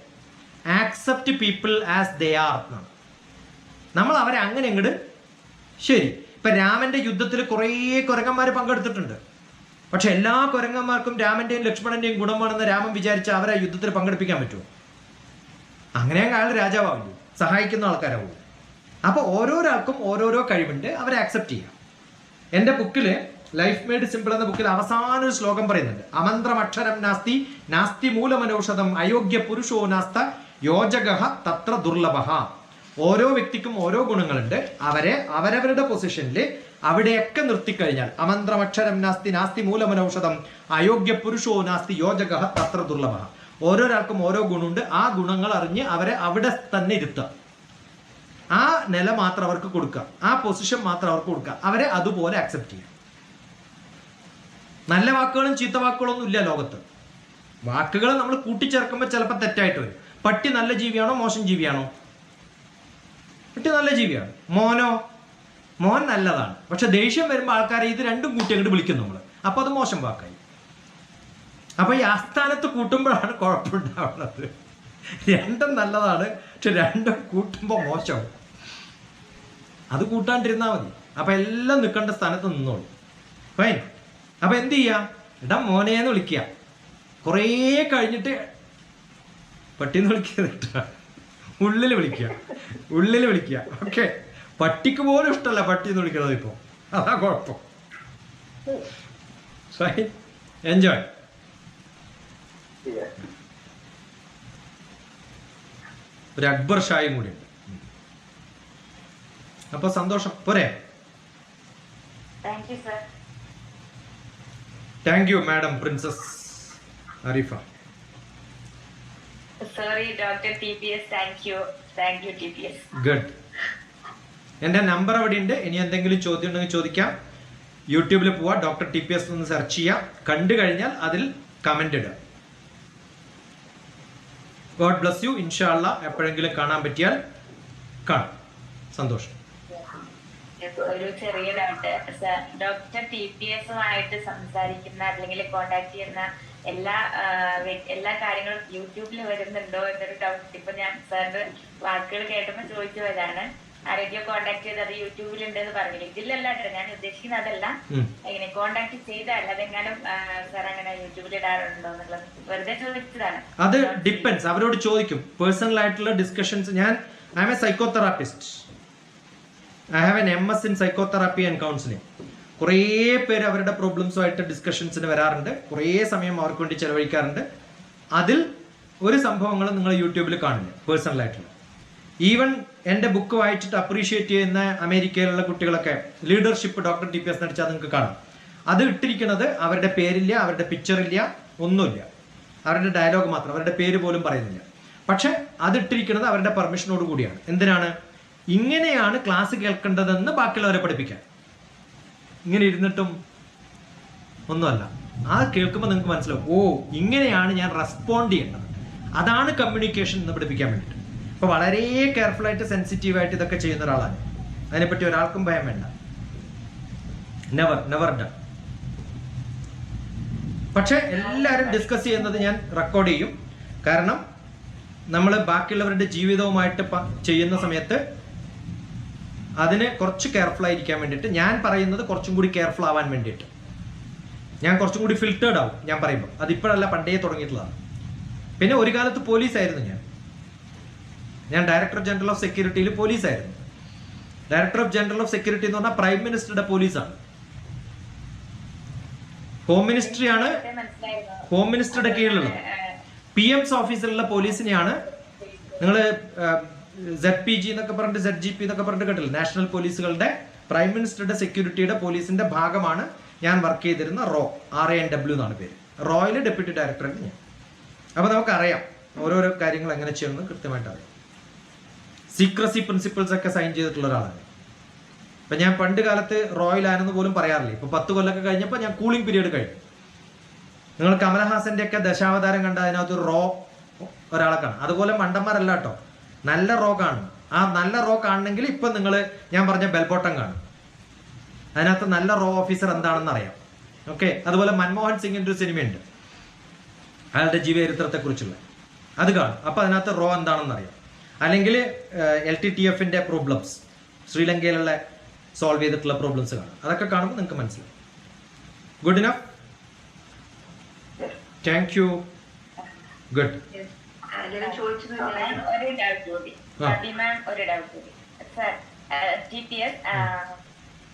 Accept people as they are എന്നാണ്. നമ്മൾ അവരെ അങ്ങനെ അങ്ങോട്ട് ശരി. ഇപ്പം രാമൻ്റെ യുദ്ധത്തിൽ കുറേ കുരങ്ങന്മാർ പങ്കെടുത്തിട്ടുണ്ട്. പക്ഷെ എല്ലാ കുരങ്ങന്മാർക്കും രാമൻ്റെയും ലക്ഷ്മണൻ്റെയും ഗുണം വേണമെന്ന് രാമൻ വിചാരിച്ച അവരെ യുദ്ധത്തിൽ പങ്കെടുപ്പിക്കാൻ പറ്റുമോ? അങ്ങനെയെങ്കിൽ അയാൾ രാജാവില്ല, സഹായിക്കുന്ന ആൾക്കാരാവും. അപ്പോൾ ഓരോരാൾക്കും ഓരോരോ കഴിവുണ്ട്, അവരെ ആക്സെപ്റ്റ് ചെയ്യാം. എൻ്റെ ബുക്കിൽ ലൈഫ് മെയ്ഡ് സിമ്പിൾ എന്ന ബുക്കിൽ അവസാന ഒരു ശ്ലോകം പറയുന്നുണ്ട്. അമന്ത്രമക്ഷരം നാസ്തി നാസ്തി മൂലമനൌഷധം അയോഗ്യ പുരുഷോ നാസ്ത യോജകഃ തത്ര ദുർലഭഃ. ഓരോ വ്യക്തിക്കും ഓരോ ഗുണങ്ങളുണ്ട്. അവരെ അവരവരുടെ പൊസിഷനിൽ അവിടെയൊക്കെ നിർത്തിക്കഴിഞ്ഞാൽ അമന്ത്രമക്ഷരം നാസ്തി നാസ്തി മൂലമനൌഷധം അയോഗ്യ പുരുഷോ നാസ്തി യോജകഃ തത്ര ദുർലഭഃ. ഓരോരാൾക്കും ഓരോ ഗുണമുണ്ട്. ആ ഗുണങ്ങൾ അറിഞ്ഞ് അവരെ അവിടെ തന്നെ ഇരുത്തുക. ആ നില മാത്രം അവർക്ക് കൊടുക്കുക, ആ പൊസിഷൻ മാത്രം അവർക്ക് കൊടുക്കുക. അവരെ അതുപോലെ ആക്സെപ്റ്റ് ചെയ്യുക. നല്ല വാക്കുകളും ചീത്ത വാക്കുകളൊന്നും ഇല്ല ലോകത്ത്. വാക്കുകൾ നമ്മൾ കൂട്ടിച്ചേർക്കുമ്പോൾ ചിലപ്പോൾ തെറ്റായിട്ട് വരും. പട്ടി നല്ല ജീവിയാണോ മോശം ജീവിയാണോ? പട്ടി നല്ല ജീവിയാണ്. മോൻ നല്ലതാണ്. പക്ഷെ ദേഷ്യം വരുമ്പോൾ ആൾക്കാരെ ഇത് രണ്ടും കൂട്ടി അങ്ങോട്ട് വിളിക്കും നമ്മൾ. അപ്പോൾ അത് മോശം വാക്കായി. അപ്പോൾ ഈ ആസ്ഥാനത്ത് കൂട്ടുമ്പോഴാണ് കുഴപ്പമുണ്ടാവുന്നത്. രണ്ടും നല്ലതാണ്, പക്ഷെ രണ്ടും കൂട്ടുമ്പോൾ മോശമാവും. അത് കൂട്ടാണ്ടിരുന്നാൽ മതി. അപ്പം എല്ലാം നിൽക്കേണ്ട സ്ഥാനത്ത് നിന്നോളൂ. ഫൈൻ. അപ്പം എന്ത് ചെയ്യുക? എടാ മോനേന്ന് വിളിക്കുക. കുറേ കഴിഞ്ഞിട്ട് പട്ടിന്ന് വിളിക്കുക, ഉള്ളിൽ വിളിക്കുക. ഓക്കെ. പട്ടിക്ക് പോലും ഇഷ്ടമല്ല പട്ടിന്ന് വിളിക്കണത് ഇപ്പോൾ. അതാ കുഴപ്പം. ഫൈൻ. എൻജോയ്. ഒരു അക്ബർ ഷായും കൂടി ഉണ്ട്. അപ്പൊ സന്തോഷം പോരെ? Thank you madam princess Arifa. Good. എൻ്റെ നമ്പർ അവിടെ ഉണ്ട്. ഇനി എന്തെങ്കിലും ചോദ്യം ഉണ്ടെങ്കിൽ ചോദിക്കാം. യൂട്യൂബിൽ പോവാ, ഡോക്ടർ TPS ഒന്ന് സെർച്ച് ചെയ്യാം. കണ്ടു കഴിഞ്ഞാൽ അതിൽ കമന്റ് ഇടുക. God bless you. ഇൻഷാ അല്ലാഹ് എപ്പോഴെങ്കിലും കാണാൻ പറ്റിയാൽ കാണാം. സന്തോഷം. ഒരു ചെറിയ ഡൗട്ട്. ഡോക്ടർ TPSുമായിട്ട് സംസാരിക്കുന്ന അല്ലെങ്കിൽ കോണ്ടാക്ട് ചെയ്യുന്ന എല്ലാ കാര്യങ്ങളും യൂട്യൂബിൽ വരുന്നുണ്ടോ എന്നൊരു ഡൗട്ട്. ഇപ്പൊ ഞാൻ സാറിന്റെ വാക്കുകൾ കേട്ടപ്പോൾ ചോദിച്ചു പോയതാണ്. ആരോഗ്യം കോണ്ടാക്ട് ചെയ്ത് അത് യൂട്യൂബിലുണ്ടെന്ന് പറഞ്ഞില്ല. ഇതിലല്ല ഞാൻ ഉദ്ദേശിക്കുന്നത്, അതല്ല. എങ്ങനെ കോണ്ടാക്ട് ചെയ്തല്ല, അതെങ്ങാനും സാർ അങ്ങനെ യൂട്യൂബിൽ ഇടാറുണ്ടോ എന്നുള്ളത് വെറുതെ ചോദിച്ചതാണ്. അത് ഡിപ്പെൻസ്. അവരോട് ചോദിക്കും. പേഴ്സണൽ ആയിട്ടുള്ള discussions. I am a psychotherapist. I have an MS in psychotherapy and counselling. കുറേ പേര് അവരുടെ പ്രോബ്ലംസുമായിട്ട് ഡിസ്കഷൻസിന് വരാറുണ്ട്. കുറേ സമയം അവർക്ക് വേണ്ടി ചെലവഴിക്കാറുണ്ട്. അതിൽ ഒരു സംഭവങ്ങളും നിങ്ങൾ യൂട്യൂബിൽ കാണില്ല, പേഴ്സണലായിട്ടുള്ള. ഈവൻ എൻ്റെ ബുക്ക് വായിച്ചിട്ട് അപ്രീഷിയേറ്റ് ചെയ്യുന്ന അമേരിക്കയിലുള്ള കുട്ടികളൊക്കെ ലീഡർഷിപ്പ് ഡോക്ടർ TPS നടിച്ചാൽ നിങ്ങൾക്ക് കാണാം. അത് ഇട്ടിരിക്കുന്നത് അവരുടെ പേരില്ല, അവരുടെ പിക്ചറില്ല, ഒന്നുമില്ല. അവരുടെ ഡയലോഗ് മാത്രം, അവരുടെ പേര് പോലും പറയുന്നില്ല. പക്ഷെ അത് ഇട്ടിരിക്കുന്നത് അവരുടെ പെർമിഷനോട് കൂടിയാണ്. എന്തിനാണ്? ഇങ്ങനെയാണ് ക്ലാസ് കേൾക്കേണ്ടതെന്ന് ബാക്കിയുള്ളവരെ പഠിപ്പിക്കാൻ. ഇങ്ങനെ ഇരുന്നിട്ടും ഒന്നുമല്ല. ആ കേൾക്കുമ്പോൾ നിങ്ങൾക്ക് മനസ്സിലാവും, ഓ ഇങ്ങനെയാണ് ഞാൻ റെസ്പോണ്ട് ചെയ്യേണ്ടത്. അതാണ് കമ്മ്യൂണിക്കേഷൻ എന്ന് പഠിപ്പിക്കാൻ വേണ്ടിയിട്ട്. അപ്പോൾ വളരെ കെയർഫുള്ളായിട്ട് സെൻസിറ്റീവായിട്ട് ഇതൊക്കെ ചെയ്യുന്ന ഒരാളാണ്. അതിനെപ്പറ്റി ഒരാൾക്കും ഭയം വേണ്ട. Never done. പക്ഷെ എല്ലാവരും ഡിസ്കസ് ചെയ്യുന്നത് ഞാൻ റെക്കോർഡ് ചെയ്യും. കാരണം നമ്മൾ ബാക്കിയുള്ളവരുടെ ജീവിതവുമായിട്ട് ചെയ്യുന്ന സമയത്ത് അതിന് കുറച്ച് കെയർഫുൾ ആയിരിക്കാൻ വേണ്ടിയിട്ട്, ഞാൻ പറയുന്നത് കുറച്ചും കൂടി കെയർഫുൾ ആവാൻ വേണ്ടിയിട്ട് ഞാൻ കുറച്ചും കൂടി ഫിൽറ്റേർഡ് ആവും ഞാൻ പറയുമ്പോൾ. അതിപ്പോഴല്ല, പണ്ടേ തുടങ്ങിയിട്ടുള്ളതാണ്. പിന്നെ ഒരു കാലത്ത് പോലീസായിരുന്നു ഞാൻ ഡയറക്ടർ ജനറൽ ഓഫ് സെക്യൂരിറ്റിയിൽ പോലീസായിരുന്നു. Director of general of security എന്ന് പറഞ്ഞാൽ പ്രൈം മിനിസ്റ്ററുടെ പോലീസാണ്. Home മിനിസ്ട്രിയാണ് home മിനിസ്റ്ററുടെ കീഴിലുള്ളത്. PM's ഓഫീസിലുള്ള പോലീസിനെയാണ് നിങ്ങൾ ZPG എന്നൊക്കെ പറഞ്ഞിട്ട് ZGP എന്നൊക്കെ പറഞ്ഞിട്ട് കേട്ടില്ല. നാഷണൽ പോലീസുകളുടെ പ്രൈം മിനിസ്റ്ററുടെ സെക്യൂരിറ്റിയുടെ പോലീസിന്റെ ഭാഗമാണ് ഞാൻ വർക്ക് ചെയ്തിരുന്ന RANW എന്നാണ് പേര്. റോയിൽ ഡെപ്യൂട്ടി ഡയറക്ടറാണ് ഞാൻ. അപ്പോൾ നമുക്കറിയാം ഓരോരോ കാര്യങ്ങൾ എങ്ങനെ ചെയ്യണമെന്ന് കൃത്യമായിട്ട് അറിയാം. സീക്രസി പ്രിൻസിപ്പിൾസ് ഒക്കെ സൈൻ ചെയ്തിട്ടുള്ള ഒരാളാണ്. ഇപ്പം ഞാൻ പണ്ട് കാലത്ത് റോയിലാണെന്ന് പോലും പറയാറില്ല. ഇപ്പോൾ 10 കൊല്ലമൊക്കെ കഴിഞ്ഞപ്പോൾ ഞാൻ കൂളിംഗ് പീരീഡ് കഴിഞ്ഞു. നിങ്ങൾ കമലഹാസന്റെ ഒക്കെ ദശാവതാരം കണ്ട അതിനകത്ത് ഒരാളെ കാണും. അതുപോലെ മണ്ടന്മാരല്ല കേട്ടോ, നല്ല കാണും. ആ നല്ല കാണണമെങ്കിൽ ഇപ്പം നിങ്ങൾ ഞാൻ പറഞ്ഞ ബെൽബോട്ടം കാണും. അതിനകത്ത് നല്ല ഓഫീസർ എന്താണെന്ന് അറിയാം. ഓക്കെ, അതുപോലെ മൻമോഹൻ സിംഗിന്റെ ഒരു സിനിമയുണ്ട് അയാളുടെ ജീവചരിത്രത്തെ കുറിച്ചുള്ള, അത് കാണും. അപ്പൊ അതിനകത്ത് എന്താണെന്ന് അറിയാം. അല്ലെങ്കിൽ LTTFന്റെ പ്രോബ്ലംസ്, ശ്രീലങ്കയിലുള്ള സോൾവ് ചെയ്തിട്ടുള്ള പ്രോബ്ലംസ് കാണും. അതൊക്കെ കാണുമ്പോൾ നിങ്ങൾക്ക് മനസ്സിലാവും. Good enough? Thank you. Good. ഒരു ഡൗട്ട് കൂടി മാം, ഒരു ഡൗട്ട് കൂടി സർ. GPS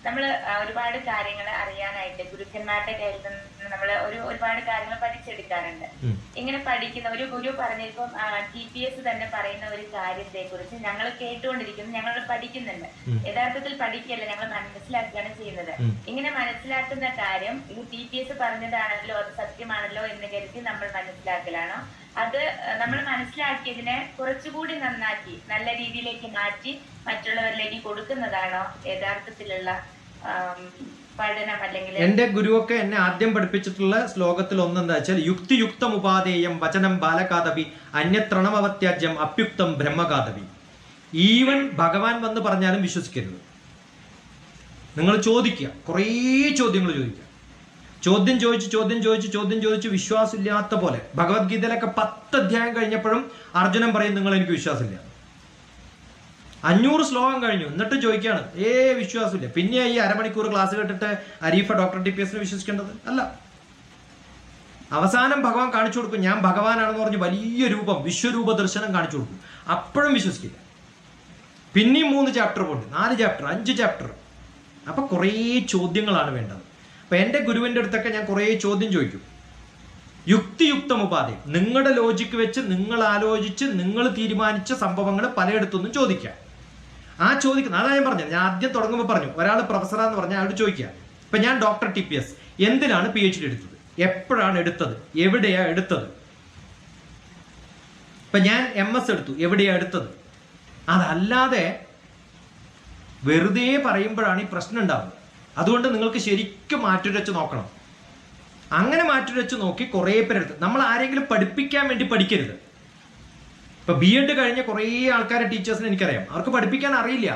നമ്മൾ ഒരുപാട് കാര്യങ്ങൾ അറിയാനായിട്ട് ഗുരുക്കന്മാരുടെ കയ്യിൽ നിന്ന് നമ്മൾ ഒരുപാട് കാര്യങ്ങൾ പഠിച്ചെടുക്കാറുണ്ട്. ഇങ്ങനെ പഠിക്കുന്ന ഒരു ഗുരു പറഞ്ഞിപ്പം GPS തന്നെ പറയുന്ന ഒരു കാര്യത്തെ കുറിച്ച് ഞങ്ങൾ കേട്ടുകൊണ്ടിരിക്കുന്നു, ഞങ്ങൾ പഠിക്കുന്നുണ്ട്. യഥാർത്ഥത്തിൽ പഠിക്കല്ല, ഞങ്ങൾ മനസ്സിലാക്കുകയാണ് ചെയ്യുന്നത്. ഇങ്ങനെ മനസ്സിലാക്കുന്ന കാര്യം ഇത് GPS പറഞ്ഞതാണല്ലോ, അത് സത്യമാണല്ലോ എന്ന് കരുതി നമ്മൾ മനസ്സിലാക്കലാണോ? അത് നമ്മൾ മനസ്സിലാക്കിയതിനെ കുറച്ചുകൂടി നന്നാക്കി നല്ല രീതിയിലേക്ക് മാറ്റി മറ്റുള്ളവരിലേക്ക് കൊടുക്കുന്നതാണോ യഥാർത്ഥത്തിലുള്ള പഠനം? അല്ലെങ്കിൽ എന്റെ ഗുരുവൊക്കെ എന്നെ ആദ്യം പഠിപ്പിച്ചിട്ടുള്ള ശ്ലോകത്തിൽ ഒന്നെന്താ വെച്ചാൽ യുക്തിയുക്തം ഉപാധേയം വചനം ബാലകാതവി അന്യത്രണമവത്യാജ്യം അപ്യുക്തം ബ്രഹ്മകാതവി. ഈവൻ ഭഗവാൻ വന്ന് പറഞ്ഞാലും വിശ്വസിക്കരുത്. നിങ്ങൾ ചോദിക്കുക, കുറേ ചോദ്യങ്ങൾ ചോദിക്കുക. ചോദ്യം ചോദിച്ച് വിശ്വാസമില്ലാത്ത പോലെ. ഭഗവത്ഗീതയിലൊക്കെ 10 അധ്യായം കഴിഞ്ഞപ്പോഴും അർജുനൻ പറയും നിങ്ങൾ എനിക്ക് വിശ്വാസമില്ല. 500 ശ്ലോകം കഴിഞ്ഞു എന്നിട്ട് ചോദിക്കുകയാണ് വിശ്വാസമില്ല. പിന്നെ ഈ അരമണിക്കൂർ ക്ലാസ് കേട്ടിട്ട് അരീഫ ഡോക്ടർ TPS വിശ്വസിക്കേണ്ടത് അല്ല. അവസാനം ഭഗവാൻ കാണിച്ചു കൊടുക്കും, ഞാൻ ഭഗവാനാണെന്ന് പറഞ്ഞ് വലിയ രൂപം, വിശ്വരൂപ ദർശനം കാണിച്ചു കൊടുക്കും. അപ്പോഴും വിശ്വസിക്കില്ല. പിന്നെയും 3 ചാപ്റ്റർ കൊണ്ട് 4 ചാപ്റ്റർ 5 ചാപ്റ്റർ. അപ്പൊ കുറേ ചോദ്യങ്ങളാണ് വേണ്ടത്. അപ്പൊ എൻ്റെ ഗുരുവിൻ്റെ അടുത്തൊക്കെ ഞാൻ കുറേ ചോദ്യം ചോദിക്കും. യുക്തിയുക്തം ഉപാധി, നിങ്ങളുടെ ലോജിക്ക് വെച്ച് നിങ്ങൾ ആലോചിച്ച് നിങ്ങൾ തീരുമാനിച്ച സംഭവങ്ങൾ പലയിടത്തുനിന്നും ചോദിക്കാം. ആ ചോദിക്കുന്ന അതാണ് ഞാൻ പറഞ്ഞത്. ഞാൻ ആദ്യം തുടങ്ങുമ്പോൾ പറഞ്ഞു, ഒരാൾ പ്രൊഫസറാന്ന് പറഞ്ഞാൽ അയാളോട് ചോദിക്കുക. ഇപ്പൊ ഞാൻ ഡോക്ടർ TPS എന്തിനാണ് PhD എടുത്തത്, എപ്പോഴാണ് എടുത്തത്, എവിടെയാ എടുത്തത്? ഇപ്പൊ ഞാൻ MS എടുത്തു, എവിടെയാ എടുത്തത്? അതല്ലാതെ വെറുതെ പറയുമ്പോഴാണ് ഈ പ്രശ്നം ഉണ്ടാവുന്നത്. അതുകൊണ്ട് നിങ്ങൾക്ക് ശരിക്കും മാറ്റുരച്ച് നോക്കണം. അങ്ങനെ മാറ്റുരച്ച് നോക്കി കുറേ പേരെടുത്ത് നമ്മൾ ആരെങ്കിലും പഠിപ്പിക്കാൻ വേണ്ടി പഠിക്കരുത്. ഇപ്പൊ B.Ed കഴിഞ്ഞ കുറേ ആൾക്കാരെ ടീച്ചേഴ്സിനെ എനിക്കറിയാം, അവർക്ക് പഠിപ്പിക്കാൻ അറിയില്ല.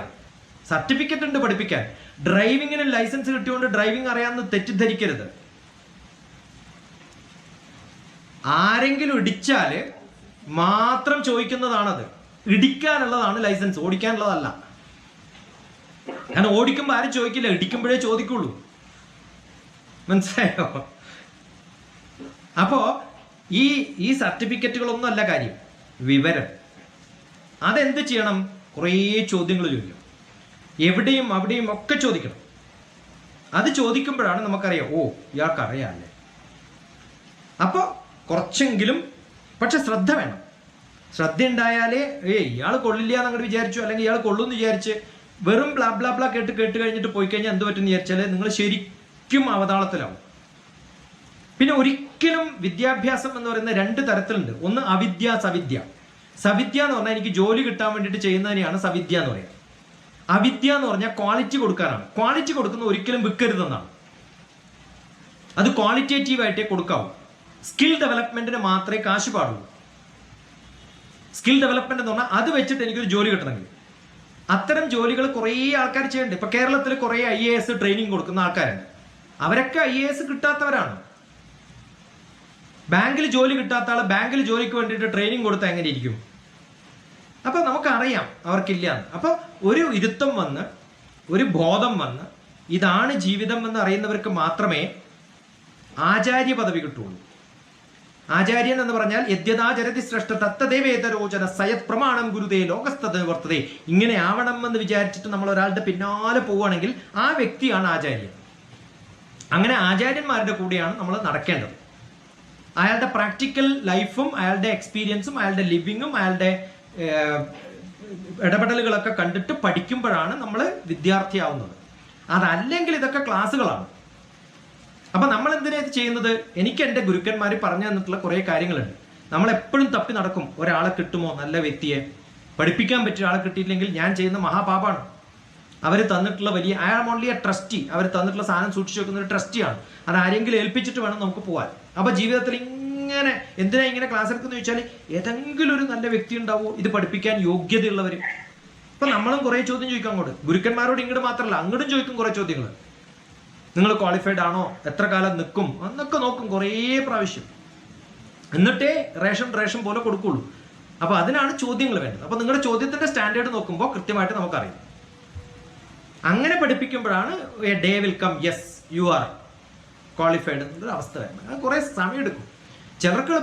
സർട്ടിഫിക്കറ്റ് ഉണ്ട് പഠിപ്പിക്കാൻ. ഡ്രൈവിങ്ങിന് ലൈസൻസ് കിട്ടിയോണ്ട് ഡ്രൈവിംഗ് അറിയാമെന്ന് തെറ്റിദ്ധരിക്കരുത്. ആരെങ്കിലും ഇടിച്ചാല് മാത്രം ചോദിക്കുന്നതാണത്. ഇടിക്കാനുള്ളതാണ് ലൈസൻസ്, ഓടിക്കാനുള്ളതല്ല. കാരണം ഓടിക്കുമ്പോൾ ആരും ചോദിക്കില്ല, ഇടിക്കുമ്പോഴേ ചോദിക്കുള്ളൂ. മനസ്സിലായോ? അപ്പോ ഈ സർട്ടിഫിക്കറ്റുകളൊന്നും അല്ല കാര്യം, വിവരം. അതെന്ത് ചെയ്യണം? കുറേ ചോദ്യങ്ങൾ ചോദിക്കണം. എവിടെയും അവിടെയും ഒക്കെ ചോദിക്കണം. അത് ചോദിക്കുമ്പോഴാണ് നമുക്കറിയാം, ഇയാൾക്ക് അറിയാമല്ലേ. അപ്പോൾ കുറച്ചെങ്കിലും, പക്ഷെ ശ്രദ്ധ വേണം. ശ്രദ്ധ ഉണ്ടായാലേ ഇയാൾ കൊള്ളില്ല എന്നങ്ങോട്ട് വിചാരിച്ചു, അല്ലെങ്കിൽ ഇയാൾ കൊള്ളുമെന്ന് വിചാരിച്ച് വെറും ബ്ലാ ബ്ലാ ബ്ലാ കേട്ട് കഴിഞ്ഞിട്ട് പോയി കഴിഞ്ഞാൽ എന്ത് പറ്റുമെന്ന് വിചാരിച്ചാൽ നിങ്ങൾ ശരിക്കും അവതാളത്തിലാവും. പിന്നെ ഒരിക്കലും വിദ്യാഭ്യാസം എന്ന് പറയുന്ന 2 തരത്തിലുണ്ട്. ഒന്ന് അവിദ്യ, സവിദ്യ. സവിദ്യ എന്ന് പറഞ്ഞാൽ എനിക്ക് ജോലി കിട്ടാൻ വേണ്ടിയിട്ട് ചെയ്യുന്നതിനെയാണ് സവിദ്യ എന്ന് പറയുക. അവിദ്യ എന്ന് പറഞ്ഞാൽ ക്വാളിറ്റി കൊടുക്കാനാണ്. ക്വാളിറ്റി കൊടുക്കുന്ന ഒരിക്കലും വിൽക്കരുതെന്നാണ്. അത് ക്വാളിറ്റേറ്റീവായിട്ടേ കൊടുക്കാവൂ. സ്കിൽ ഡെവലപ്മെന്റിന് മാത്രമേ കാശ് പാടുള്ളൂ. സ്കിൽ ഡെവലപ്മെന്റ് എന്ന് പറഞ്ഞാൽ അത് വെച്ചിട്ട് എനിക്കൊരു ജോലി കിട്ടണമെങ്കിൽ. അത്തരം ജോലികൾ കുറേ ആൾക്കാർ ചെയ്യുന്നുണ്ട്. ഇപ്പൊ കേരളത്തിൽ കുറേ IAS ട്രെയിനിങ് കൊടുക്കുന്ന ആൾക്കാരുണ്ട്. അവരൊക്കെ IAS കിട്ടാത്തവരാണ്. ബാങ്കിൽ ജോലി കിട്ടാത്ത ആൾ ബാങ്കിൽ ജോലിക്ക് വേണ്ടിയിട്ട് ട്രെയിനിങ് കൊടുത്താൽ എങ്ങനെ ഇരിക്കും? അപ്പൊ നമുക്കറിയാം അവർക്കില്ല. അപ്പൊ ഒരു ഇരുത്തം വന്ന്, ഒരു ബോധം വന്ന്, ഇതാണ് ജീവിതം എന്ന് അറിയുന്നവർക്ക് മാത്രമേ ആചാര്യ പദവി കിട്ടുള്ളൂ. ആചാര്യൻ എന്ന് പറഞ്ഞാൽ യദ്യതാചരതി ശ്രേഷ്ഠ തത്തദേവേതരോചന സയത് പ്രമാണം ഗുരുതേ ലോകസ്ഥത വർത്തതേ. ഇങ്ങനെ ആവണമെന്ന് വിചാരിച്ചിട്ട് നമ്മൾ ഒരാളുടെ പിന്നാലെ പോവുകയാണെങ്കിൽ ആ വ്യക്തിയാണ് ആചാര്യൻ. അങ്ങനെ ആചാര്യന്മാരുടെ കൂടെയാണ് നമ്മൾ നടക്കേണ്ടത്. അയാളുടെ പ്രാക്ടിക്കൽ ലൈഫും അയാളുടെ എക്സ്പീരിയൻസും അയാളുടെ ലിവിങ്ങും അയാളുടെ ഇടപെടലുകളൊക്കെ കണ്ടിട്ട് പഠിക്കുമ്പോഴാണ് നമ്മൾ വിദ്യാർത്ഥിയാവുന്നത്. അതല്ലെങ്കിൽ ഇതൊക്കെ ക്ലാസ്സുകളാണ്. അപ്പം നമ്മൾ എന്തിനാ ഇത് ചെയ്യുന്നത്? എനിക്ക് എൻ്റെ ഗുരുക്കന്മാർ പറഞ്ഞു തന്നിട്ടുള്ള കുറേ കാര്യങ്ങളുണ്ട്. നമ്മളെപ്പോഴും തപ്പി നടക്കും, ഒരാളെ കിട്ടുമോ, നല്ല വ്യക്തിയെ പഠിപ്പിക്കാൻ പറ്റിയ ആളെ കിട്ടിയില്ലെങ്കിൽ ഞാൻ ചെയ്യുന്ന മഹാപാപാണ്. അവർ തന്നിട്ടുള്ള വലിയ I am only a trustee, അവർ തന്നിട്ടുള്ള സാധനം സൂക്ഷിച്ചു വെക്കുന്ന ഒരു ട്രസ്റ്റിയാണ്. അത് ആരെങ്കിലും ഏൽപ്പിച്ചിട്ട് വേണം നമുക്ക് പോകാൻ. അപ്പോൾ ജീവിതത്തിൽ ഇങ്ങനെ എന്തിനാ ഇങ്ങനെ ക്ലാസ് എടുക്കുന്നത് ചോദിച്ചാൽ ഏതെങ്കിലും ഒരു നല്ല വ്യക്തി ഉണ്ടാവുമോ ഇത് പഠിപ്പിക്കാൻ യോഗ്യതയുള്ളവർ. ഇപ്പം നമ്മളും കുറേ ചോദ്യം ചോദിക്കും അങ്ങോട്ട്, ഗുരുക്കന്മാരോട് ഇങ്ങോട്ട് മാത്രമല്ല അങ്ങോട്ടും ചോദിക്കും കുറേ ചോദ്യങ്ങൾ. നിങ്ങൾ ക്വാളിഫൈഡ് ആണോ, എത്ര കാലം നിൽക്കും എന്നൊക്കെ നോക്കും കുറേ പ്രാവശ്യം. എന്നിട്ടേ റേഷൻ പോലെ കൊടുക്കുള്ളൂ. അപ്പോൾ അതിനാണ് ചോദ്യങ്ങൾ വേണ്ടത്. അപ്പോൾ നിങ്ങളുടെ ചോദ്യത്തിൻ്റെ സ്റ്റാൻഡേർഡ് നോക്കുമ്പോൾ കൃത്യമായിട്ട് നമുക്കറിയാം. അങ്ങനെ പഠിപ്പിക്കുമ്പോഴാണ് a day will come, yes you are qualified എന്നൊരു അവസ്ഥ വരുന്നത്. അത് കുറേ സമയം എടുക്കും ചിലർക്ക്.